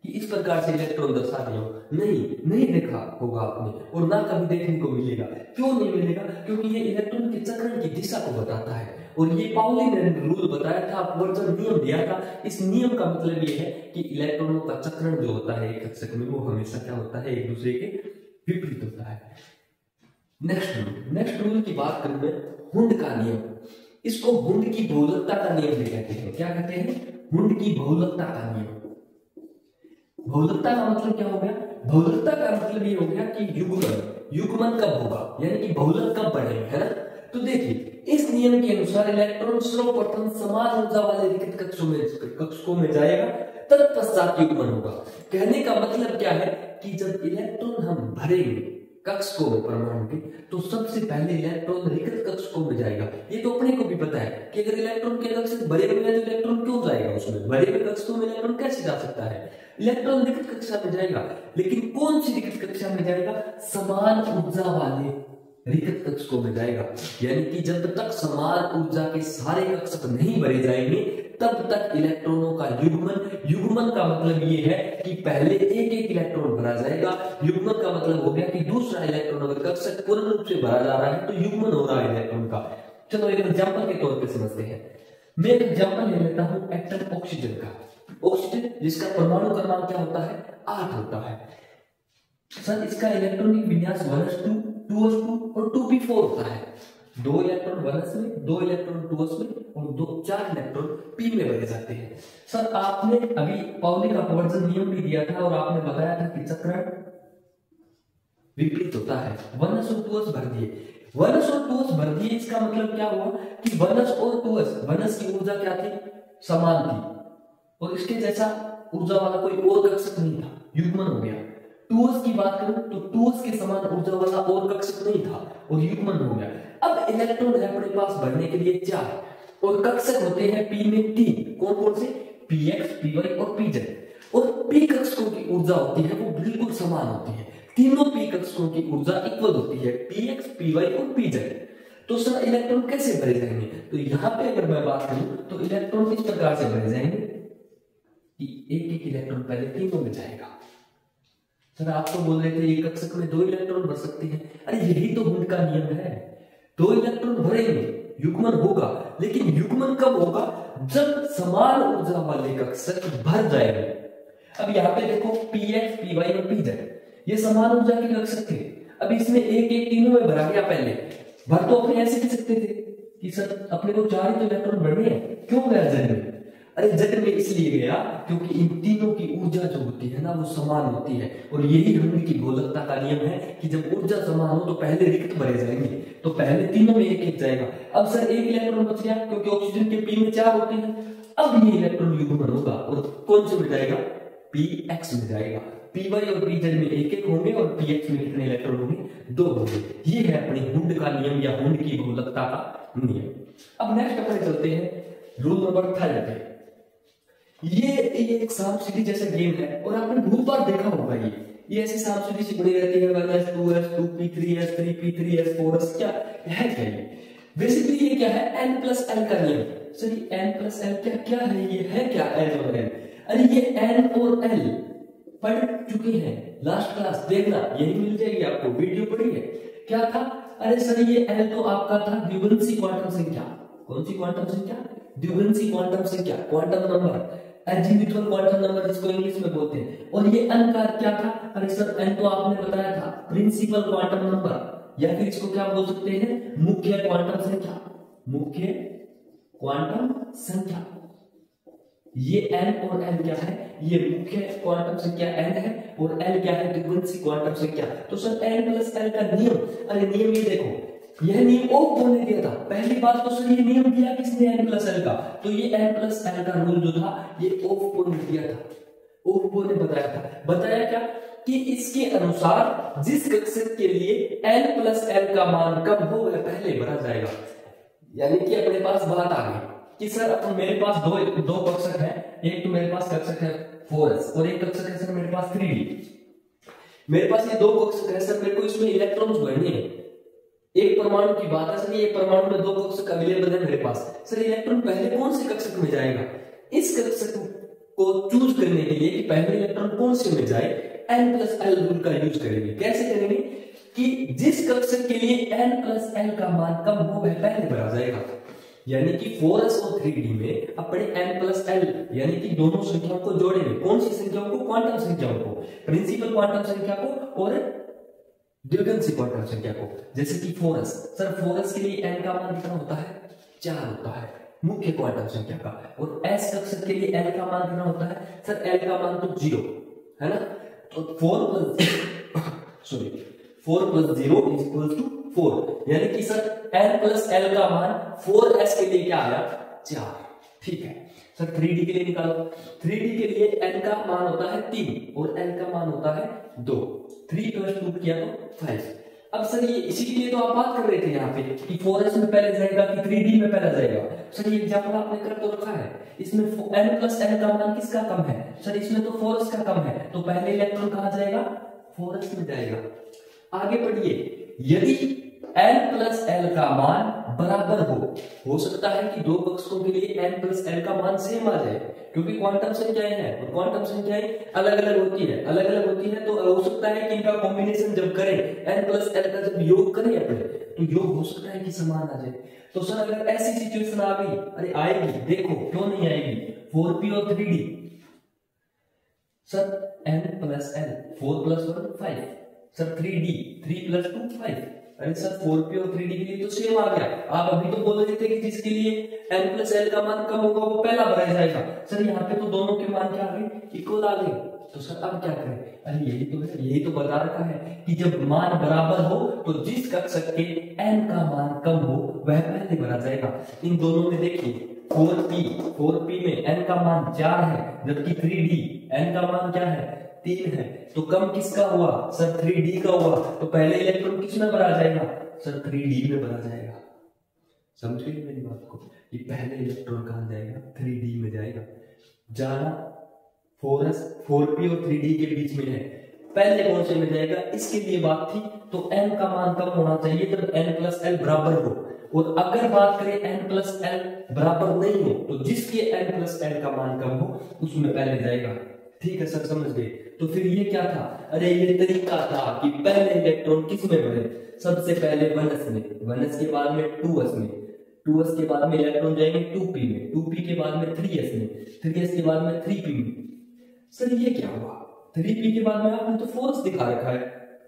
कि इस प्रकार से इलेक्ट्रॉन दर्शा दिया हो? नहीं देखा होगा आपने, और ना कभी देखने को मिलेगा। क्यों नहीं मिलेगा? क्योंकि ये इलेक्ट्रॉन के चक्रण की दिशा को बताता है। और ये पाउली ने रूल बताया था, अपवर्जन नियम दिया था। इस नियम का मतलब ये है कि इलेक्ट्रॉनों का चक्रण जो होता है एक कक्षक में वो हमेशा क्या होता है, एक दूसरे के विपरीत होता है। नेक्स्ट रूल की बात करूं मैं, हुंड का नियम। इसको हुंड की बहुलकता का नियम भी कहते हैं। क्या कहते हैं? हुंड की बहुलकता का नियम। बहुलकता का मतलब क्या हो गया? बहुलकता का मतलब ये हो गया कि युग्मन कब होगा, यानी कि बहुलक कब बढ़ेगा, है ना। तो देखिए इस नियम के अनुसार इलेक्ट्रॉन सर्वप्रथम समान ऊर्जा वाले रिक्त कक्षकों में जाएगा, तत्पश्चात युग्मन होगा। कहने का मतलब क्या है कि जब इलेक्ट्रॉन हम भरेंगे कक्षकों में परमाणु के, तो सबसे पहले इलेक्ट्रॉन रिक्त कक्षकों में जाएगा। ये तो अपने को भी पता है कि अगर इलेक्ट्रॉन के कक्षक भरे हुए हैं तो इलेक्ट्रॉन क्यों जाएगा उसमें, भरे हुए कक्षकों में इलेक्ट्रॉन कैसे जा सकता है? इलेक्ट्रॉन रिक्त कक्षा में जाएगा। लेकिन कौन सी रिक्त कक्षा में जाएगा? समान ऊर्जा वाले रिक्त कक्षकों में जाएगा। यानी कि जब तक समान ऊर्जा के सारे कक्षक नहीं भरे जाएंगे तब तक इलेक्ट्रॉनों का युग्मन का मतलब ये है कि पहले एक इलेक्ट्रॉन भरा जाएगा। युग्मन का मतलब हो गया कि दूसरा इलेक्ट्रॉन अगर कक्षक पूर्ण रूप से भरा जा रहा है तो युग्मन हो रहा है इलेक्ट्रॉन का। चलो एक एग्जांपल के तौर पे समझते हैं। मैं एक एग्जांपल ले लेता हूं एटम ऑक्सीजन का। ऑक्सीजन जिसका परमाणु क्रमांक क्या होता है? 8 होता है। सर इसका इलेक्ट्रॉनिक विन्यास 1s2 2s2 और 2p4 होता है। 2 इलेक्ट्रॉन 1s में, 2 इलेक्ट्रॉन 2s में और 4 इलेक्ट्रॉन p में भरे जाते हैं। सर आपने अभी पाउली का अपवर्जन नियम भी दिया था और आपने बताया था कि चक्रण विपरीत होता है। 1s और 2s भर दिए, 1s और 2s भर दिए। इसका मतलब क्या हुआ कि 1s और 2s, 1s की ऊर्जा क्या थी? समान थी और इसके जैसा ऊर्जा वाला कोई और कक्षक नहीं था, युग्मन हो गया। 2s की बात करूं तो 2s के समान ऊर्जा वाला और कक्षक नहीं था और युग्मन हो गया। अब इलेक्ट्रॉन है अपने पास भरने के लिए 4 और कक्षक होते हैं p में 3। कौन कौन से? px, py और pz। और p कक्षकों की ऊर्जा होती है वो बिल्कुल समान होती है। तीनों p कक्षकों की ऊर्जा इक्वल होती है, px, py और pz। तो सर इलेक्ट्रॉन कैसे भरे जाएंगे? तो यहाँ पे अगर मैं बात करूं तो इलेक्ट्रॉन इस प्रकार से भरे जाएंगे कि एक इलेक्ट्रॉन पहले तीनों में जाएगा। सर आप तो बोल रहे थे एक कक्षक में 2 इलेक्ट्रॉन भर सकते हैं। अरे यही तो हुंड का नियम है। 2 इलेक्ट्रॉन भरेंगे, युग्मन होगा। लेकिन युग्मन कब होगा? जब समान ऊर्जा वाले कक्षक भर जाएंगे। अब यहाँ पे देखो px, py और pz ये समान ऊर्जा के कक्षक थे। अब इसमें एक तीनों में भरा गया। पहले भर तो अपने ऐसे भी सकते थे कि सर अपने को 4 ही तो इलेक्ट्रॉन भरने हैं, क्यों गया जन में? अरे जेड में इसलिए गया क्योंकि इन तीनों की ऊर्जा जो होती है ना वो समान होती है, और यही हूंड की गोलकता का नियम है कि जब ऊर्जा समान हो तो पहले रिक्त भरे जाएंगे, तो पहले तीनों में एक एक जाएगा। अब सर एक इलेक्ट्रॉन बच गया क्योंकि ऑक्सीजन के पी में 4 होते हैं, अब ये इलेक्ट्रॉन युग्मन होगा और कौन से में जाएगा, पी एक्स में जाएगा। पी वाई और पी जेड में एक एक होंगे और पी एक्स में कितने इलेक्ट्रॉन होंगे, 2 होंगे। ये है अपनी हुंड का नियम या हुंड की गोलकता का नियम। अब नेक्स्ट अपने चलते हैं रूल नंबर 3 पे। ये एक सांप सीढ़ी जैसा गेम है और आपने बहुत बार देखा होगा। ये ऐसी सांप सीढ़ी सी बनी रहती है 1s 2s 2p3s 3p3s 4s, क्या है क्या ये बेसिकली ये क्या है, n+l का नियम। सर ये n+l क्या है, ये है क्या n और l? अरे ये n और l पढ़ चुके हैं लास्ट क्लास, देखना यही मिल जाएगी आपको, वीडियो पढ़ी है। क्या था, अरे सर ये l तो आपका था द्विगुणसी क्वांटम संख्या। कौन सी क्वांटम संख्या, द्विगुणसी क्वांटम संख्या, क्वांटम नंबर, एजीम्यूथुअल क्वांटम नंबर जिसको इंग्लिश में बोलते हैं। और ये n का क्या था, अरे सर n तो आपने बताया था प्रिंसिपल क्वांटम नंबर, या फिर इसको क्या बोल सकते हैं, मुख्य क्वांटम संख्या, मुख्य क्वांटम संख्या। ये n और l क्या है, ये मुख्य क्वांटम संख्या n है और l क्या है, द्विगुणसी क्वांटम संख्या। तो सर n+l का नियम, अरे नियम ये देखो, यह नियम ओक ने दिया था। पहली बात तो सर ये नियम दिया किसने, n+l का, तो ये n+l का रूल जो था ये ओक ने दिया था, ओक ने बताया क्या कि इसके अनुसार जिस कक्षक के लिए n+l का मान कम हो वह पहले भरा जाएगा। यानी कि अपने पास बात आ गई कि सर अब मेरे पास दो कक्षक है, एक तो मेरे पास कक्षक है 4s और एक कक्षक है सर मेरे पास 3d। मेरे पास ये 2 कक्षक है सर, मेरे को इसमें इलेक्ट्रॉन्स भरने हैं। एक परमाणु की बात है सर, ये परमाणु में 2 कक्षक अवेलेबल है मेरे पास। सर इलेक्ट्रॉन पहले कौन से कक्षक में जाएगा, इस कक्षक को चूज करने के लिए कि पहले इलेक्ट्रॉन कौन से में जाए, n+l रूल का यूज करेंगे। कैसे करेंगे कि जिस कक्षक के लिए n+l का मान कम हो वह पहले भरा जाएगा। यानी कि 4s और 3d में अपने n+l यानी कि दोनों संख्याओं को जोड़ेंगे। कौन सी संख्याओं को, क्वांटम संख्याओं को, प्रिंसिपल क्वांटम संख्या को और द्विगुणसी क्वांटम संख्या को। जैसे कि 4s, सर 4s के लिए n का मान कितना होता है, 4 होता है मुख्य क्वांटम संख्या का, और s कक्षक के लिए l का मान कितना होता है, सर l का मान तो 0 है ना। तो 4 + 0 = 4, यानी कि सर n+l का मान 4s के लिए क्या आया, 4। ठीक है सर 3d के लिए निकालो। 3d के लिए n का मान होता है 3 और l का मान होता है 2। 3 + 2 किया तो 5। अब सर ये इसी के लिए तो आप बात कर रहे थे यहाँ पे कि 4s में पहले जाएगा कि 3d में पहले जाएगा। सर ये एग्जांपल आपने कर तो रखा है, इसमें n+l का मान किसका कम है, सर इसमें तो 4s का कम है, तो पहले इलेक्ट्रॉन कहाँ जाएगा, 4s में जाएगा। आगे बढ़िए, यदि n+l का मान बराबर हो सकता है कि 2 कक्षकों के लिए n+l का मान सेम आ जाए, क्योंकि क्वांटम संख्याएं हैं और क्वांटम संख्याएं अलग अलग होती है, तो हो सकता है कि इनका कॉम्बिनेशन जब करें, n+l का जब योग करें अपने, तो योग हो सकता है कि समान आ जाए। तो सर अगर ऐसी सिचुएशन आ गई, अरे आएगी, देखो क्यों नहीं आएगी, 4p और 3d, sir n+l 4 + 1 5, sir 3d 3 + 2 5। अरे सर 4p और 3d के लिए तो सेम आ गया। आप अभी तो बोल रहे थे कि जिसके लिए n+l का मान कम होगा वो पहला भरा जाएगा। सर यहाँ पे तो दोनों के मान क्या आ गए, इक्वल आ गए। तो सर अब क्या करें, अरे यही तो बता रखा है कि जब मान बराबर हो तो जिस कक्षक के n का मान कम हो वह पहले भरा जाएगा। इन दोनों में देखिए 4p में n का मान 4 है, जबकि 3d n का मान क्या है, 3 है, तो कम किसका हुआ, सर 3d का हुआ, तो पहले इलेक्ट्रॉन किस में भरा जाएगा, सर 3d में भरा जाएगा। समझ गए मेरी बात को, ये पहले इलेक्ट्रॉन कहां जाएगा, 3d में जाएगा। जाना 4p और 3d के बीच में है, पहले कौन से में जाएगा, इसके लिए बात थी। तो n का मान कम होना चाहिए जब n+l बराबर हो, और अगर बात करें n+l बराबर नहीं हो तो जिसके n+l का मान कम हो उसमें पहले जाएगा। ठीक है सर, समझ गए। तो फिर ये क्या था, अरे ये तरीका था कि पहले इलेक्ट्रॉन किस में भरे, सबसे पहले 1s में, 1s के बाद में 2s में, 2s के बाद में इलेक्ट्रॉन जाएंगे 2p में, 2p के बाद में 3s में, 3s के बाद में 3p में। सर ये क्या हुआ, 3p के बाद में आपने तो 4s दिखा रखा है,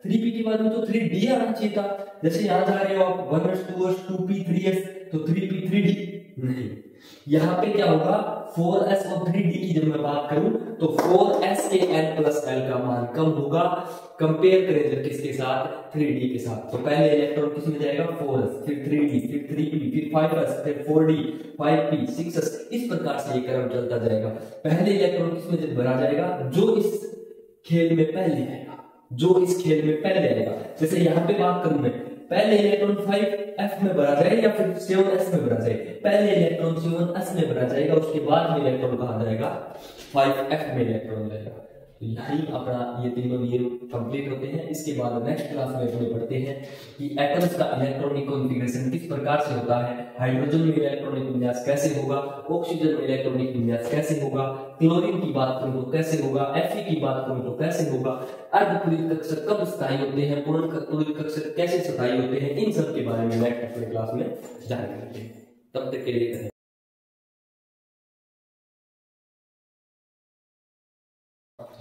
3p के बाद में तो 3d आना चाहिए था। जैसे यहाँ जा रहे हो आप 1s 2s 2p 3s, तो 3p 3d नहीं, यहाँ पे क्या होगा 4s और 3d की जब मैं बात करूं तो 4s के n प्लस l का मान कम होगा कंपेयर करें जब किसके साथ 3d के साथ। तो पहले इलेक्ट्रॉन किस में जाएगा 4s, फिर 3d, फिर 3p, फिर 5s, फिर 4d, 5p, 6s, इस प्रकार से ये क्रम चलता जाएगा। पहले इलेक्ट्रॉन किस में जब भरा जाएगा जो इस खेल में पहले आएगा, जो इस खेल में पहले आएगा। जैसे यहाँ पे बात करूं मैं, पहले इलेक्ट्रॉन 5f में भरा जाए या फिर 7s में भरा जाए, पहले इलेक्ट्रॉन 7s में भरा जाएगा, उसके बाद में इलेक्ट्रॉन कहा जाएगा 5f में इलेक्ट्रॉन जाएगा। तो यही अपना ये तीनों नियम कंप्लीट होते हैं। इसके बाद नेक्स्ट क्लास में अपने पढ़ते हैं कि एटम्स का इलेक्ट्रॉनिक कॉन्फ़िगरेशन किस प्रकार से होता है, हाइड्रोजन में इलेक्ट्रॉनिक विन्यास कैसे होगा, ऑक्सीजन में इलेक्ट्रॉनिक विन्यास कैसे होगा, क्लोरीन की बात करूं तो कैसे होगा, Fe की बात करूं तो कैसे होगा, अर्धपूरित कक्षक कब स्थायी होते हैं, पूर्ण कक्षक कैसे स्थायी होते हैं, इन सब के बारे में नेक्स्ट अपने क्लास में जानकारी लेंगे। तब तक के लिए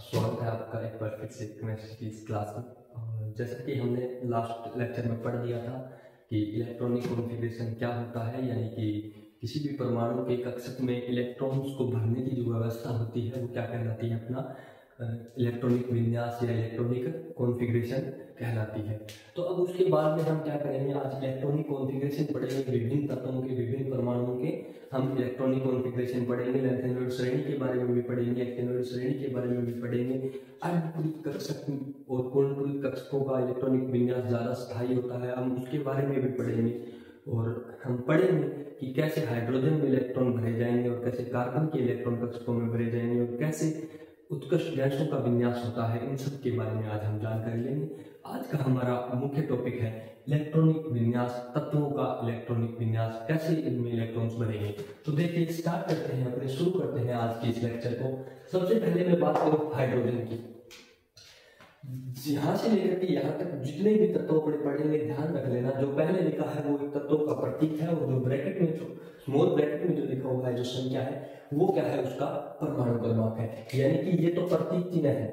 स्वागत है आपका एक बार फिर से केमिस्ट्री की इस क्लास में। और जैसा कि हमने लास्ट लेक्चर में पढ़ लिया था कि इलेक्ट्रॉनिक कॉन्फ़िगरेशन क्या होता है, यानी कि किसी भी परमाणु के कक्षक में इलेक्ट्रॉन्स को भरने की जो व्यवस्था होती है वो क्या कहलाती है, अपना इलेक्ट्रॉनिक विन्यास या इलेक्ट्रॉनिक कॉन्फ़िगरेशन कहलाती है। तो अब उसके बाद में हम क्या करेंगे, आज इलेक्ट्रॉनिक कॉन्फ़िगरेशन पढ़ेंगे, विभिन्न तत्वों के विभिन्न परमाणुओं के हम इलेक्ट्रॉनिक कॉन्फ़िगरेशन पढ़ेंगे, लैंथेनॉइड श्रेणी के बारे में भी पढ़ेंगे, एक्टिनॉइड श्रेणी के बारे में भी पढ़ेंगे। अर्धपूरित कक्षक और पूर्णपूरित कक्षकों का इलेक्ट्रॉनिक विन्यास ज़्यादा स्थायी होता है, हम उसके बारे में भी पढ़ेंगे। और हम पढ़ेंगे कि कैसे हाइड्रोजन में इलेक्ट्रॉन भरे जाएंगे और कैसे कार्बन के इलेक्ट्रॉन कक्षकों में भरे जाएंगे और कैसे उत्कृष्ट गैसों का विन्यास होता है, इन सब के बारे में आज हम जानकारी लेंगे। आज का हमारा मुख्य टॉपिक है इलेक्ट्रॉनिक विन्यास, तत्वों का इलेक्ट्रॉनिक विन्यास, कैसे इनमें इलेक्ट्रॉन्स बनेंगे। तो देखिए स्टार्ट करते हैं, अपने शुरू करते हैं आज के इस लेक्चर को। सबसे पहले मैं बात करूं हाइड्रोजन की। यहाँ से लेकर के यहाँ तक जितने भी तत्व पढ़ेंगे ध्यान रख लेना, जो पहले लिखा है वो एक तत्व का प्रतीक है और जो ब्रैकेट में, जो स्मॉल ब्रैकेट में जो लिखा हुआ है जो संख्या है वो क्या है, उसका परमाणु क्रमांक है। यानी कि ये तो प्रतीक चिन्ह है,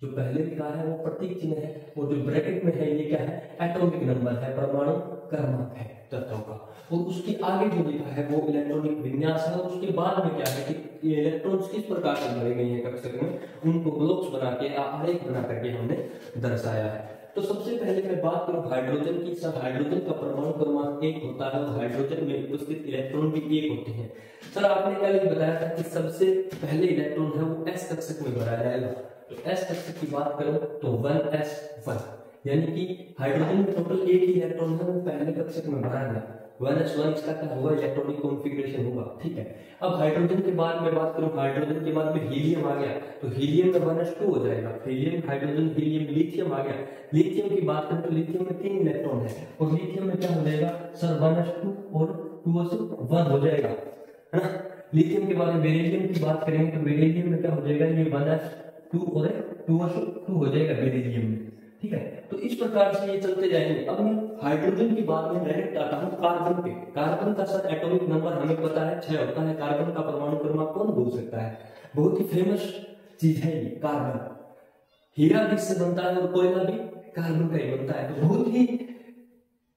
जो पहले लिखा है वो प्रतीक चिन्ह है, और जो ब्रैकेट में है ये क्या है, एटॉमिक नंबर है, परमाणु क्रमांक है तत्वों का। और उसके आगे जो लिखा है वो इलेक्ट्रॉनिक विन्यास है, और उसके बाद में क्या है कि ये इलेक्ट्रॉन्स किस प्रकार से भरे गए हैं कक्षक में, उनको ब्लॉक्स बना के आरेख बना करके हमने दर्शाया है। तो सबसे पहले मैं बात करूं हाइड्रोजन की। सर हाइड्रोजन का परमाणु क्रमांक 1 होता है और हाइड्रोजन में उपस्थित इलेक्ट्रॉन भी 1 होते हैं। सर आपने कल बताया था कि सबसे पहले इलेक्ट्रॉन है वो s कक्षक में भरा जाएगा। तो s कक्षक की बात करो तो 1s1, यानी कि हाइड्रोजन में टोटल 1 ही इलेक्ट्रॉन है वो पहले कक्षक में भरा गया। 1s1 इसका क्या होगा, इलेक्ट्रॉनिक कॉन्फ़िगरेशन होगा, ठीक है। अब हाइड्रोजन के बाद में बात करूं, हाइड्रोजन के बाद में हीलियम आ गया, तो हीलियम में 1s2 हो जाएगा। हीलियम, हाइड्रोजन, हीलियम, लिथियम आ गया। लिथियम की बात करें तो लिथियम में 3 इलेक्ट्रॉन है, और लिथियम में क्या हो जाएगा सर 1s2 और 2s1 हो जाएगा, है ना। लिथियम के बाद में बेरिलियम की बात करेंगे तो बेरिलियम में क्या हो जाएगा, ये 1s2 और 2s2 हो जाएगा बेरिलियम में, ठीक है। तो इस प्रकार से ये चलते जाएंगे। अब मैं हाइड्रोजन के बाद में डायरेक्ट आता हूं कार्बन पे। कार्बन का सर एटॉमिक नंबर हमें पता है 6 होता है। कार्बन का परमाणु क्रमांक कौन बोल सकता है, बहुत ही फेमस चीज है ये कार्बन। हीरा भी इससे बनता है और कोयला भी कार्बन का ही बनता है, तो बहुत ही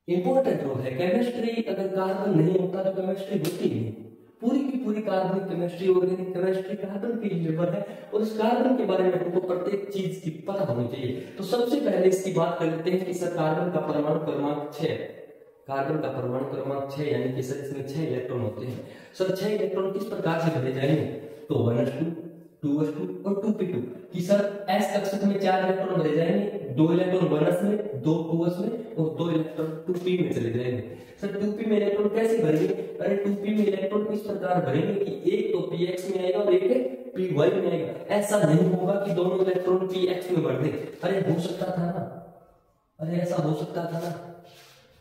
इंपॉर्टेंट रोल है। केमिस्ट्री अगर कार्बन नहीं होता तो केमिस्ट्री होती नहीं। पूरी की पूरी कार्बनिक केमिस्ट्री, ऑर्गेनिक केमिस्ट्री कार्बन पे निर्भर है, और इस कार्बन के बारे में हमको प्रत्येक चीज की पता होनी चाहिए। तो सबसे पहले इसकी बात कर लेते हैं कि सर कार्बन का परमाणु क्रमांक 6, कार्बन का परमाणु क्रमांक 6, यानी कि सर इसमें 6 इलेक्ट्रॉन होते हैं। सर 6 इलेक्ट्रॉन किस प्रकार से भरे जाएंगे, तो 1s2, 2s2 और 2p2 कि सर s कक्षक में 4 इलेक्ट्रॉन भरे जाएंगे, 2 इलेक्ट्रॉन 1s में, 2 2s में और 2 इलेक्ट्रॉन 2p में चले जाएंगे। सर 2p में इलेक्ट्रॉन कैसे भरेंगे, अरे 2p में इलेक्ट्रॉन इस प्रकार भरेंगे कि एक तो px में आएगा और एक py में आएगा। ऐसा नहीं होगा कि दोनों इलेक्ट्रॉन px में भर दें, अरे हो सकता था ना, अरे ऐसा हो सकता था ना,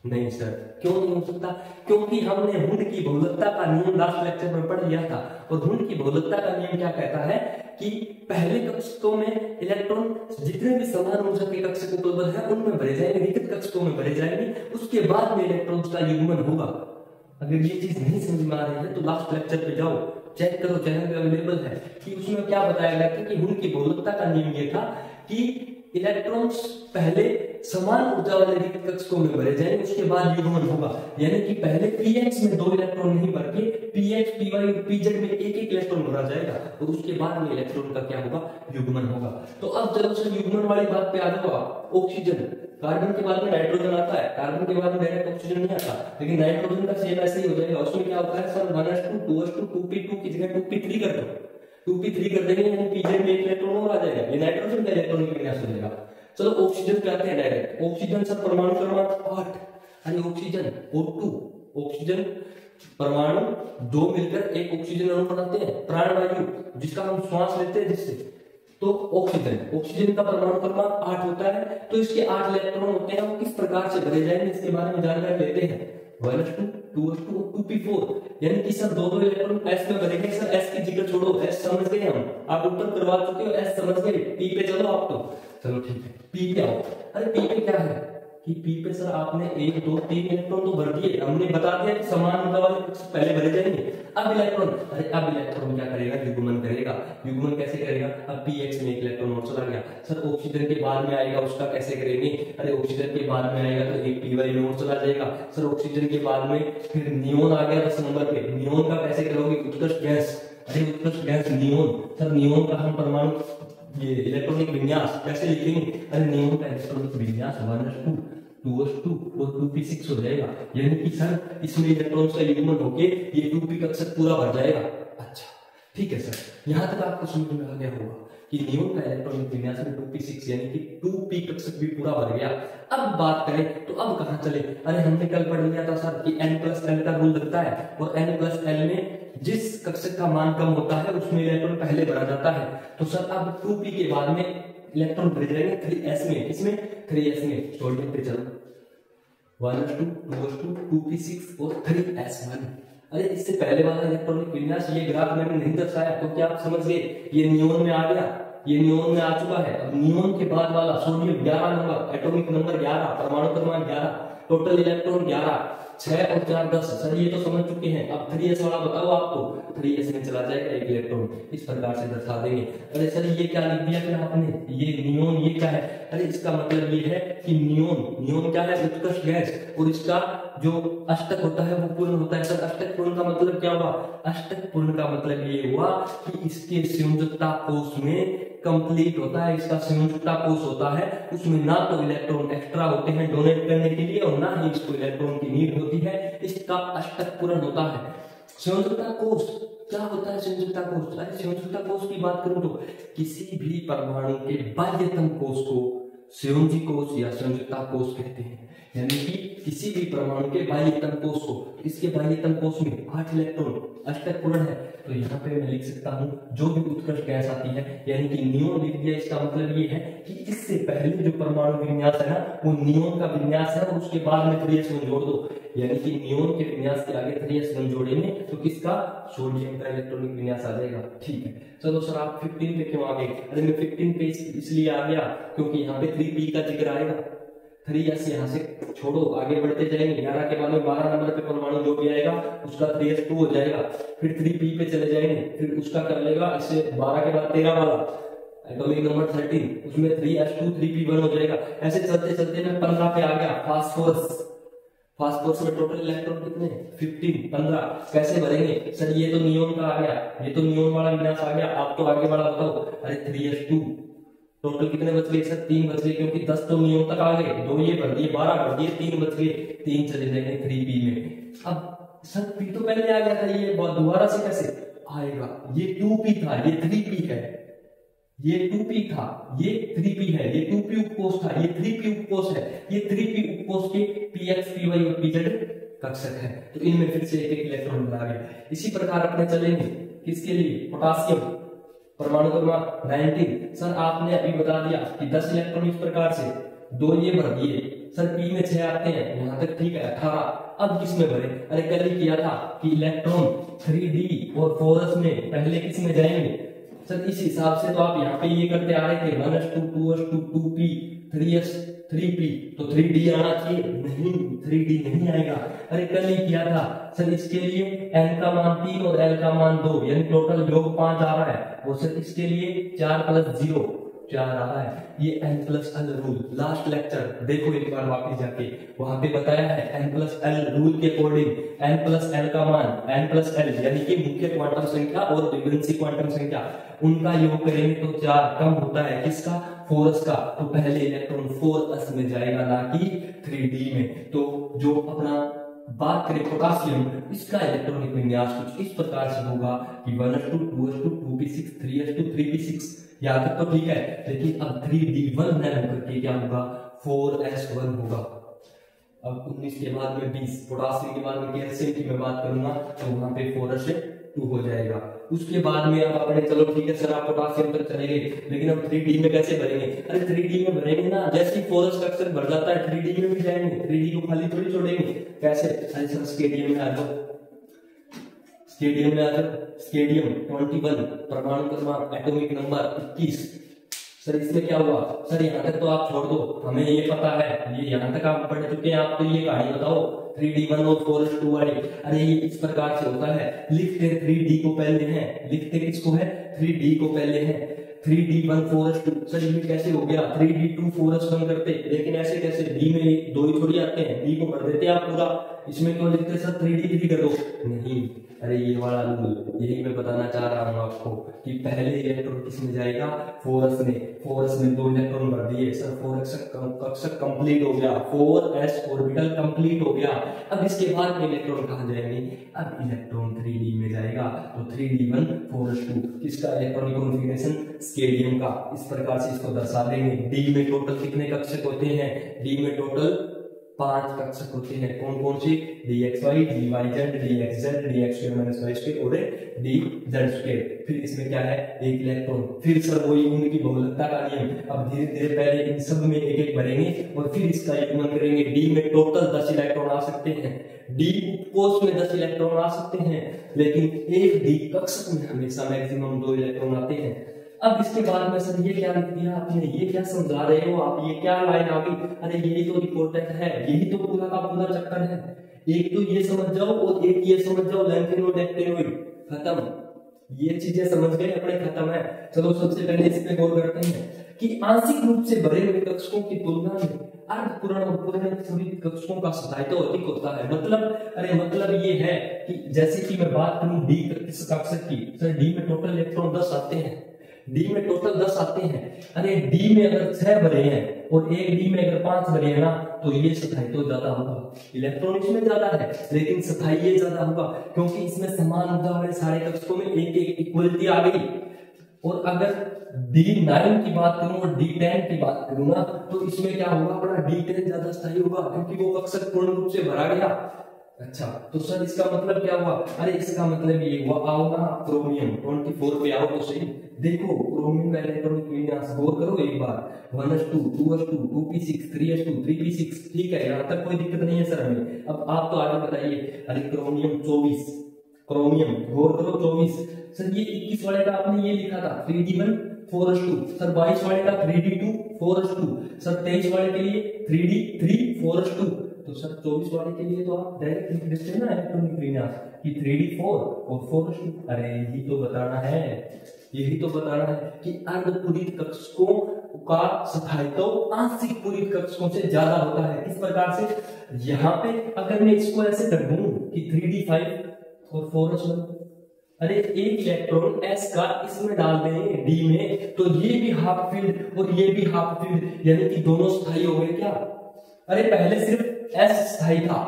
नहीं सर। क्यों नहीं हो सकता, क्योंकि हमने हुंड की बहुलकता का नियम लास्ट लेक्चर में पढ़ लिया था, और हुंड की बहुलकता का नियम क्या कहता है कि पहले कक्षकों में इलेक्ट्रॉन जितने भी समान ऊर्जा के कक्षक उपलब्ध है उनमें भरे जाएंगे, रिक्त कक्षकों में भरे जाएंगे, उसके बाद में इलेक्ट्रॉन्स का युग्मन होगा। अगर ये चीज नहीं समझ में आ रही है तो लास्ट लेक्चर पे जाओ, चेक करो, चैनल पे अवेलेबल है कि उसमें क्या बताया गया था कि हुंड की बहुलकता का नियम ये था कि इलेक्ट्रॉन्स पहले समान ऊर्जा वाले रिक्त कक्षकों में भरे जाएंगे, उसके बाद युग्मन होगा। यानी कि पहले px में 2 इलेक्ट्रॉन नहीं भर के px, py और pz में एक एक इलेक्ट्रॉन भरा जाएगा, और उसके बाद में इलेक्ट्रॉन का क्या होगा, युग्मन होगा। तो अब चलो सर युग्मन वाली बात पे आ जाओ आप। ऑक्सीजन, कार्बन के बाद में नाइट्रोजन आता है, कार्बन के बाद में डायरेक्ट ऑक्सीजन नहीं आता, लेकिन नाइट्रोजन का सेम ऐसे ही हो जाएगा। उसमें क्या होता है सर, 1s2 2s2 2p2 की जगह 2p3 कर दो, 2p3 कर देंगे, यानी pz में एक इलेक्ट्रॉन और आ जाएगा, ये नाइट्रोजन का इलेक्ट्रॉनिक विन्यास हो जाएगा। चलो ऑक्सीजन पे आते हैं डायरेक्ट। ऑक्सीजन सर परमाणु क्रमांक 8, अरे ऑक्सीजन O2, ऑक्सीजन परमाणु 2 मिलकर एक ऑक्सीजन अणु बनाते हैं, प्राणवायु जिसका हम श्वास लेते हैं जिससे, तो ऑक्सीजन का परमाणु क्रमांक 8 होता है। तो इसके 8 इलेक्ट्रॉन होते हैं, वो किस प्रकार से भरे जाएंगे इसके बारे में जानकारी लेते हैं। 1s2 2s2 2p4, यानी कि सर 2 इलेक्ट्रॉन s में भरेंगे। सर s की जिक्र छोड़ो, s समझ गए हम, आप ऊपर करवा चुके हो, s समझ गए, p पे चलो आप तो, चलो ठीक है, p पे आओ। अरे p पे क्या है कि p पे सर आपने 1 2 3 इलेक्ट्रॉन तो भर दिए, हमने बता दिया कि समान ऊर्जा वाले पहले भरे जाएंगे। अब इलेक्ट्रॉन क्या करेगा, युग्मन करेगा। युग्मन कैसे करेगा, अब px में एक इलेक्ट्रॉन और चला गया। सर ऑक्सीजन के बाद में आएगा, उसका कैसे करेंगे, अरे ऑक्सीजन के बाद में आएगा तो एक py में और चला जाएगा। सर ऑक्सीजन के बाद में फिर नियोन आ गया 10 नंबर पे, नियोन का कैसे करोगे, उत्कृष्ट गैस, अरे उत्कृष्ट गैस नियोन। सर नियोन का हम परमाणु ये इलेक्ट्रॉनिक विन्यास कैसे लिखेंगे, अरे नियोन का इलेक्ट्रॉनिक विन्यास 1s2 2s2 और 2p6 हो जाएगा। यानी कि सर इसमें इलेक्ट्रॉन्स का युग्मन होके ये 2p कक्षक पूरा भर जाएगा। अच्छा ठीक है सर, यहाँ तक आपको समझ में आ गया होगा कि नियोन का इलेक्ट्रॉनिक विन्यास में 2p6 यानी कि 2p कक्षक भी पूरा भर गया। अब बात करें तो अब कहाँ चले, अरे हमने कल पढ़ लिया था सर कि n+l का रूल लगता है, और n+l में जिस कक्षक का मान कम होता है उसमें इलेक्ट्रॉन पहले भरा जाता है। तो सर अब 2p के बाद में इलेक्ट्रॉन भरे जाएंगे 3s में, इसमें 3s में सोल्यूशन पे चलो 1s2 2s2 2p6 और 3s1। अरे इससे पहले वाला इलेक्ट्रॉनिक विन्यास ये ग्राफ मैंने नहीं दर्शाया तो क्या आप समझ गए, ये नियोन में आ गया, ये नियोन में आ चुका है। अब नियोन के बाद वाला सोडियम 11 नंबर, एटॉमिक नंबर 11, परमाणु क्रमांक 11, टोटल इलेक्ट्रॉन 11, 6 और 4 10। सर ये तो समझ चुके हैं, अब 3s वाला बताओ आपको, 3s में चला जाएगा एक इलेक्ट्रॉन, इस प्रकार से दर्शा देंगे। अरे सर ये क्या लिख दिया फिर आपने, ये नियोन, ये क्या है, अरे इसका मतलब ये है कि नियोन क्या है, उत्कृष्ट गैस, और इसका जो अष्टक होता है वो पूर्ण होता है। सर अष्टक पूर्ण का मतलब क्या हुआ, अष्टक पूर्ण का मतलब ये हुआ कि इसके संयोजकता कोष में कंप्लीट होता है, इसका संयोजकता कोष होता है, उसमें ना तो इलेक्ट्रॉन एक्स्ट्रा होते हैं डोनेट करने के लिए और ना ही इसको इलेक्ट्रॉन की नीड होती है, इसका अष्टक पूर्ण होता है। संयोजकता कोष क्या होता है, संयोजकता कोष, अरे संयोजकता कोष की बात करूं तो किसी भी परमाणु के बाह्यतम कोष को संयोजी कोष या संयोजकता कोष कहते हैं। यानी कि किसी भी परमाणु के बाह्यतम कोष को, इसके बाह्यतम कोष में 8 इलेक्ट्रॉन अष्टक पूर्ण है, तो यहाँ पे मैं लिख सकता हूँ जो भी उत्कृष्ट गैस आती है, यानी कि नियोन लिख दिया। इसका मतलब ये है कि इससे पहले जो परमाणु विन्यास है ना वो नियोन का विन्यास है, और उसके बाद में 3s1 जोड़ दो, यानी कि नियोन के विन्यास के आगे 3s1 जोड़ेंगे तो किसका, सोडियम का इलेक्ट्रॉनिक विन्यास आ जाएगा। ठीक है चलो सर आप 15 पे क्यों आ गए, अरे मैं 15 पे इसलिए आ गया क्योंकि यहाँ पे 3p का जिक्र आएगा, 3s यहाँ से छोड़ो, आगे बढ़ते जाएंगे, 11 के बाद में 12 नंबर पे परमाणु जो भी आएगा उसका 3s2 हो जाएगा, फिर 3p पे चले जाएंगे, फिर उसका क्या मिलेगा, इससे 12 के बाद 13 वाला एटॉमिक नंबर 13, उसमें 3s2 3p1 हो जाएगा। ऐसे चलते चलते मैं 15 पे आ गया, फास्फोरस में टोटल इलेक्ट्रॉन कितने, 15 15 कैसे भरेंगे, सर ये तो नियोन का आ गया, ये तो नियोन वाला विन्यास आ गया, आप तो आगे वाला बताओ। अरे 3s2 टोटल कितने बच गए, सर 3 बच गए, क्योंकि 10 तो नियोन तक आ गए, 2 ये भर दिए, 12 भर दिए, 3 बच गए, 3 चले जाएंगे 3p में। अब सर p तो पहले आ गया था, ये दोबारा से कैसे आएगा, ये 2p था, ये 3p है, ये 2p था, ये 3p है, ये 2p उपकोष था, ये 3p उपकोष है, ये 3p उपकोष के px py और pz कक्षक है, तो इनमें फिर से एक इलेक्ट्रॉन बना गया। इसी प्रकार अपने चलेंगे किसके लिए, पोटासियम परमाणु क्रमांक 19। सर आपने अभी बता दिया कि 10 इलेक्ट्रॉन इस प्रकार से, 2 ये भर दिए, सर p में 6 आते हैं, यहाँ तक ठीक है 18। अब किस में भरे, अरे कल ही किया था कि इलेक्ट्रॉन 3d और 4s में पहले किस में जाएंगे, सर इस हिसाब से तो आप यहाँ पे ये करते आ रहे थे 1s2 2s2 2p 3s 3p, तो 3d आना चाहिए, नहीं 3d नहीं आएगा। अरे कल ही किया था सर, इसके लिए n का मान 3 और l का मान 2, यानी टोटल योग 5 आ रहा है, और सर इसके लिए 4 + 0 क्या रहा है, ये n+l रूल। लास्ट लेक्चर देखो एक बार वापस जाके, वहां पे बताया है n+l रूल के अकॉर्डिंग n+l का मान n+l यानी कि मुख्य क्वांटम संख्या और विवरणसी क्वांटम संख्या उनका योग करेंगे तो 4 कम होता है किसका, 4s का। तो पहले इलेक्ट्रॉन 4s में जाएगा ना कि 3d में। तो जो अपना बात करें पोटासियम, इसका इलेक्ट्रॉनिक विन्यास कुछ इस प्रकार से होगा कि 1s2 2s2 2p6 3s2 3p6, यहाँ तक तो ठीक है। लेकिन अब 3d1 न होकर के क्या होगा, 4s1 होगा। अब 19 के बाद में 20, पोटासियम के बाद में कैल्शियम की मैं बात करूंगा तो वहां पे 4s2 हो जाएगा। उसके बाद में आप अपने चलो ठीक है सर आप पोटासियम तक चले गए, लेकिन अब 3d में कैसे भरेंगे, अरे 3d में भरेंगे ना, जैसे ही 4s का अक्सर भर जाता है 3d में भी जाएंगे, 3d को खाली थोड़ी छोड़ेंगे। कैसे, अरे सर स्केडियम में आ जाओ, स्केडियम में आ जाओ, स्केडियम 21 परमाणु क्रमांक एटॉमिक नंबर 21। सर इसमें क्या हुआ, सर यहाँ तक तो आप छोड़ दो, हमें ये पता है, ये यहाँ तक आप पढ़ चुके हैं, आप तो ये कहानी बताओ 3d1 और 4s2 वाली। अरे ये इस प्रकार से होता है, लिखते 3d को पहले हैं, लिखते किसको है, 3d को पहले है, 3d1 4s2। सर ये कैसे हो गया, 3d2 4s1 करते, लेकिन ऐसे कैसे, d में दो ही थोड़ी आते हैं, d को कर देते आप पूरा, इसमें क्यों लिखते सर 3d3 कर दो, नहीं। अरे ये वाला रूल यही मैं बताना चाह रहा हूँ आपको कि पहले इलेक्ट्रॉन किसमें जाएगा, 4s में, 4s में 2 इलेक्ट्रॉन भर दिए, सर 4s कक्षक कंप्लीट हो गया, 4s ऑर्बिटल कंप्लीट हो गया। अब इसके बाद में इलेक्ट्रॉन कहाँ जाएंगे, अब इलेक्ट्रॉन 3d में जाएगा, तो 3d1 4s2 किसका इलेक्ट्रॉनिक कॉन्फ़िगरेशन, स्केडियम का। इस प्रकार से इसको दर्शा देंगे। डी में टोटल कितने कक्षक होते हैं, डी में टोटल 5 कक्षक होते हैं, कौन कौन से, dxy dyz dxz dx2 y2 और dz2। फिर इसमें क्या है, एक इलेक्ट्रॉन, फिर सर वही उनकी बहुलकता का नियम। अब धीरे धीरे पहले इन सब में एक एक भरेंगे और फिर इसका युग्मन करेंगे। डी में टोटल 10 इलेक्ट्रॉन आ सकते हैं, डी उपकोष में 10 इलेक्ट्रॉन आ सकते हैं, लेकिन एक डी कक्षक में हमेशा मैक्सिमम 2 इलेक्ट्रॉन आते हैं। अब इसके बाद में सर ये क्या लिख दिया आपने, ये क्या समझा रहे हो आप, ये क्या लाइन आ गई, अरे यही तो इम्पोर्टेंट है, यही तो पूरा का पूरा चक्कर है। एक तो ये समझ जाओ और एक ये समझ जाओ, लैंथेनोइड एक्टिनोइड खत्म, ये चीजें समझ गए अपने, खत्म है। चलो सबसे पहले इस पे गौर करते हैं कि आंशिक रूप से भरे हुए कक्षकों की तुलना में अर्धपूर्ण और पूर्ण सभी कक्षकों का स्थायित्व अधिक होता है। मतलब, अरे मतलब ये है कि जैसे कि मैं बात करूं डी कक्षक की, सर डी में टोटल इलेक्ट्रॉन 10 आते हैं, डी में टोटल 10 आते हैं। अरे डी में अगर 6 भरे हैं और एक डी में अगर 5 भरे हैं ना, तो ये स्थायित्व तो ज्यादा होगा, इलेक्ट्रॉन इसमें ज्यादा है लेकिन स्थायी ये ज्यादा होगा, क्योंकि इसमें समान ऊर्जा वाले सारे कक्षकों में एक एक इक्वलिटी आ गई। और अगर D9 की बात करूं और D10 की बात करूं ना, तो इसमें क्या होगा, अपना D10 ज्यादा स्थायी होगा क्योंकि वो कक्षक पूर्ण रूप से भरा गया। अच्छा, तो सर इसका मतलब क्या हुआ, अरे इसका मतलब ये हुआ, आओ ना क्रोमियम 24 पे आओ तो सही, देखो क्रोमियम का इलेक्ट्रॉनिक विन्यास गौर करो एक बार, 1s2 2s2 2p6 3s2 3p6, ठीक है, यहाँ तक कोई दिक्कत नहीं है सर हमें। अब आप तो आगे बताइए, अरे क्रोमियम 24, क्रोमियम गौर करो 24, सर ये 21 वाले का आपने ये लिखा था 3d1 4s2, सर 22 वाले का 3d2 4s2, सर 23 वाले के लिए 3d3 4s2, तो सर 24 वाले के लिए तो आप डायरेक्ट लिख देते हैं ना इलेक्ट्रॉनिक विन्यास कि 3d4 और 4s2। अरे यही तो बताना है, यही तो बताना है कि अर्धपूरित कक्षकों का स्थायित्व आंशिक पूरित कक्षकों से ज्यादा होता है। किस प्रकार से, यहाँ पे अगर मैं इसको ऐसे कर दूं कि 3d5 और 4s1, अरे एक इलेक्ट्रॉन s का इसमें डाल दें d में, तो ये भी हाफ फील्ड और ये भी हाफ फील्ड, यानी कि दोनों स्थायी हो गए क्या। अरे पहले सिर्फ s स्थायी था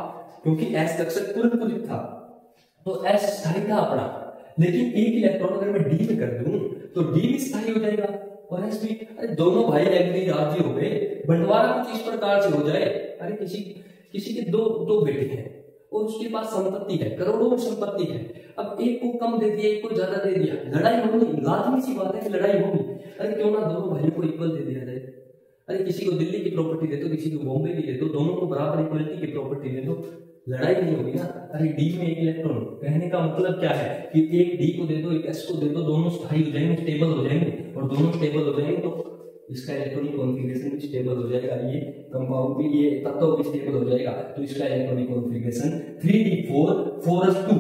क्योंकि s कक्षक पूर्ण था, तो s स्थायी था अपना, लेकिन एक इलेक्ट्रॉन अगर मैं d में कर दूं तो d भी स्थायी हो जाएगा और s भी। अरे दोनों भाई एग्री राजी हो गए, बंटवारा कुछ इस प्रकार से हो जाए, अरे किसी के दो बेटे हैं और उसके पास संपत्ति है, करोड़ों में संपत्ति है, अब एक को कम दे दिया, एक को ज्यादा दे दिया, लड़ाई होगी, लाजमी सी बात है कि लड़ाई होगी। अरे क्यों ना दोनों भाइयों को इक्वल दे दिया जाए, अरे किसी को दिल्ली की प्रॉपर्टी दे दो, किसी को बॉम्बे की दे दो, दोनों को बराबर इक्वलिटी की प्रॉपर्टी दे दो, लड़ाई नहीं होगी ना। अरे डी में एक इलेक्ट्रॉन, कहने का मतलब क्या है कि एक डी को दे दो, एक एस को दे दो, दोनों स्थायी हो जाएंगे, स्टेबल हो जाएंगे, और दोनों स्टेबल हो जाएंगे तो इसका इलेक्ट्रॉनिक कॉन्फ़िगरेशन भी स्टेबल हो जाएगा, ये कंपाउंड भी, ये तत्व भी स्टेबल हो जाएगा। तो इसका electronic configuration 3d4 4s2,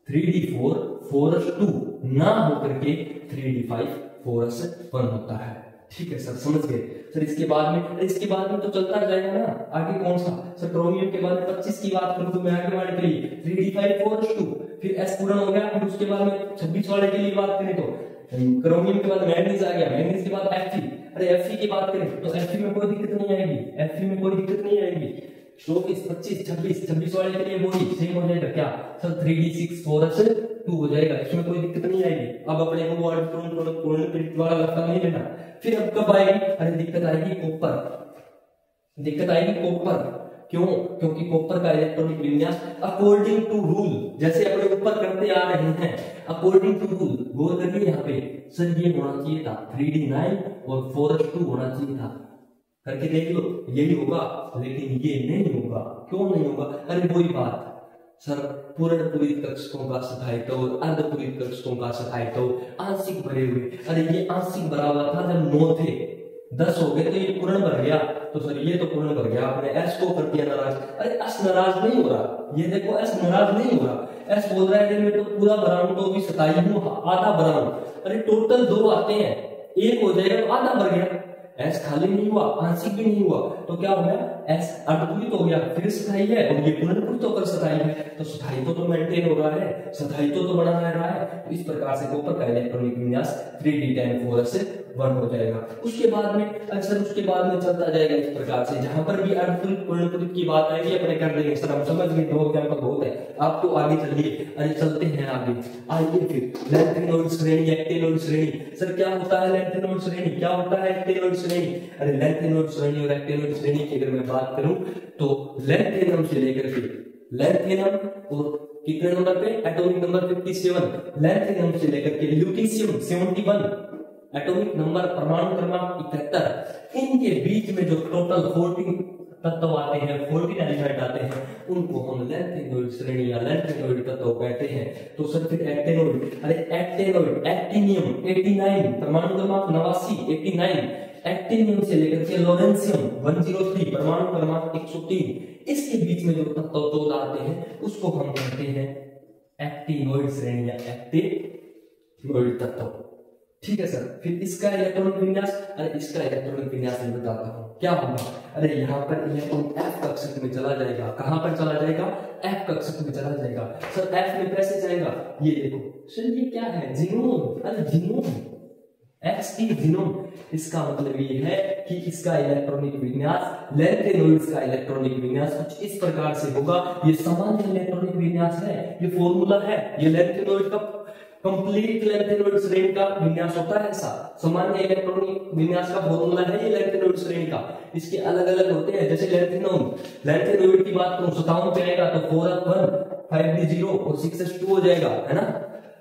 3d4 4s2 ना होकर के 3d5 फोरस 1 होता है। ठीक है सर, समझ गए सर। इसके बाद में तो चलता जाएगा ना। आगे कौन सा सर, क्रोमियम के बाद में 25 की बात करूं तो मैं आगे वाले के लिए 3d5 फिर s पूर्ण हो गया। फिर उसके बाद में 26 वाले के लिए बात करें तो क्रोमियम के बाद मैग्नीज आ गया, मैग्नीज के बाद Fe। अरे Fe की बात करें तो Fe में कोई दिक्कत नहीं आएगी, Fe में कोई दिक्कत नहीं आएगी। 24 25 26 वाले के लिए वही सेम हो जाएगा क्या सर, 3d6 फोरस 2 हो जाएगा, इसमें कोई दिक्कत नहीं आएगी। अब अपने को पूर्ण वाला लगता नहीं लेना। फिर अब कब आएगी, अरे दिक्कत आएगी कॉपर। क्यों, क्योंकि कॉपर का इलेक्ट्रॉनिक विन्यास अकॉर्डिंग टू रूल, जैसे अपने ऊपर करते आ रहे हैं, अकॉर्डिंग टू रूल। गौर करिए यहाँ पे सर, ये होना चाहिए था 3d9 और फोरस 2 होना चाहिए था। करके देख लो, यही होगा, लेकिन ये नहीं होगा। क्यों नहीं होगा, अरे वही बात सर, पूर्ण पूरित कक्षकों का सहायता और अर्ध पूरित कक्षकों का सहायता आंशिक भरे हुए। अरे ये आंशिक भरा हुआ था जब 9 थे, 10 हो गए तो ये पूर्ण भर गया। तो सर ये तो पूर्ण भर गया, आपने एस को कर दिया नाराज। अरे एस नाराज नहीं हो रहा, ये देखो एस नाराज नहीं हो रहा। एस बोल रहा है मैं तो पूरा भरा हूं, तो भी 27 हूं, आधा भरा हूं। अरे टोटल 2 आते हैं, 1 हो जाएगा तो आधा भर गया। एस खाली नहीं हुआ, आंशिक भी नहीं हुआ, तो क्या हो गया, एस अर्धपूरित हो गया, फिर स्थायी है, और ये पूर्णपूरित होकर स्थायी है। तो स्थायित्व तो मेंटेन हो रहा है, स्थायित्व तो बना रह रहा है। तो इस प्रकार से कॉपर का इलेक्ट्रॉनिक विन्यास 3d10 फोरस 1 हो जाएगा। उसके बाद में अक्सर उसके बाद में चलता जाएगा इस प्रकार से। जहां पर भी अर्धपूरित पूर्णपूरित की बात आएगी अपने कर देंगे सर, हम समझ गए, 2 एग्जांपल बहुत है। आप तो आगे चलिए, अरे चलते हैं आगे। आइए फिर लैंथेनोइड श्रेणी, एक्टिनोइड श्रेणी। सर क्या होता है लैंथेनोइड श्रेणी, क्या होता है एक्टिनोइड श्रेणी? अरे लैंथेनोइड श्रेणी और एक्टिनोइड श्रेणी की अगर मैं बात करूं तो लैंथेनम से लेकर के लैंथेनम और कितने नंबर पे, एटॉमिक नंबर 57, लैंथेनम से लेकर के ल्यूटीशियम 71, एटॉमिक नंबर परमाणु क्रमांक 71, इनके बीच में जो टोटल 14 तत्व आते हैं, 14 एलिमेंट आते हैं, उनको हम लैंथेनोइड श्रेणी या लैंथेनोइड तत्व कहते हैं। तो सर फिर एक्टिनोइड, अरे एक्टिनोइड, एक्टिनियम 89, परमाणु क्रमांक 89, 89, एक्टिनियम से लेकर के लोरेंसियम 103, परमाणु क्रमांक 103, इसके बीच में जो तत्व 14 आते हैं उसको हम कहते हैं एक्टिनोइड श्रेणी या एक्टिनोइड तत्व। ठीक है सर। फिर इसका इलेक्ट्रॉनिक विन्यास, अरे इसका इलेक्ट्रॉनिक विन्यास मैं बताता हूँ क्या होगा। अरे यहाँ पर इलेक्ट्रॉन एफ कक्षक में चला जाएगा। कहां पर चला जाएगा, एफ कक्षक में चला जाएगा। सर एफ में कैसे जाएगा, ये देखो सर, ये क्या है, जीनोम। अरे जीनोम, एक्सटी जीनोम, इसका मतलब ये है कि इसका इलेक्ट्रॉनिक विन्यास, लैंथेनोइड्स का इलेक्ट्रॉनिक विन्यास कुछ इस प्रकार से होगा। ये सामान्य इलेक्ट्रॉनिक विन्यास है, ये फॉर्मूला है, ये लैंथेनोइड का कंप्लीट लैंथेनोइड श्रेणी का विन्यास होता है। ऐसा सामान्य इलेक्ट्रॉनिक विन्यास का फॉर्मूला है ये लैंथेनोइड श्रेणी का। इसके अलग अलग होते हैं, जैसे लैंथेनोइड की बात करूं 57 पे आएगा तो 4f1 5d0 और 6s2 हो जाएगा, है ना।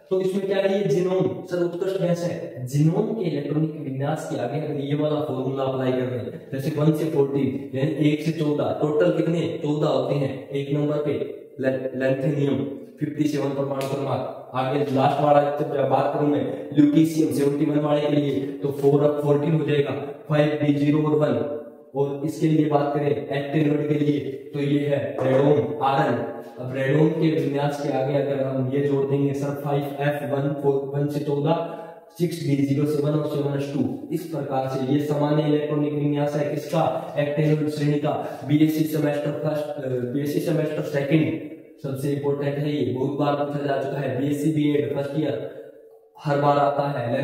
तो इसमें क्या है, ये जीनोम सर उत्कृष्ट गैस है। जीनोम के इलेक्ट्रॉनिक विन्यास के आगे अगर ये वाला फॉर्मूला अप्लाई कर रहे हैं, जैसे 1 से 14 यानी 1 से 14, टोटल कितने 14 होते हैं। एक नंबर पे लैंथेनियम 57 परमाणु क्रमांक, आगे लास्ट वाला जब बात करूं मैं ल्यूटीशियम 71 वाले के लिए तो 4f14 हो जाएगा, 5d0 और 1। और इसके लिए बात करें एक्टिनोइड के लिए तो ये है रेडोन आरएन। अब रेडोन के विन्यास के आगे अगर हम ये जोड़ देंगे सर 5f1 1 से 14, 6d0 से 1 और 7s2, इस प्रकार से ये सामान्य इलेक्ट्रॉनिक विन्यास है किसका, एक्टिनोइड श्रेणी का। BSc semester first, BSc semester second सबसे इंपॉर्टेंट है, ये बहुत बार पूछा जा चुका है। बीएससी बीएड फर्स्ट ईयर हर बार आता है।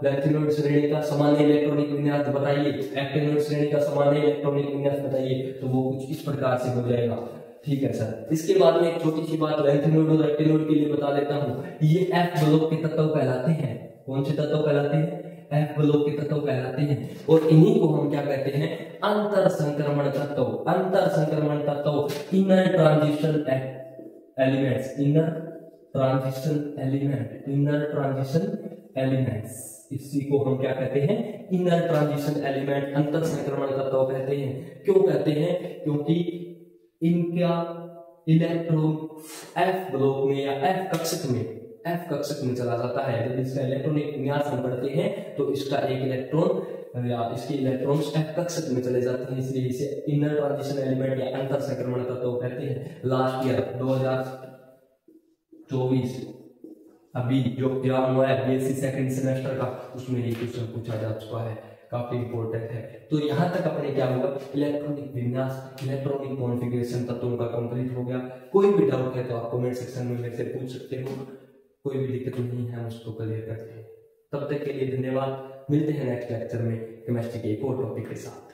लैंथेनोइड श्रेणी का सामान्य इलेक्ट्रॉनिक विन्यास बताइए, एक्टिनोइड श्रेणी का सामान्य इलेक्ट्रॉनिक विन्यास बताइए, तो वो कुछ इस प्रकार से हो जाएगा। ठीक है सर। इसके बाद में एक छोटी सी बात लैंथेनोइड और एक्टिनोइड के लिए बता देता हूँ। ये एफ ब्लॉक के तत्व कहलाते हैं। कौन से तत्व कहलाते हैं, एफ ब्लॉक के तत्व कहलाते हैं। और इन्हीं को हम क्या कहते हैं, अंतर संक्रमण तत्व। अंतर संक्रमण तत्व, inner transition elements, inner transition element, inner transition elements, इसी को हम क्या कहते हैं, इनर ट्रांजिशन एलिमेंट, अंतर संक्रमण तत्व कहते हैं। क्यों कहते हैं, क्योंकि इनका इलेक्ट्रॉन एफ ब्लॉक में या एफ कक्षक में चला जाता है। जब इसका इलेक्ट्रॉनिक विन्यास हम पढ़ते हैं तो इसका एक इलेक्ट्रॉन या इसके इलेक्ट्रॉन्स एफ कक्षक में चले जाते हैं, इसलिए इसे इनर ट्रांजिशन एलिमेंट या अंतर संक्रमण तत्व कहते हैं। लास्ट ईयर 2024 अभी जो एग्जाम हुआ है बीएससी सेकंड सेमेस्टर का, उसमें ये क्वेश्चन पूछा जा चुका है, काफी इंपॉर्टेंट है। तो यहाँ तक अपने क्या होगा, इलेक्ट्रॉनिक विन्यास, इलेक्ट्रॉनिक कॉन्फ़िगरेशन तत्वों का कंप्लीट हो गया। कोई भी डाउट है तो आप कमेंट सेक्शन में मेरे से पूछ सकते हो, कोई भी दिक्कत नहीं है, हम उसको क्लियर करते हैं। तब तक के लिए धन्यवाद, मिलते हैं नेक्स्ट लेक्चर में केमिस्ट्री के एक और टॉपिक के साथ।